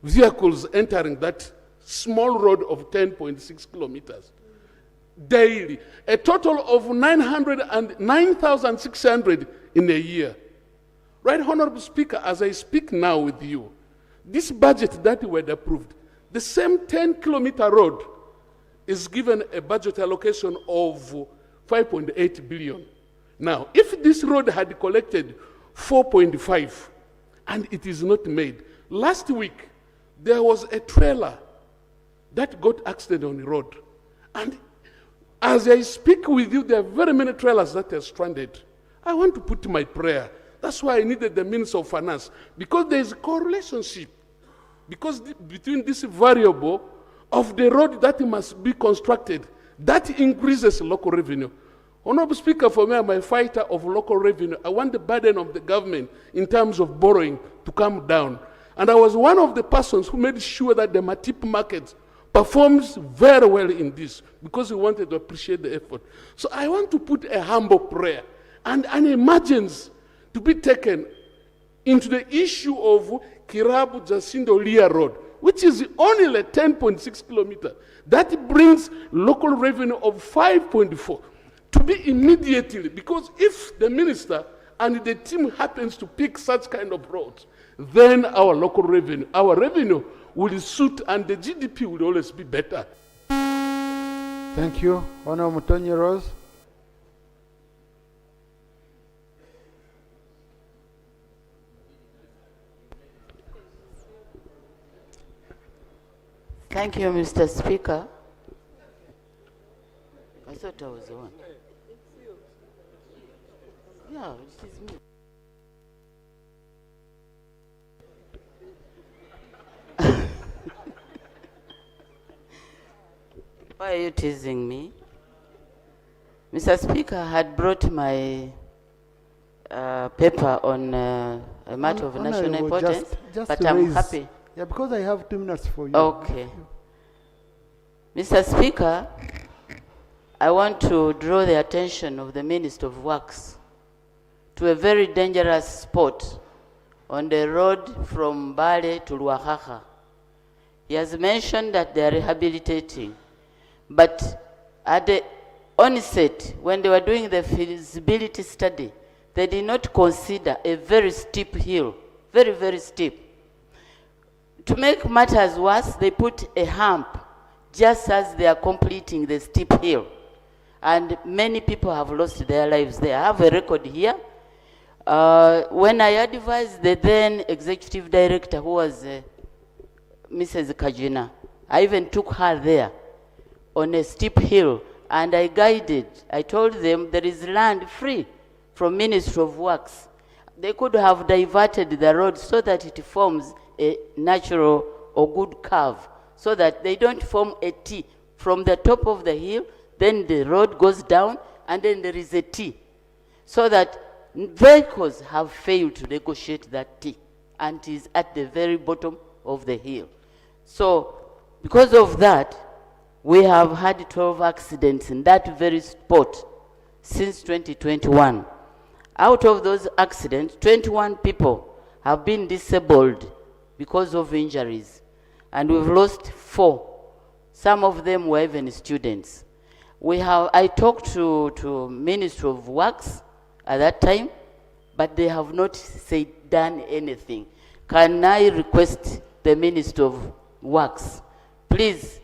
vehicles entering that small road of 10.6 kilometers daily. A total of 9,600 in a year. Right, Honorable Speaker, as I speak now with you, this budget that we had approved, the same 10-kilometer road is given a budget allocation of 5.8 billion. Now, if this road had collected 4.5 and it is not made, last week there was a trailer that got accident on the road. And as I speak with you, there are very many trailers that are stranded. I want to put my prayer. That's why I needed the Minister of Finance, because there is a correlation between this variable of the road that must be constructed, that increases local revenue. Honorable Speaker, for me, I'm a fighter of local revenue. I want the burden of the government in terms of borrowing to come down. And I was one of the persons who made sure that the Matip market performs very well in this, because we wanted to appreciate the effort. So I want to put a humble prayer and an emergency to be taken into the issue of Kirabu Jacindo Lia Road, which is only 10.6 kilometers. That brings local revenue of 5.4 to be immediately, because if the minister and the team happens to pick such kind of roads, then our local revenue, our revenue will suit, and the GDP will always be better. Thank you. Honorable Mutonyi Rose. Thank you, Mr. Speaker. I thought I was the one. Yeah, it is me. Why are you teasing me? Mr. Speaker, I had brought my paper on a matter of national importance, but I'm happy. Yeah, because I have 2 minutes for you. Okay. Mr. Speaker, I want to draw the attention of the Minister of Works to a very dangerous spot on the road from Bale to Luahaha. He has mentioned that they are rehabilitating, but at the onset, when they were doing the feasibility study, they did not consider a very steep hill, very, very steep. To make matters worse, they put a hump just as they are completing the steep hill. And many people have lost their lives there. I have a record here. When I advised the then executive director, who was Mrs. Kajina, I even took her there on a steep hill, and I guided. I told them there is land free from Ministry of Works. They could have diverted the road so that it forms a natural or good curve, so that they don't form a T from the top of the hill, then the road goes down, and then there is a T, so that vehicles have failed to negotiate that T, and is at the very bottom of the hill. So, because of that, We have had 12 accidents in that very spot since 2021. Out of those accidents, 21 people have been disabled because of injuries, and we've lost 4. Some of them were even students. I talked to Ministry of Works at that time, but they have not done anything. Can I request the Ministry of Works, please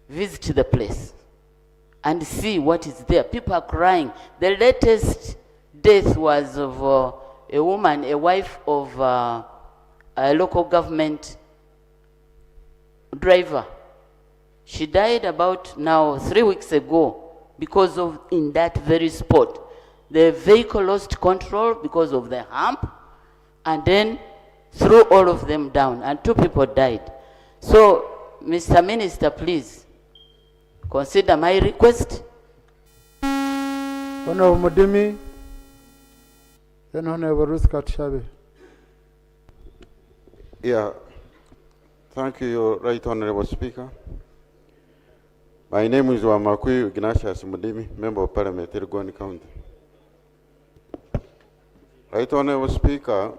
visit the place and see what is there. People are crying. The latest death was of a woman, a wife of a local government driver. She died about now 3 weeks ago because of in that very spot. The vehicle lost control because of the hump and then threw all of them down, and 2 people died. So, Mr. Minister, please consider my request. Honorable Mudimi, then Honorable Ruth Katshabe. Yeah, thank you, Right Honorable Speaker. My name is Wamakui Ignatius Mudimi, Member of Parliament, Uganda County. Right Honorable Speaker,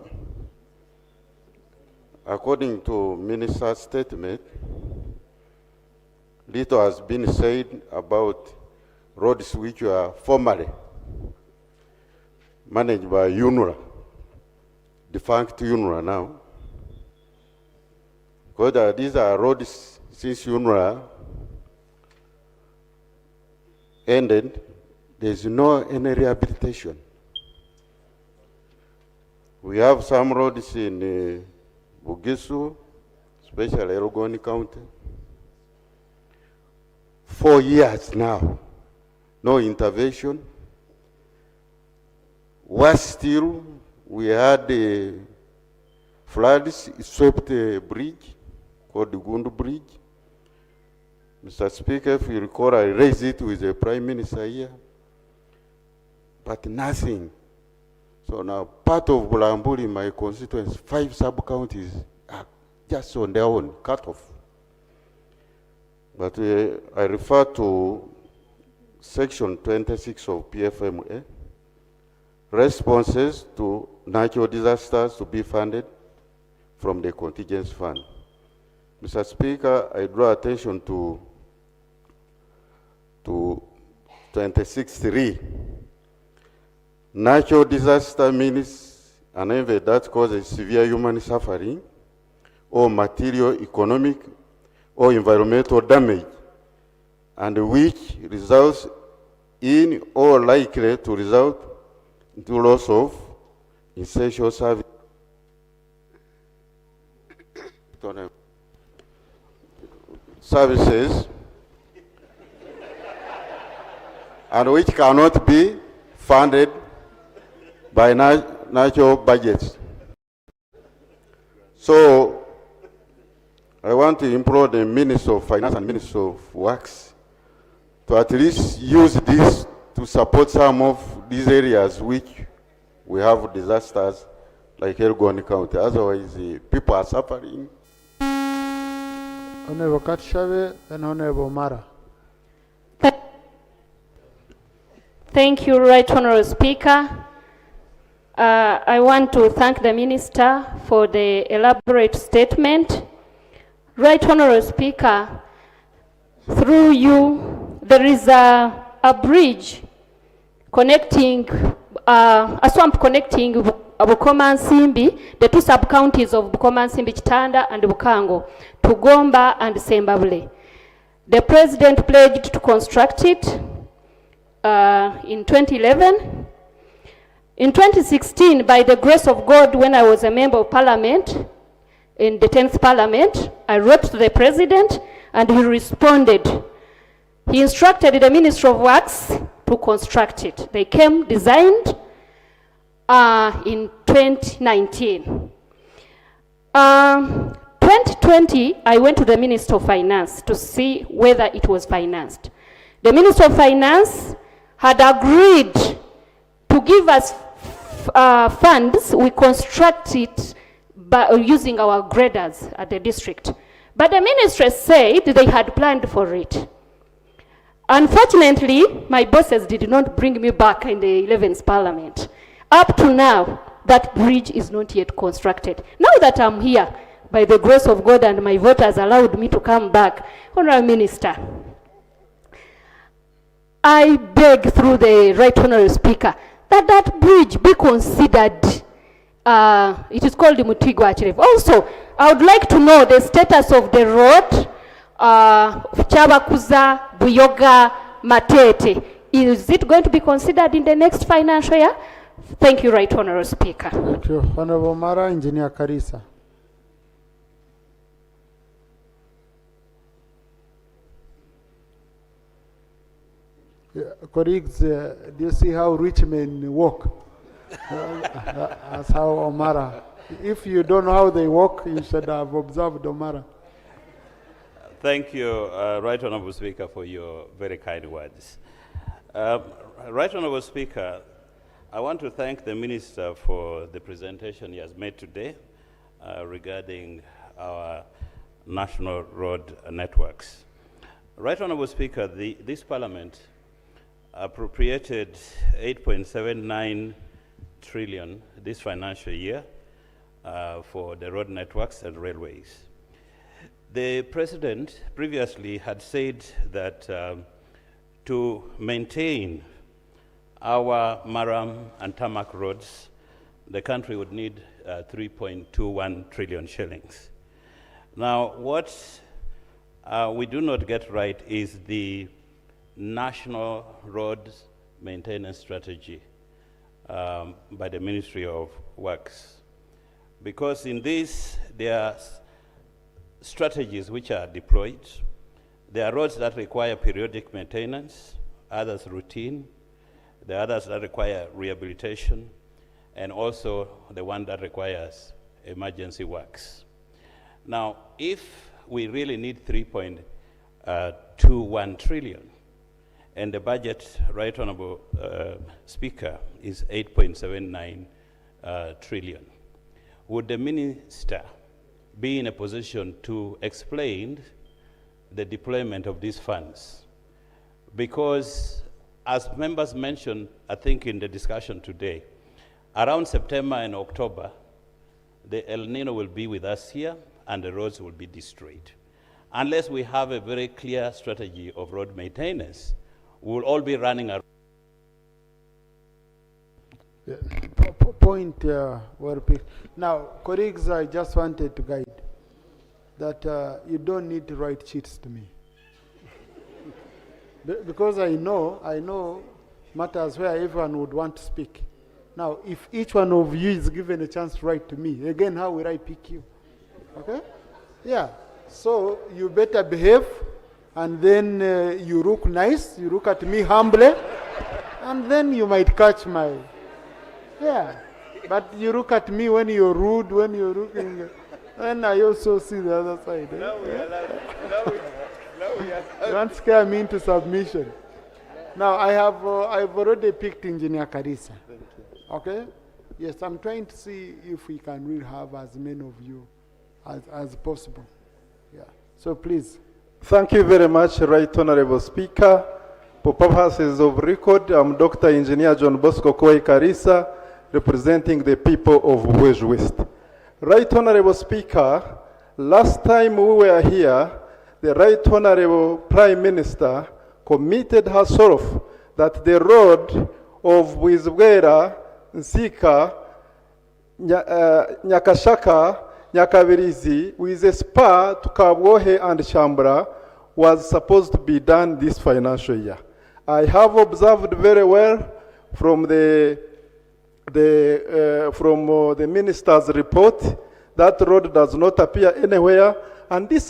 according to Minister's statement, little has been said about roads which were formerly managed by UNRWA, defunct UNRWA now. Because these are roads since UNRWA ended, there's no any rehabilitation. We have some roads in Bugisu, especially Elgoni County. 4 years now, no intervention. Worse still, we had floods, swept a bridge called the Gundu Bridge. Mr. Speaker, if you recall, I raised it with the Prime Minister here, but nothing. So now part of Bulambuli, my constituents, 5 sub-counties are just on their own, cut off. But I refer to Section 26 of PFMA, responses to natural disasters to be funded from the contingency fund. Mr. Speaker, I draw attention to 26.3. Natural disaster means an event that causes severe human suffering or material, economic, or environmental damage, and which results in or likely to result into loss of essential services and which cannot be funded by natural budgets. So I want to implore the Minister of Finance and Minister of Works to at least use this to support some of these areas which we have disasters like Elgoni County. Otherwise, people are suffering. Honorable Katshabe and Honorable Mara. Thank you, Right Honorable Speaker. I want to thank the Minister for the elaborate statement. Right Honorable Speaker, through you, there is a bridge connecting, a swamp connecting Bukoma Nsimbi, the 2 sub-counties of Bukoma Nsimbi, Chitanda and Bukango, to Gomba and Sembabule. The President pledged to construct it in 2011. In 2016, by the grace of God, when I was a member of Parliament, in the 10th Parliament, I wrote to the President and he responded. He instructed the Ministry of Works to construct it. They came, designed in 2019. 2020, I went to the Minister of Finance to see whether it was financed. The Minister of Finance had agreed to give us funds. We construct it by using our graders at the district. But the ministry said they had planned for it. Unfortunately, my bosses did not bring me back in the 11th Parliament. Up to now, that bridge is not yet constructed. Now that I'm here, by the grace of God and my voters allowed me to come back, Honourable Minister, I beg through the Right Honourable Speaker that that bridge be considered. It is called the Mutigwa Achiref. Also, I would like to know the status of the road, Chabakuza, Buyoga, Matete. Is it going to be considered in the next financial year? Thank you, Right Honourable Speaker. Thank you. Honourable Mara, Engineer Karisa. Yeah, colleagues, do you see how rich men walk? That's how Omara. If you don't know how they walk, you should have observed Omara. Thank you, Right Honourable Speaker, for your very kind words. Right Honourable Speaker, I want to thank the Minister for the presentation he has made today regarding our national road networks. Right Honourable Speaker, this Parliament appropriated 8.79 trillion this financial year for the road networks and railways. The President previously had said that to maintain our Maram and Tarmac roads, the country would need 3.21 trillion shillings. Now, what we do not get right is the National Road Maintenance Strategy by the Ministry of Works. Because in this, there are strategies which are deployed. There are roads that require periodic maintenance, others routine. There are others that require rehabilitation, and also the one that requires emergency works. Now, if we really need 3.21 trillion, and the budget, Right Honourable Speaker, is 8.79 trillion, would the Minister be in a position to explain the deployment of these funds? Because as members mentioned, I think in the discussion today, around September and October, the El Nino will be with us here and the roads will be destroyed. Unless we have a very clear strategy of road maintenance, we will all be running around. Yeah. Point well picked. Now, colleagues, I just wanted to guide that you don't need to write cheats to me. Because I know matters where everyone would want to speak. Now, if each one of you is given a chance to write to me, again, how will I pick you? Okay? Yeah. So you better behave, and then you look nice, you look at me humbly, and then you might catch my... Yeah. But you look at me when you're rude, when you're looking... And I also see the other side. Eh? You don't scare me into submission. Now, I've already picked Engineer Karisa. Okay? Yes, I'm trying to see if we can really have as many of you as possible. Yeah. So please. Thank you very much, Right Honourable Speaker. For purposes of record, I'm Dr. Engineer John Bosco Koi Karisa, representing the people of West West. Right Honourable Speaker, last time we were here, the Right Honourable Prime Minister committed herself that the road of Bwizbwera, Nsika, Nyakashaka, Nyakabirizi, with a spur to Kabwohe and Chambra, was supposed to be done this financial year. I have observed very well from the minister's report that road does not appear anywhere, and this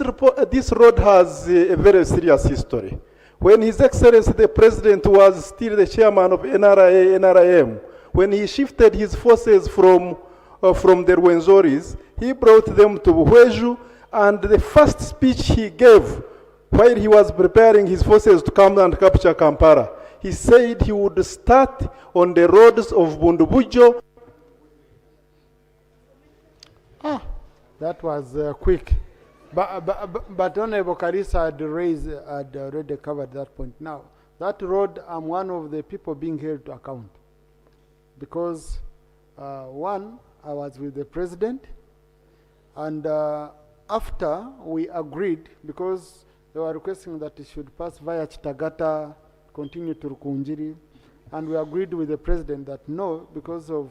road has a very serious history. When His Excellency the President was still the chairman of NRIM, when he shifted his forces from the Rwenzoris, he brought them to Buhweju, and the first speech he gave while he was preparing his forces to come and capture Kampala, he said he would start on the roads of Bundubujo. Ah, that was quick. But Honorable Karisa had already covered that point. Now, that road, I'm one of the people being held to account. Because, one, I was with the president, and after we agreed, because they were requesting that it should pass via Chitagata, continue to Rukunjiri, and we agreed with the president that no, because of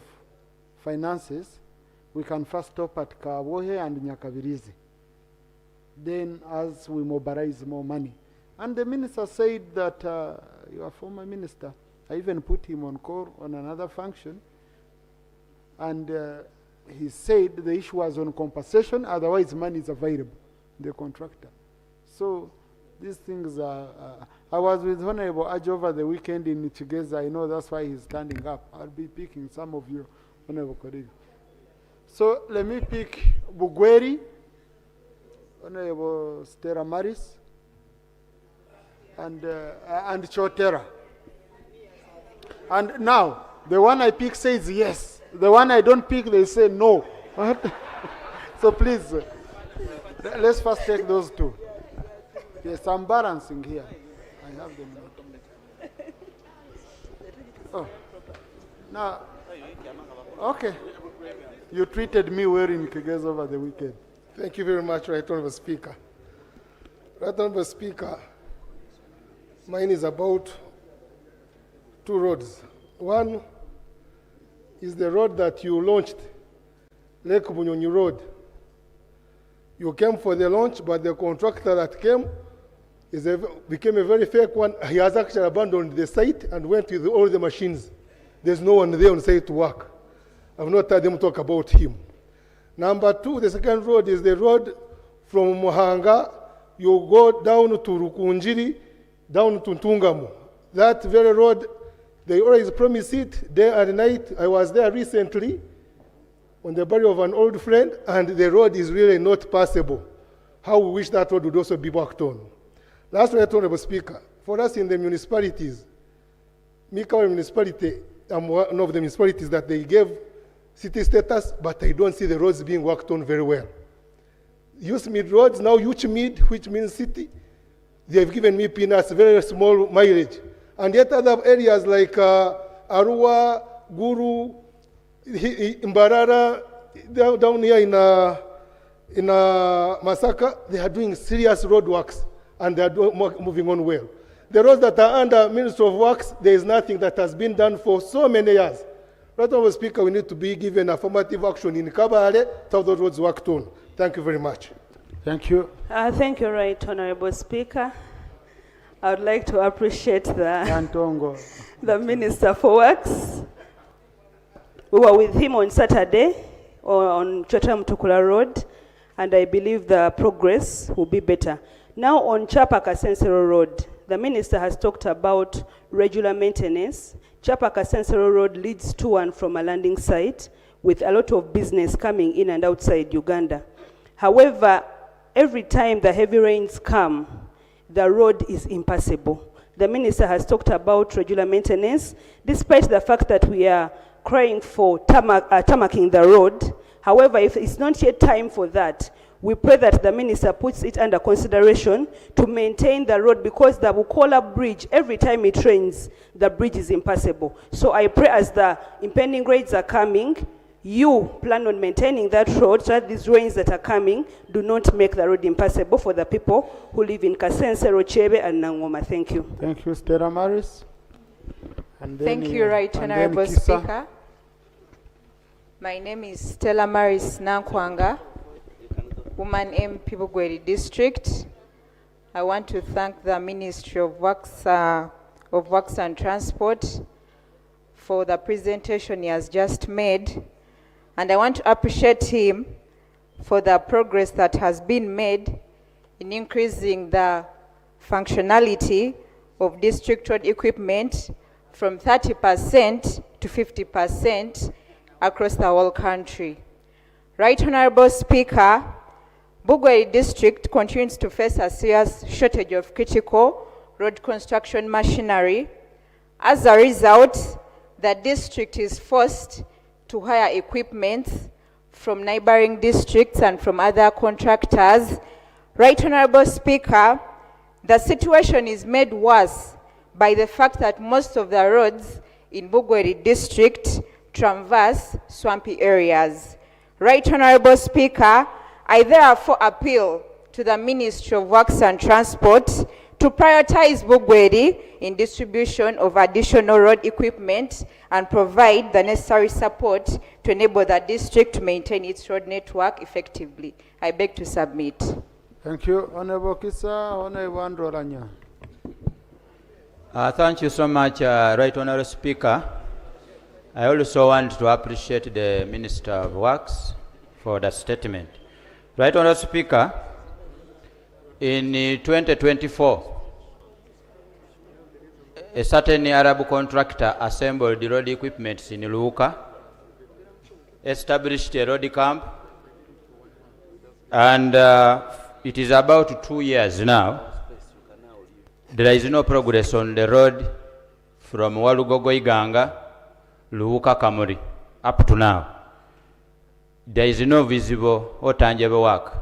finances, we can first stop at Kawohe and Nyakavirizi. Then as we mobilize more money. And the minister said that, your former minister, I even put him on call on another function, and he said the issue was on compensation, otherwise money is available, the contractor. So these things are, I was with Honorable Aj over the weekend in Chigeza. I know that's why he's standing up. I'll be picking some of you, Honorable colleagues. So let me pick Bugweri, Honorable Stella Maris, and Chotera. And now, the one I pick says yes. The one I don't pick, they say no. So please, let's first take those two. Yes, I'm balancing here. I have them. Oh, now, okay. You treated me well in Kigeza over the weekend. Thank you very much, Right Honorable Speaker. Right Honorable Speaker, mine is about two roads. One is the road that you launched, Lake Bunyonyi Road. You came for the launch, but the contractor that came became a very fake one. He has actually abandoned the site and went with all the machines. There's no one there on site to work. I've not heard them talk about him. Number two, the second road is the road from Muhanga. You go down to Rukunjiri, down to Ntungamu. That very road, they always promise it day and night. I was there recently on the burial of an old friend, and the road is really not passable. How we wish that road would also be worked on. Last Right Honorable Speaker, for us in the municipalities, Mikawa municipality, I'm one of the municipalities that they gave city status, but I don't see the roads being worked on very well. Use mid roads, now Mid, which means city, they've given me peanuts, very small mileage. And yet other areas like Arua, Guru, Mbarara, down here in Masaka, they are doing serious road works, and they are moving on well. The roads that are under Ministry of Works, there is nothing that has been done for so many years. Right Honorable Speaker, we need to be given affirmative action in Kabale to have those roads worked on. Thank you very much. Thank you. Thank you, Right Honorable Speaker. I would like to appreciate the Minister for Works. We were with him on Saturday on Chota Mutukula Road, and I believe the progress will be better. Now on Chapaka Sensero Road, the Minister has talked about regular maintenance. Chapaka Sensero Road leads to and from a landing site with a lot of business coming in and outside Uganda. However, every time the heavy rains come, the road is impassable. The Minister has talked about regular maintenance, despite the fact that we are crying for tarmacking the road. However, if it's not yet time for that, we pray that the Minister puts it under consideration to maintain the road, because the Bukola Bridge, every time it rains, the bridge is impassable. So I pray as the impending rains are coming, you plan on maintaining that road so that these rains that are coming do not make the road impassable for the people who live in Kasense, Rochebe, and Nangoma. Thank you. Thank you, Stella Maris. And then Thank you, Right Honorable Speaker. My name is Stella Maris Nankwanga, Woman MP Bugweri District. I want to thank the Ministry of Works and Transport for the presentation he has just made. And I want to appreciate him for the progress that has been made in increasing the functionality of district road equipment from 30% to 50% across the whole country. Right Honorable Speaker, Bugweri District continues to face a serious shortage of critical road construction machinery. As a result, the district is forced to hire equipment from neighboring districts and from other contractors, Right Honorable Speaker, the situation is made worse by the fact that most of the roads in Bugweri district traverse swampy areas. Right Honorable Speaker, I therefore appeal to the Ministry of Works and Transport to prioritize Bugweri in distribution of additional road equipment and provide the necessary support to enable the district to maintain its road network effectively. I beg to submit. Thank you. Honorable Kisa, Honorable Androlanya. Thank you so much, Right Honorable Speaker. I also want to appreciate the Minister of Works for that statement. Right Honorable Speaker, in 2024, a certain Arab contractor assembled the road equipment in Luuka, established a road camp, and it is about 2 years now. There is no progress on the road from Walugogo Iganga, Luuka Kamuri, up to now. There is no visible or tangible work.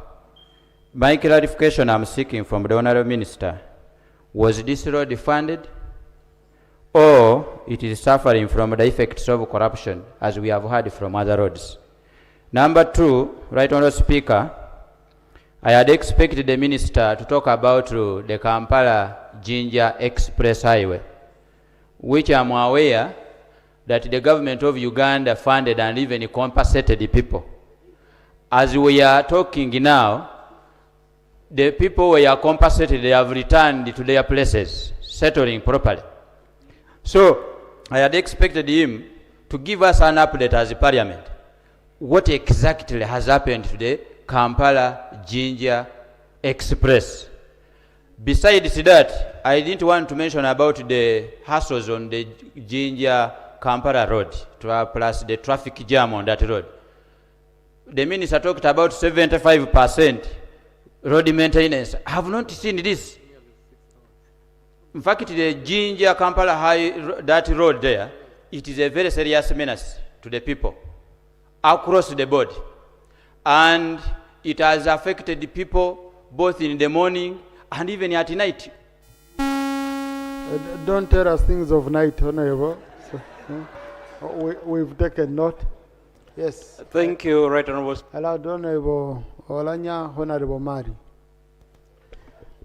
My clarification I'm seeking from the Honorable Minister, was this road funded, or it is suffering from the effects of corruption, as we have heard from other roads? Number two, Right Honorable Speaker, I had expected the Minister to talk about the Kampala-Jinja Express Highway, which I'm aware that the government of Uganda funded and even compensated the people. As we are talking now, the people were compensated, they have returned to their places, settling properly. So, I had expected him to give us an update as a parliament. What exactly has happened to the Kampala-Jinja Express? Besides that, I didn't want to mention about the hassles on the Jinja-Kampala road, plus the traffic jam on that road. The Minister talked about 75% road maintenance. I have not seen this. In fact, the Jinja-Kampala that road there, it is a very serious menace to the people across the board. And it has affected the people both in the morning and even at night. Don't tell us things of night, Honorable. We've taken note. Yes. Thank you, Right Honorable. Allowed Honorable Olanya, Honorable Mari.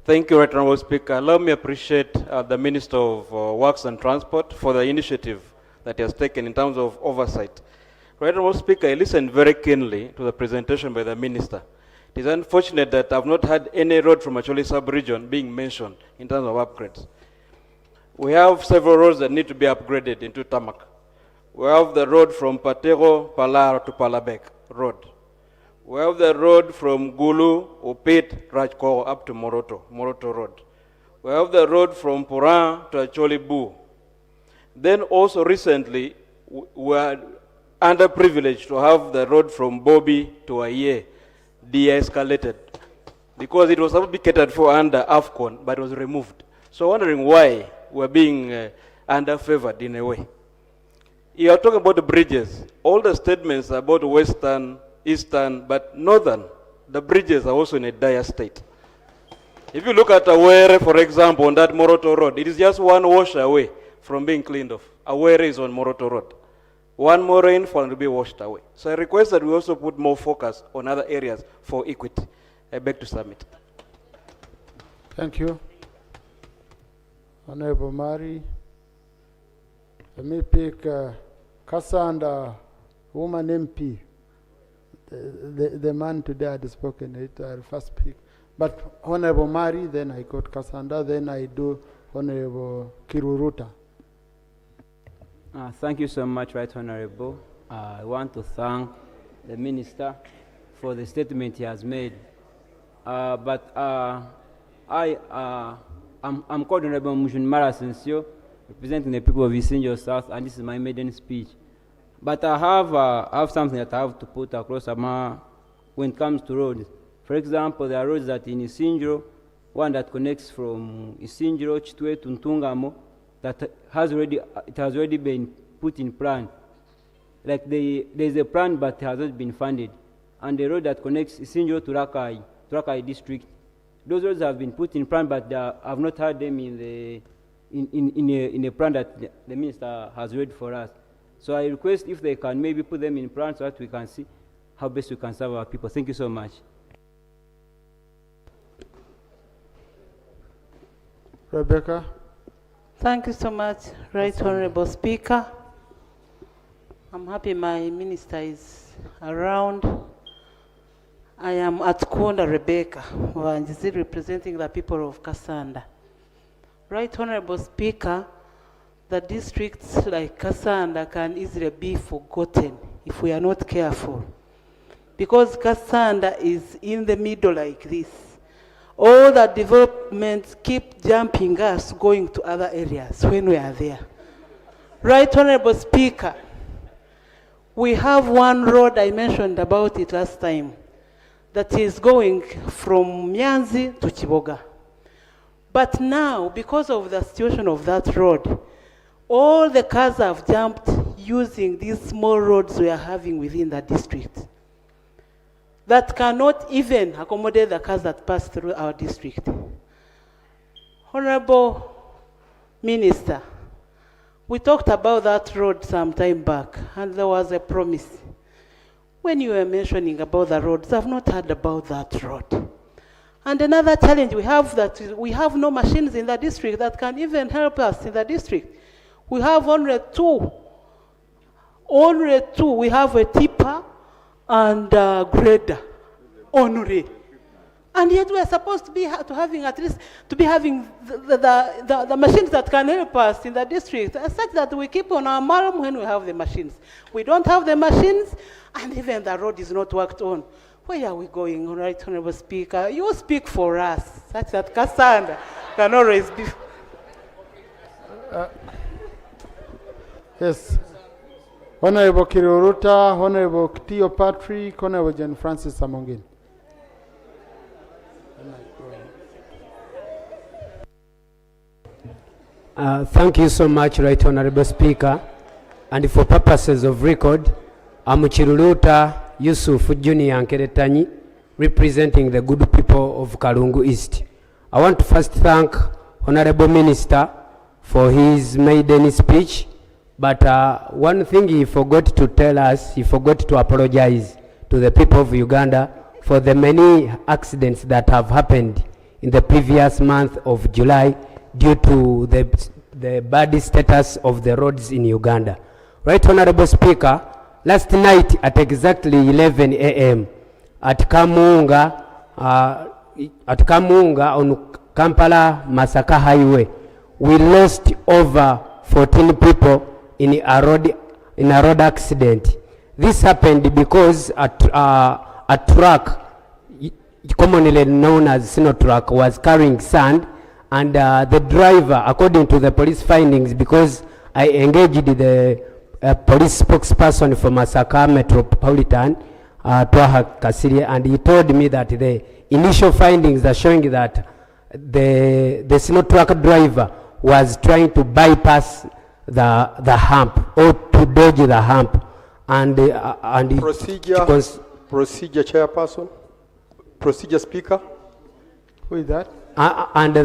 Thank you, Right Honorable Speaker. Allow me to appreciate the Minister of Works and Transport for the initiative that he has taken in terms of oversight. Right Honorable Speaker, I listened very keenly to the presentation by the Minister. It is unfortunate that I have not had any road from Acholi sub-region being mentioned in terms of upgrades. We have several roads that need to be upgraded into tarmac. We have the road from Patero, Palar to Palabek Road. We have the road from Gulu, Upit, Rajko up to Moroto Road. We have the road from Puran to Acholi Bu. Then also recently, we are underprivileged to have the road from Bobi to Aye de-escalated because it was supposed to be catered for under AFCON, but it was removed. So wondering why we're being under-favored in a way. You are talking about the bridges. All the statements about Western, Eastern, but Northern, the bridges are also in a dire state. If you look at Awere, for example, on that Moroto Road, it is just one wash away from being cleaned off. Awere is on Moroto Road. One more rainfall and it will be washed away. So I request that we also put more focus on other areas for equity. I beg to submit. Thank you. Honorable Mari. Let me pick Cassandra, woman MP. The man today had spoken it, I'll first pick. But Honorable Mari, then I got Cassandra, then I do Honorable Kiruruta. Thank you so much, Right Honorable. I want to thank the Minister for the statement he has made. I'm called Honorable Mujunmara Sensio, representing the people of Isinjo South, and this is my maiden speech. But I have something that I have to put across when it comes to roads. For example, there are roads that in Isinjo, one that connects from Isinjo, Chitwe to Ntungamo, that has already been put in plan. Like there's a plan, but it has not been funded. And the road that connects Isinjo to Rakai district, those roads have been put in plan, but I've not heard them in a plan that the minister has read for us. So I request if they can maybe put them in plan so that we can see how best we can serve our people. Thank you so much. Rebecca? Thank you so much, Right Honorable Speaker. I'm happy my minister is around. I am at Konda Rebecca, Wanjizi, representing the people of Kasanda. Right Honorable Speaker, the districts like Kasanda can easily be forgotten if we are not careful. Because Kasanda is in the middle like this. All the developments keep jumping us going to other areas when we are there. Right Honorable Speaker, we have one road, I mentioned about it last time, that is going from Myanzi to Chiboga. But now, because of the situation of that road, all the cars have jumped using these small roads we are having within the district that cannot even accommodate the cars that pass through our district. Honorable Minister, we talked about that road some time back, and there was a promise. When you were mentioning about the roads, I've not heard about that road. And another challenge we have that we have no machines in the district that can even help us in the district. We have only two. Only two. We have a tipper and a grader. Only. And yet we are supposed to be having the machines that can help us in the district, such that we keep on our marm when we have the machines. We don't have the machines, and even the road is not worked on. Where are we going, Right Honorable Speaker? You speak for us, such that Kasanda can always be. Yes. Honorable Kiruruta, Honorable Tio Patrick, Honorable John Francis Amongin. Thank you so much, Right Honorable Speaker. And for purposes of record, I'm Chiruluta Yusuf Junior Nkeretanyi, representing the good people of Kalungu East. I want to first thank Honorable Minister for his maiden speech, but one thing he forgot to tell us, he forgot to apologize to the people of Uganda for the many accidents that have happened in the previous month of July due to the bad status of the roads in Uganda. Right Honorable Speaker, last night at exactly 11 a.m. at Kamunga on Kampala Masaka Highway, we lost over 14 people in a road accident. This happened because a truck, commonly known as Sinotruck, was carrying sand, and the driver, according to the police findings, because I engaged the police spokesperson for Masaka Metropolitan, Twaha Kasiri, and he told me that the initial findings are showing that the Sinotruck driver was trying to bypass the hump or to dodge the hump, and procedure chairperson, procedure speaker. Who is that? And the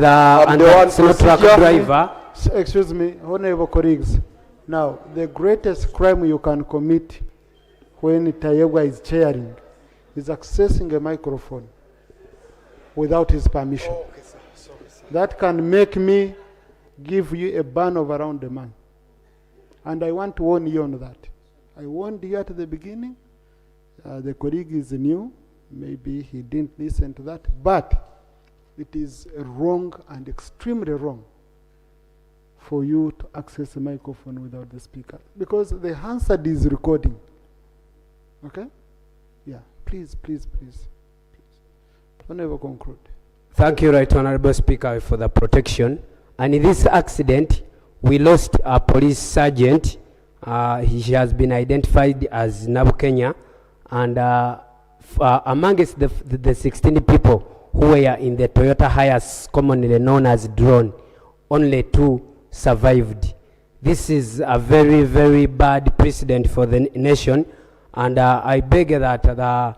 Sinotruck driver. Excuse me, honorable colleagues. Now, the greatest crime you can commit when Tayegwa is chairing is accessing a microphone without his permission. Oh, okay, sir. Sorry. That can make me give you a ban of around a month. And I want to warn you on that. I warned you at the beginning. The colleague is new. Maybe he didn't listen to that. But it is wrong and extremely wrong for you to access a microphone without the speaker, because the Hansard is recording. Okay? Yeah, please. Don't ever conclude. Thank you, Right Honorable Speaker, for the protection. And in this accident, we lost a police sergeant. He has been identified as Nabukenya, and amongst the 16 people who were in the Toyota Hiace, commonly known as drone, only 2 survived. This is a very, very bad precedent for the nation, and I beg that the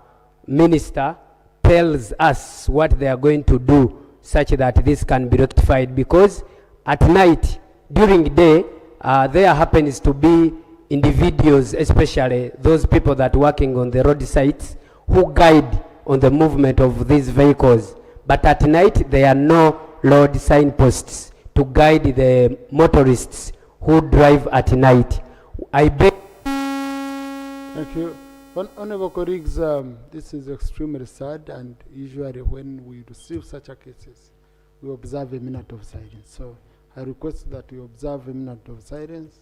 minister tells us what they are going to do such that this can be rectified, because at night, during the day, there happens to be individuals, especially those people that are working on the road sites, who guide on the movement of these vehicles. But at night, there are no road signposts to guide the motorists who drive at night. I beg. Thank you. Honorable colleagues, this is extremely sad, and usually when we receive such a cases, we observe a minute of silence. So I request that we observe a minute of silence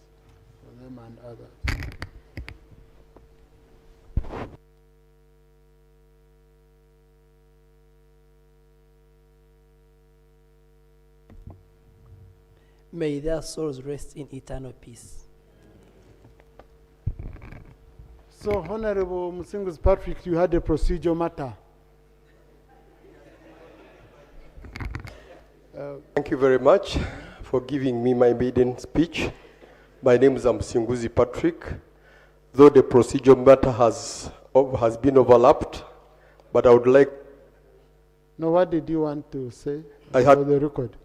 for them and others. May their souls rest in eternal peace. So, Honorable Musingus Patrick, you had a procedural matter. Thank you very much for giving me my maiden speech. My name is Musinguzi Patrick. Though the procedural matter has been overlapped, but I would like. No, what did you want to say? I had for the record.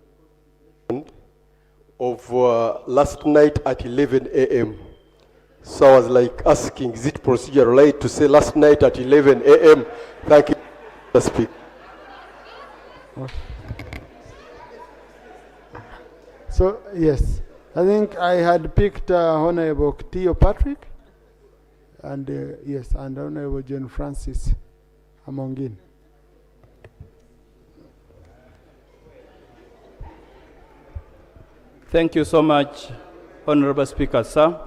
Of last night at 11 a.m. So I was like asking, is it procedure right to say last night at 11 a.m.? Thank you, Mr. Speaker. So, yes, I think I had picked Honorable Tio Patrick, and yes, and Honorable John Francis Amongin. Thank you so much, Honorable Speaker, sir.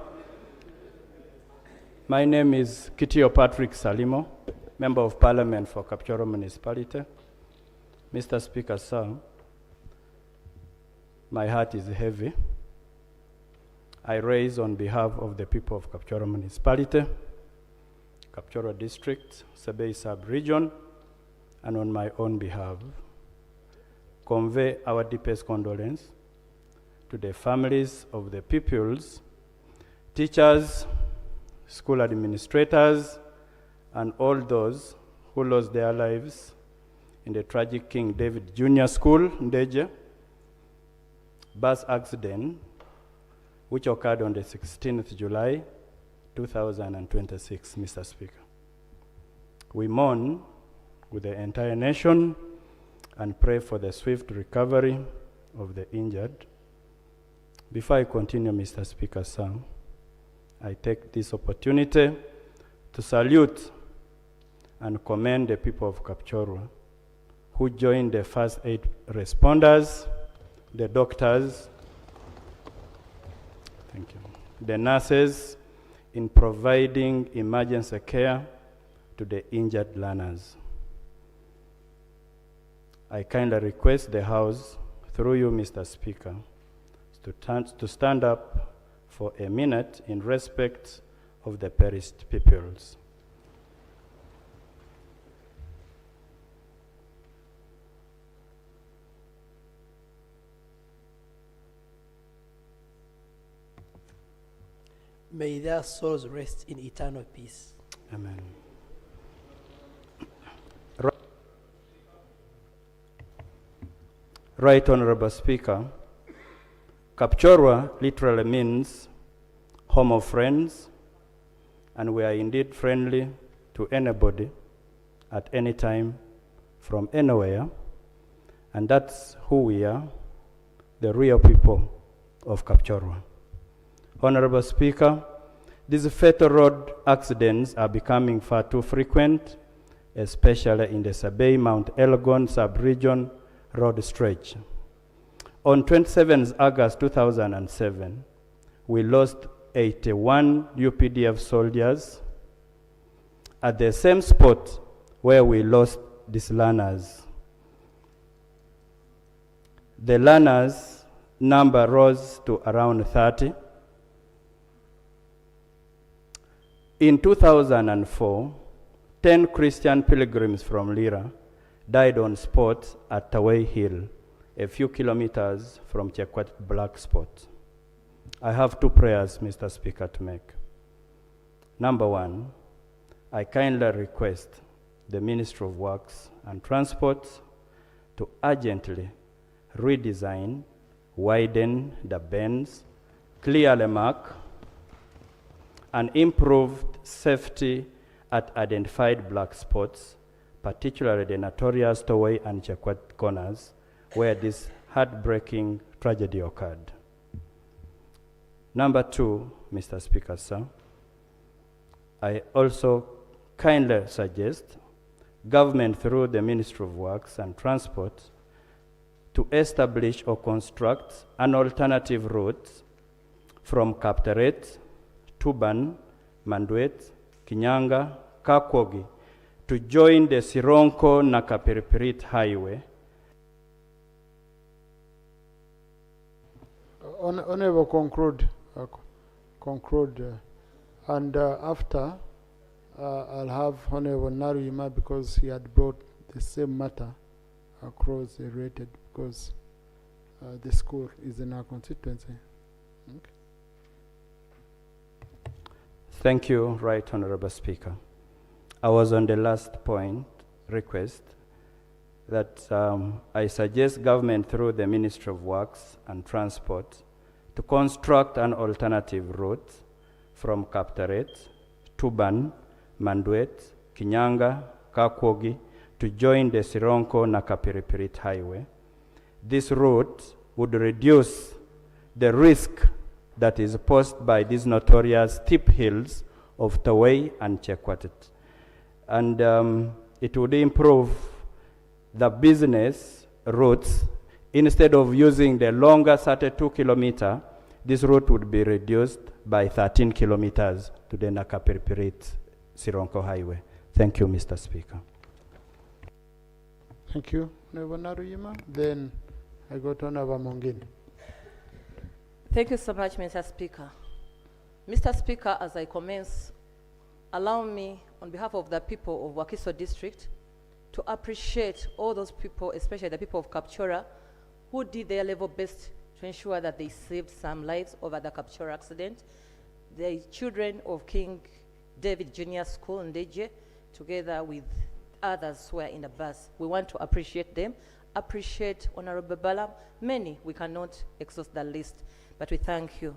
My name is Kitio Patrick Salimo, Member of Parliament for Kapchorwa Municipality. Mr. Speaker, sir, my heart is heavy. I raise on behalf of the people of Kapchorwa Municipality, Kapchorwa District, Sebei Sub-Region, and on my own behalf, convey our deepest condolence to the families of the pupils, teachers, school administrators, and all those who lost their lives in the tragic King David Junior School, Ndeje, bus accident, which occurred on the 16th July, 2026, Mr. Speaker. We mourn with the entire nation and pray for the swift recovery of the injured. Before I continue, Mr. Speaker, sir, I take this opportunity to salute and commend the people of Kapchorwa who joined the first aid responders, the doctors, thank you, the nurses in providing emergency care to the injured learners. I kindly request the House, through you, Mr. Speaker, to stand up for a minute in respect of the perished pupils. May their souls rest in eternal peace. Amen. Right, Honorable Speaker, Kapchorwa literally means home of friends, and we are indeed friendly to anybody at any time from anywhere, and that's who we are, the real people of Kapchorwa. Honorable Speaker, these fatal road accidents are becoming far too frequent, especially in the Sabei Mount Elgon sub-region road stretch. On 27 August 2007, we lost 81 UPDF soldiers at the same spot where we lost these learners. The learners number rose to around 30. In 2004, 10 Christian pilgrims from Lira died on spot at Tawai Hill, a few kilometers from Chekwat Black Spot. I have two prayers, Mr. Speaker, to make. Number one, I kindly request the Ministry of Works and Transport to urgently redesign, widen the bends, clear the mark, and improved safety at identified black spots, particularly the notorious Toway and Chekwat corners, where this heartbreaking tragedy occurred. Number 2, Mr. Speaker, sir, I also kindly suggest government through the Ministry of Works and Transport to establish or construct an alternative route from Kapteret, Tuban, Manduet, Kinyanga, Kakwogi to join the Sironko-Nakapiripirit Highway. Honorable, conclude. And after, I'll have Honorable Naruyima, because he had brought the same matter across the rated, because the school is in our constituency. Okay. Thank you, Right Honorable Speaker. I was on the last point, request, that I suggest government through the Ministry of Works and Transport to construct an alternative route from Kaptaret, Tuban, Manduet, Kinyanga, Kakwogi to join the Sironko-Nakapiripirit Highway. This route would reduce the risk that is posed by these notorious steep hills of Tawai and Chekwatit. And it would improve the business routes. Instead of using the longer 32 kilometer, this route would be reduced by 13 kilometers to the Nakapiripirit Sironko Highway. Thank you, Mr. Speaker. Thank you, Honorable Naruyima. Then I go to Honorable Mongin. Thank you so much, Mr. Speaker. Mr. Speaker, as I commence, allow me, on behalf of the people of Wakiso District, to appreciate all those people, especially the people of Kapchora, who did their level best to ensure that they saved some lives over the Kapchora accident. The children of King David Junior School in Deje, together with others who were in the bus. We want to appreciate them, appreciate Honorable Balam. Many, we cannot exhaust the list, but we thank you.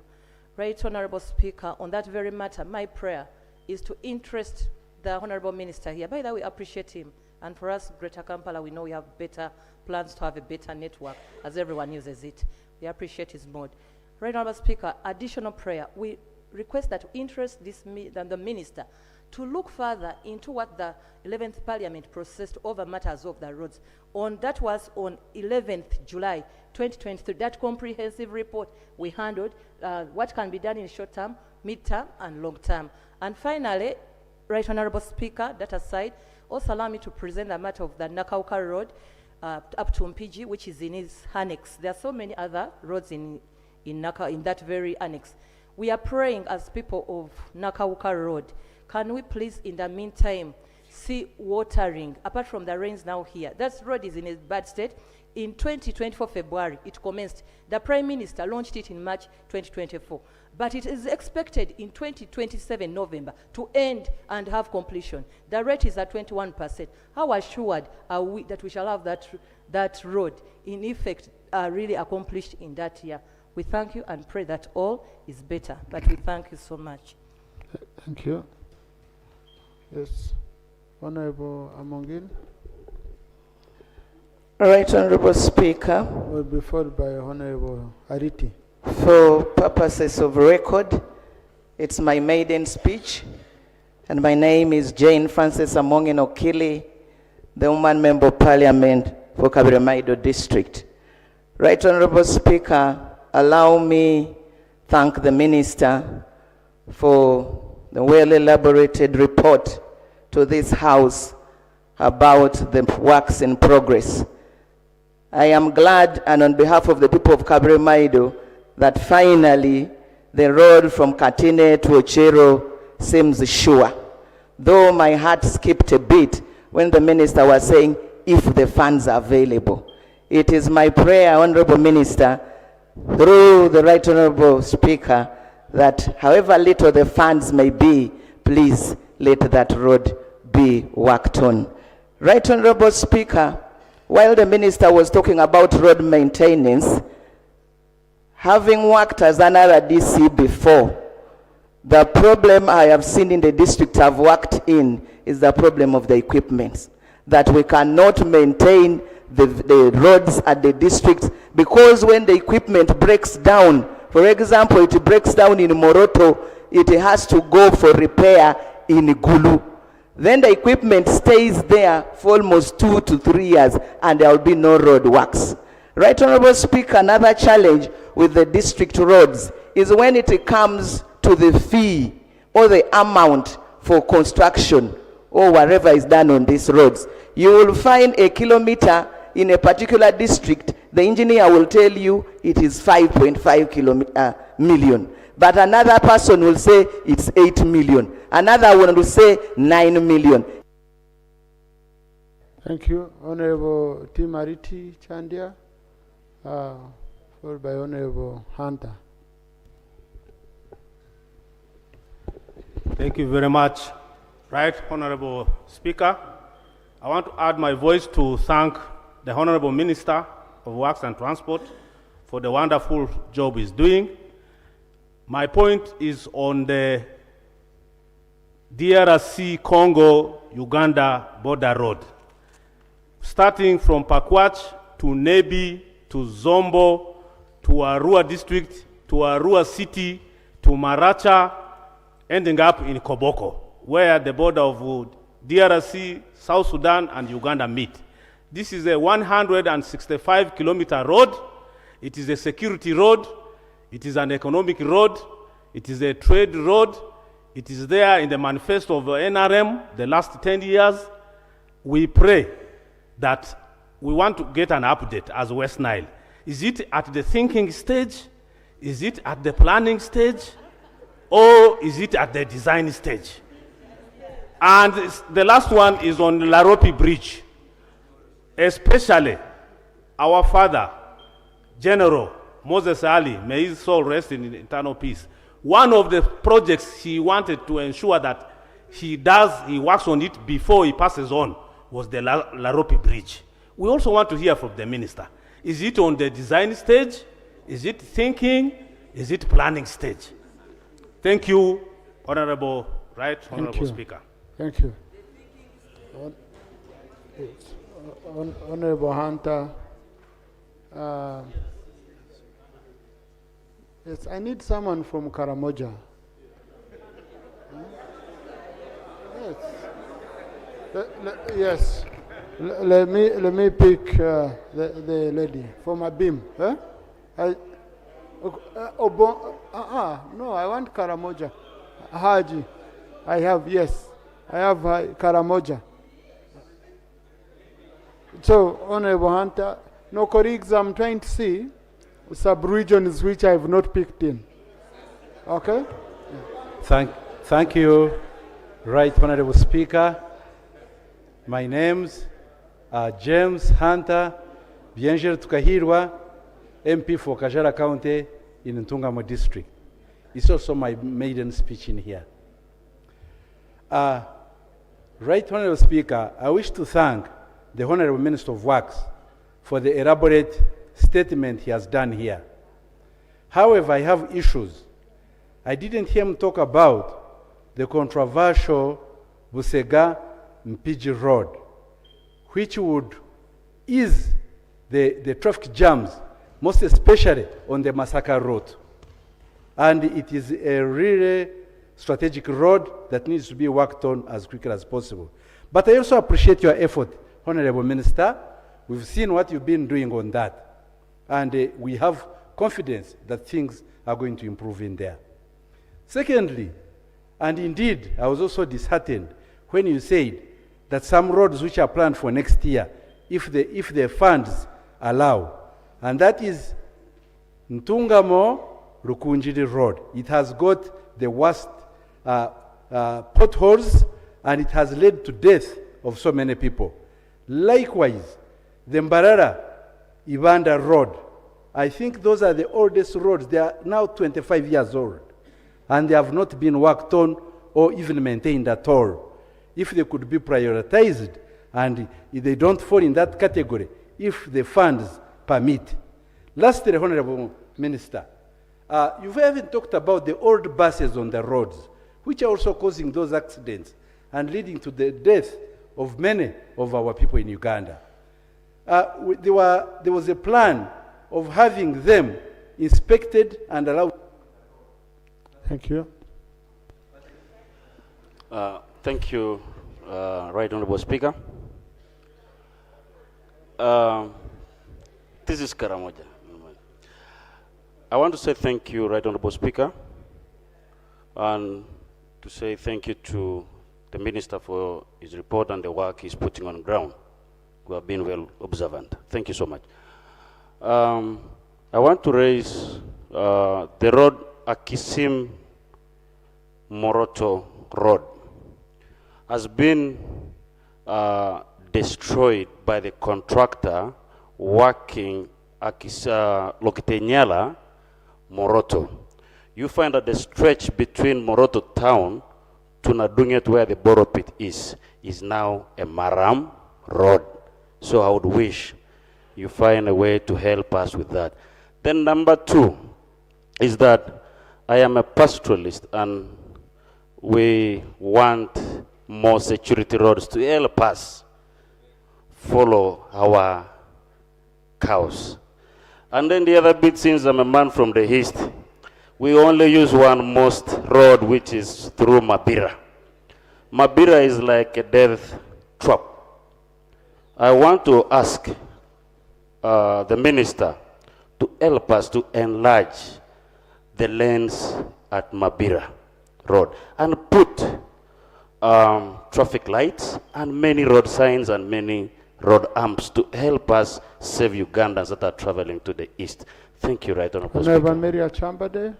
Right, Honorable Speaker, on that very matter, my prayer is to interest the Honorable Minister here. By the way, we appreciate him. And for us, Greater Kampala, we know we have better plans to have a better network as everyone uses it. We appreciate his mode. Right, Honorable Speaker, additional prayer. We request that interest the Minister to look further into what the 11th Parliament processed over matters of the roads. That was on 11th July 2023. That comprehensive report we handled, what can be done in short term, mid-term, and long term. And finally, Right Honorable Speaker, that aside, also allow me to present the matter of the Nakauka Road up to Mpiji, which is in its annex. There are so many other roads in that very annex. We are praying as people of Nakauka Road, can we please, in the meantime, see watering, apart from the rains now here. That road is in a bad state. In 2024 February, it commenced. The Prime Minister launched it in March 2024. But it is expected in 2027 November to end and have completion. The rate is at 21%. How assured are we that we shall have that road in effect really accomplished in that year? We thank you and pray that all is better. But we thank you so much. Thank you. Yes, Honorable Amongin. Right Honorable Speaker. Will be followed by Honorable Ariti. For purposes of record, it's my maiden speech, and my name is Jane Frances Amongin Okili, the Woman Member of Parliament for Kabirimaido District. Right Honorable Speaker, allow me thank the Minister for the well-elaborated report to this House about the works in progress. I am glad, and on behalf of the people of Kabirimaido, that finally the road from Katine to Ochero seems sure. Though my heart skipped a bit when the Minister was saying, if the funds are available. It is my prayer, Honorable Minister, through the Right Honorable Speaker, that however little the funds may be, please let that road be worked on. Right Honorable Speaker, while the Minister was talking about road maintenance, having worked as an RDC before, the problem I have seen in the district I've worked in is the problem of the equipment, that we cannot maintain the roads at the district, because when the equipment breaks down, for example, it breaks down in Moroto, it has to go for repair in Gulu. Then the equipment stays there for almost 2 to 3 years and there will be no road works. Right Honorable Speaker, another challenge with the district roads is when it comes to the fee or the amount for construction or whatever is done on these roads. You will find a kilometer in a particular district, the engineer will tell you it is 5.5 million. But another person will say it's 8 million. Another one will say 9 million. Thank you. Honorable Timariti Chandia, followed by Honorable Hunter. Thank you very much. Right, Honorable Speaker, I want to add my voice to thank the Honorable Minister of Works and Transport for the wonderful job he's doing. My point is on the DRC Congo-Uganda border road. Starting from Pakwach to Nebi to Zombo to Arua district to Arua city to Maracha, ending up in Koboko, where the border of DRC, South Sudan, and Uganda meet. This is a 165-kilometer road. It is a security road. It is an economic road. It is a trade road. It is there in the manifesto of NRM the last 10 years. We pray that we want to get an update as West Nile. Is it at the thinking stage? Is it at the planning stage? Or is it at the design stage? And the last one is on Laropi Bridge. Especially our father, General Moses Ali, may his soul rest in eternal peace. One of the projects he wanted to ensure that he works on it before he passes on was the Laropi Bridge. We also want to hear from the minister. Is it on the design stage? Is it thinking? Is it planning stage? Thank you, Honorable Speaker. Thank you. Honorable Hunter. Yes, I need someone from Karamoja. Yes. Let me pick the lady from Abim. Huh? No, I want Karamoja. Haji. I have Karamoja. So, Honorable Hunter, no colleagues, I'm trying to see sub-regions which I have not picked in. Okay? Thank you, Right Honorable Speaker. My name's James Hunter Biengel Tukahirwa, MP for Kajara County in Ntungamo District. It's also my maiden speech in here. Right Honorable Speaker, I wish to thank the Honorable Minister of Works for the elaborate statement he has done here. However, I have issues. I didn't hear him talk about the controversial Busega Mpiji Road, which would ease the traffic jams, most especially on the Masaka Road. And it is a really strategic road that needs to be worked on as quickly as possible. But I also appreciate your effort, Honorable Minister. We've seen what you've been doing on that. And we have confidence that things are going to improve in there. Secondly, and indeed, I was also disheartened when you said that some roads which are planned for next year, if the funds allow, and that is Ntungamo Rukunjiri Road. It has got the worst potholes, and it has led to death of so many people. Likewise, the Mbarara Ibanda Road, I think those are the oldest roads. They are now 25 years old, and they have not been worked on or even maintained at all. If they could be prioritized And if they don't fall in that category, if the funds permit. Lastly, Honorable Minister, you haven't talked about the old buses on the roads, which are also causing those accidents and leading to the death of many of our people in Uganda. There was a plan of having them inspected and allowed. Thank you. Thank you, Right Honorable Speaker. This is Karamoja. I want to say thank you, Right Honorable Speaker, and to say thank you to the Minister for his report and the work he's putting on ground. We have been well observant. Thank you so much. I want to raise the road Akisim Moroto Road has been destroyed by the contractor working Lokitenyala Moroto. You find that the stretch between Moroto town to Nadunget, where the borrow pit is now a Maram road. So I would wish you find a way to help us with that. Then number two is that I am a pastoralist and we want more security roads to help us follow our cows. And then the other bit, since I'm a man from the east, we only use one most road, which is through Mabira. Mabira is like a death trap. I want to ask the minister to help us to enlarge the lanes at Mabira Road and put traffic lights and many road signs and many road amps to help us save Ugandans that are traveling to the east. Thank you, Right Honorable Speaker. Maria Chambade.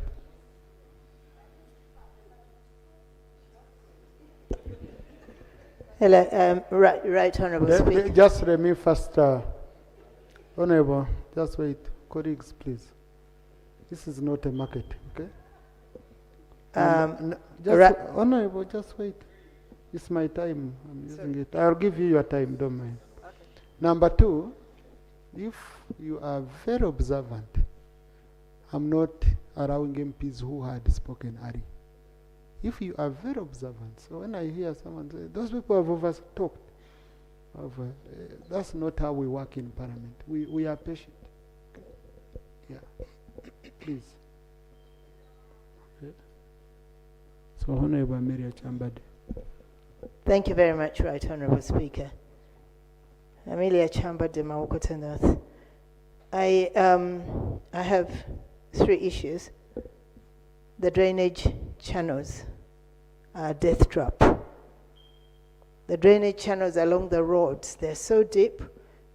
Hello, right Honorable Speaker. Just let me first, Honorable, just wait. Colleagues, please. This is not a market, okay? Honorable, just wait. It's my time. I'm using it. I'll give you your time, don't mind. Okay. Number two, if you are very observant, I'm not allowing MPs who had spoken early. If you are very observant, so when I hear someone say, those people have over-talked, that's not how we work in Parliament. We are patient. Okay. Yeah. Please. Okay. So, Honorable Maria Chambade. Thank you very much, Right Honorable Speaker. Amelia Chambade, Mawokota North. I have three issues. The drainage channels are death trap. The drainage channels along the roads, they're so deep,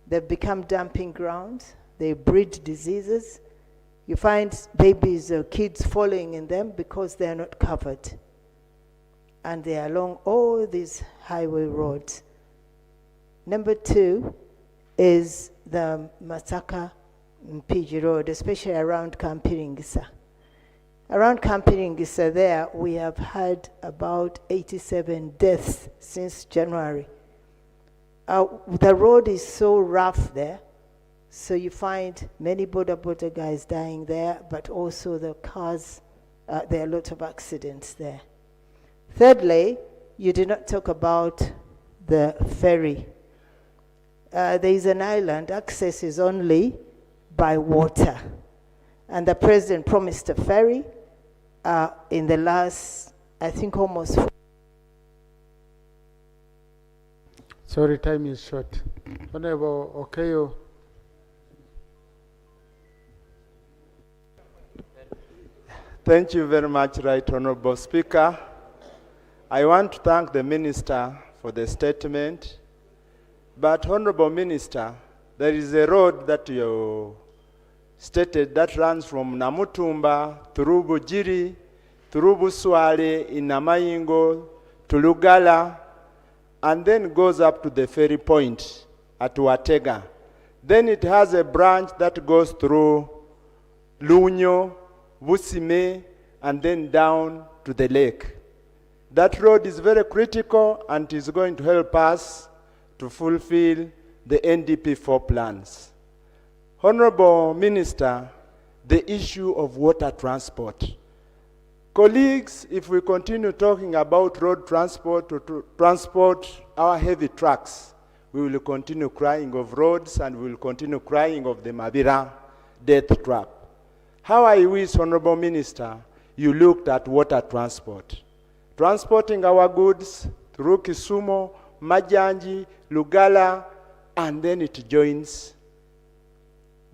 they've become dumping grounds. They breed diseases. You find babies or kids falling in them because they are not covered. And they are along all these highway roads. Number two is the Masaka Mpiji Road, especially around Kampiringisa. Around Kampiringisa there, we have had about 87 deaths since January. The road is so rough there, so you find many border guys dying there, but also the cars, there are a lot of accidents there. Thirdly, you did not talk about the ferry. There is an island, access is only by water. And the president promised a ferry in the last, I think almost. Sorry, time is short. Honorable Okeyo. Thank you very much, Right Honorable Speaker. I want to thank the Minister for the statement. But, Honorable Minister, there is a road that you stated that runs from Namutumba through Bujiri, through Buswale, in Namayingo, to Lugala, and then goes up to the ferry point at Watega. Then it has a branch that goes through Lunyo, Busime, and then down to the lake. That road is very critical and is going to help us to fulfill the NDP4 plans. Honorable Minister, the issue of water transport. Colleagues, if we continue talking about road transport to transport our heavy trucks, we will continue crying of roads and we will continue crying of the Mabira death trap. How I wish, Honorable Minister, you looked at water transport. Transporting our goods through Kisumu, Majanji, Lugala, and then it joins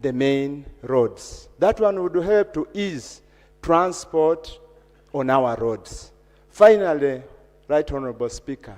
the main roads. That one would help to ease transport on our roads. Finally, Right Honorable Speaker,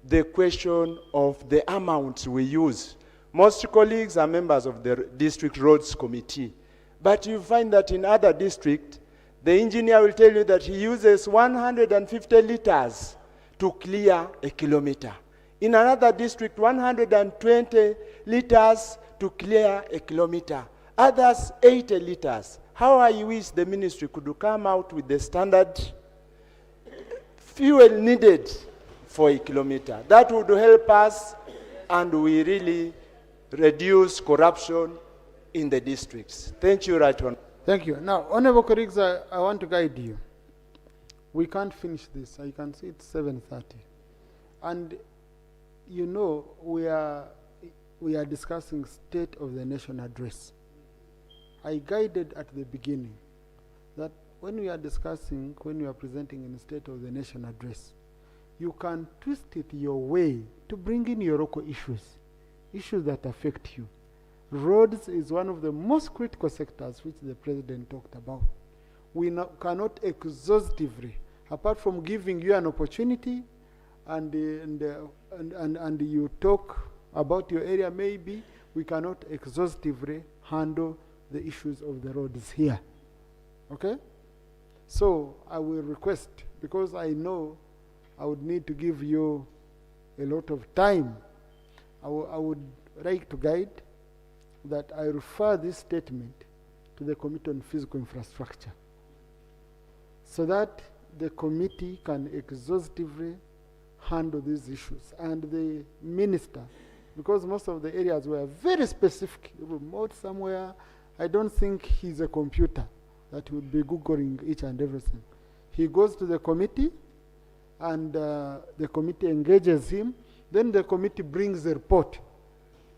the question of the amounts we use. Most colleagues are members of the District Roads Committee, but you find that in other districts, the engineer will tell you that he uses 150 liters to clear a kilometer. In another district, 120 liters to clear a kilometer. Others, 80 liters. How I wish the ministry could come out with the standard fuel needed for a kilometer. That would help us, and we really reduce corruption in the districts. Thank you, Right Honorable. Thank you. Now, Honorable colleagues, I want to guide you. We can't finish this. I can see it's 7:30. And you know, we are discussing State of the Nation address. I guided at the beginning that when we are discussing, when we are presenting in the State of the Nation address, you can twist it your way to bring in your local issues that affect you. Roads is one of the most critical sectors which the President talked about. We cannot exhaustively, apart from giving you an opportunity and you talk about your area maybe, we cannot exhaustively handle the issues of the roads here. Okay? So I will request, because I know I would need to give you a lot of time, I would like to guide that I refer this statement to the Committee on Physical Infrastructure so that the committee can exhaustively handle these issues. And the minister, because most of the areas were very specific, remote somewhere, I don't think he's a computer that would be Googling each and everything. He goes to the committee, and the committee engages him, then the committee brings the report.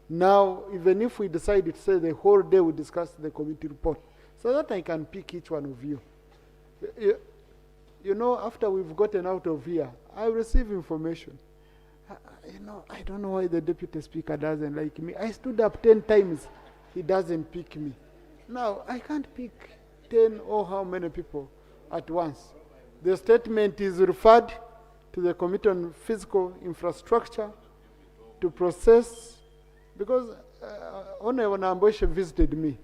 Now, even if we decide to say the whole day we discuss the committee report, so that I can pick each one of you. You know, after we've gotten out of here, I receive information. You know, I don't know why the Deputy Speaker doesn't like me. I stood up 10 times, he doesn't pick me. Now, I can't pick 10 or how many people at once. The statement is referred to the Committee on Physical Infrastructure to process, because Honorable Namboshe visited me.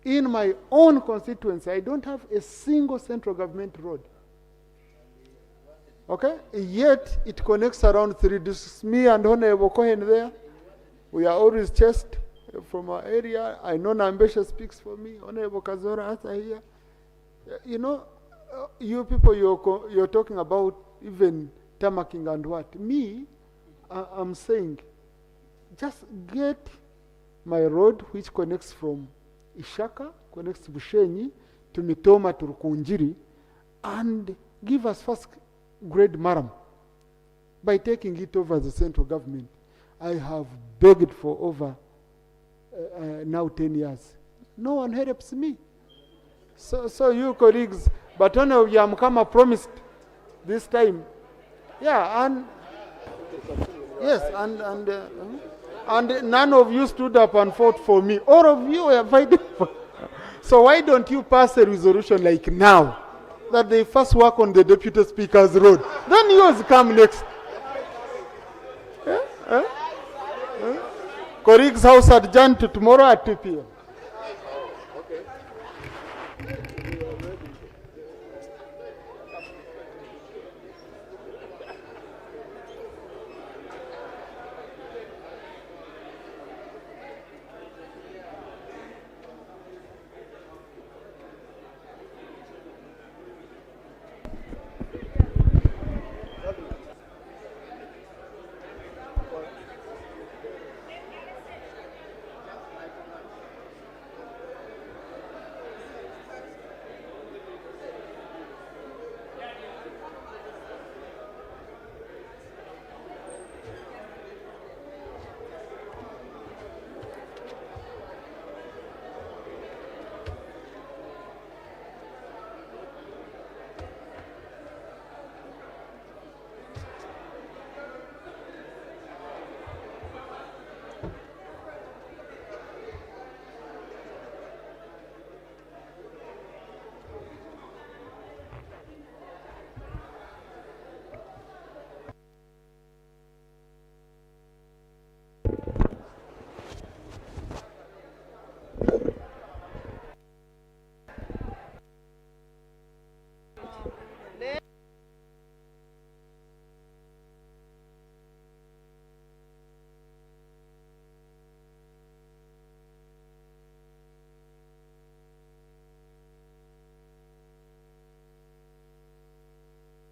In my own constituency, I don't have a single central government road. Okay? Yet, it connects around 3 districts. Me and Honorable Cohen there, we are always chased from our area. I know Namboshe speaks for me. Honorable Kazora Asa here. You know, you people, you're talking about even tamaking and what. Me, I'm saying, just get my road which connects from Ishaka, connects to Bushenyi, to Mitoma, to Rukunjiri, and give us first grade maram by taking it over the central government. I have begged for over now 10 years. No one helps me. So you colleagues, but only Yamkama promised this time. Yeah, and yes, and none of you stood up and fought for me. All of you were fighting for. So why don't you pass a resolution like now, that they first work on the Deputy Speaker's road, then yours come next. Colleagues, house adjourned to tomorrow at 2 p.m.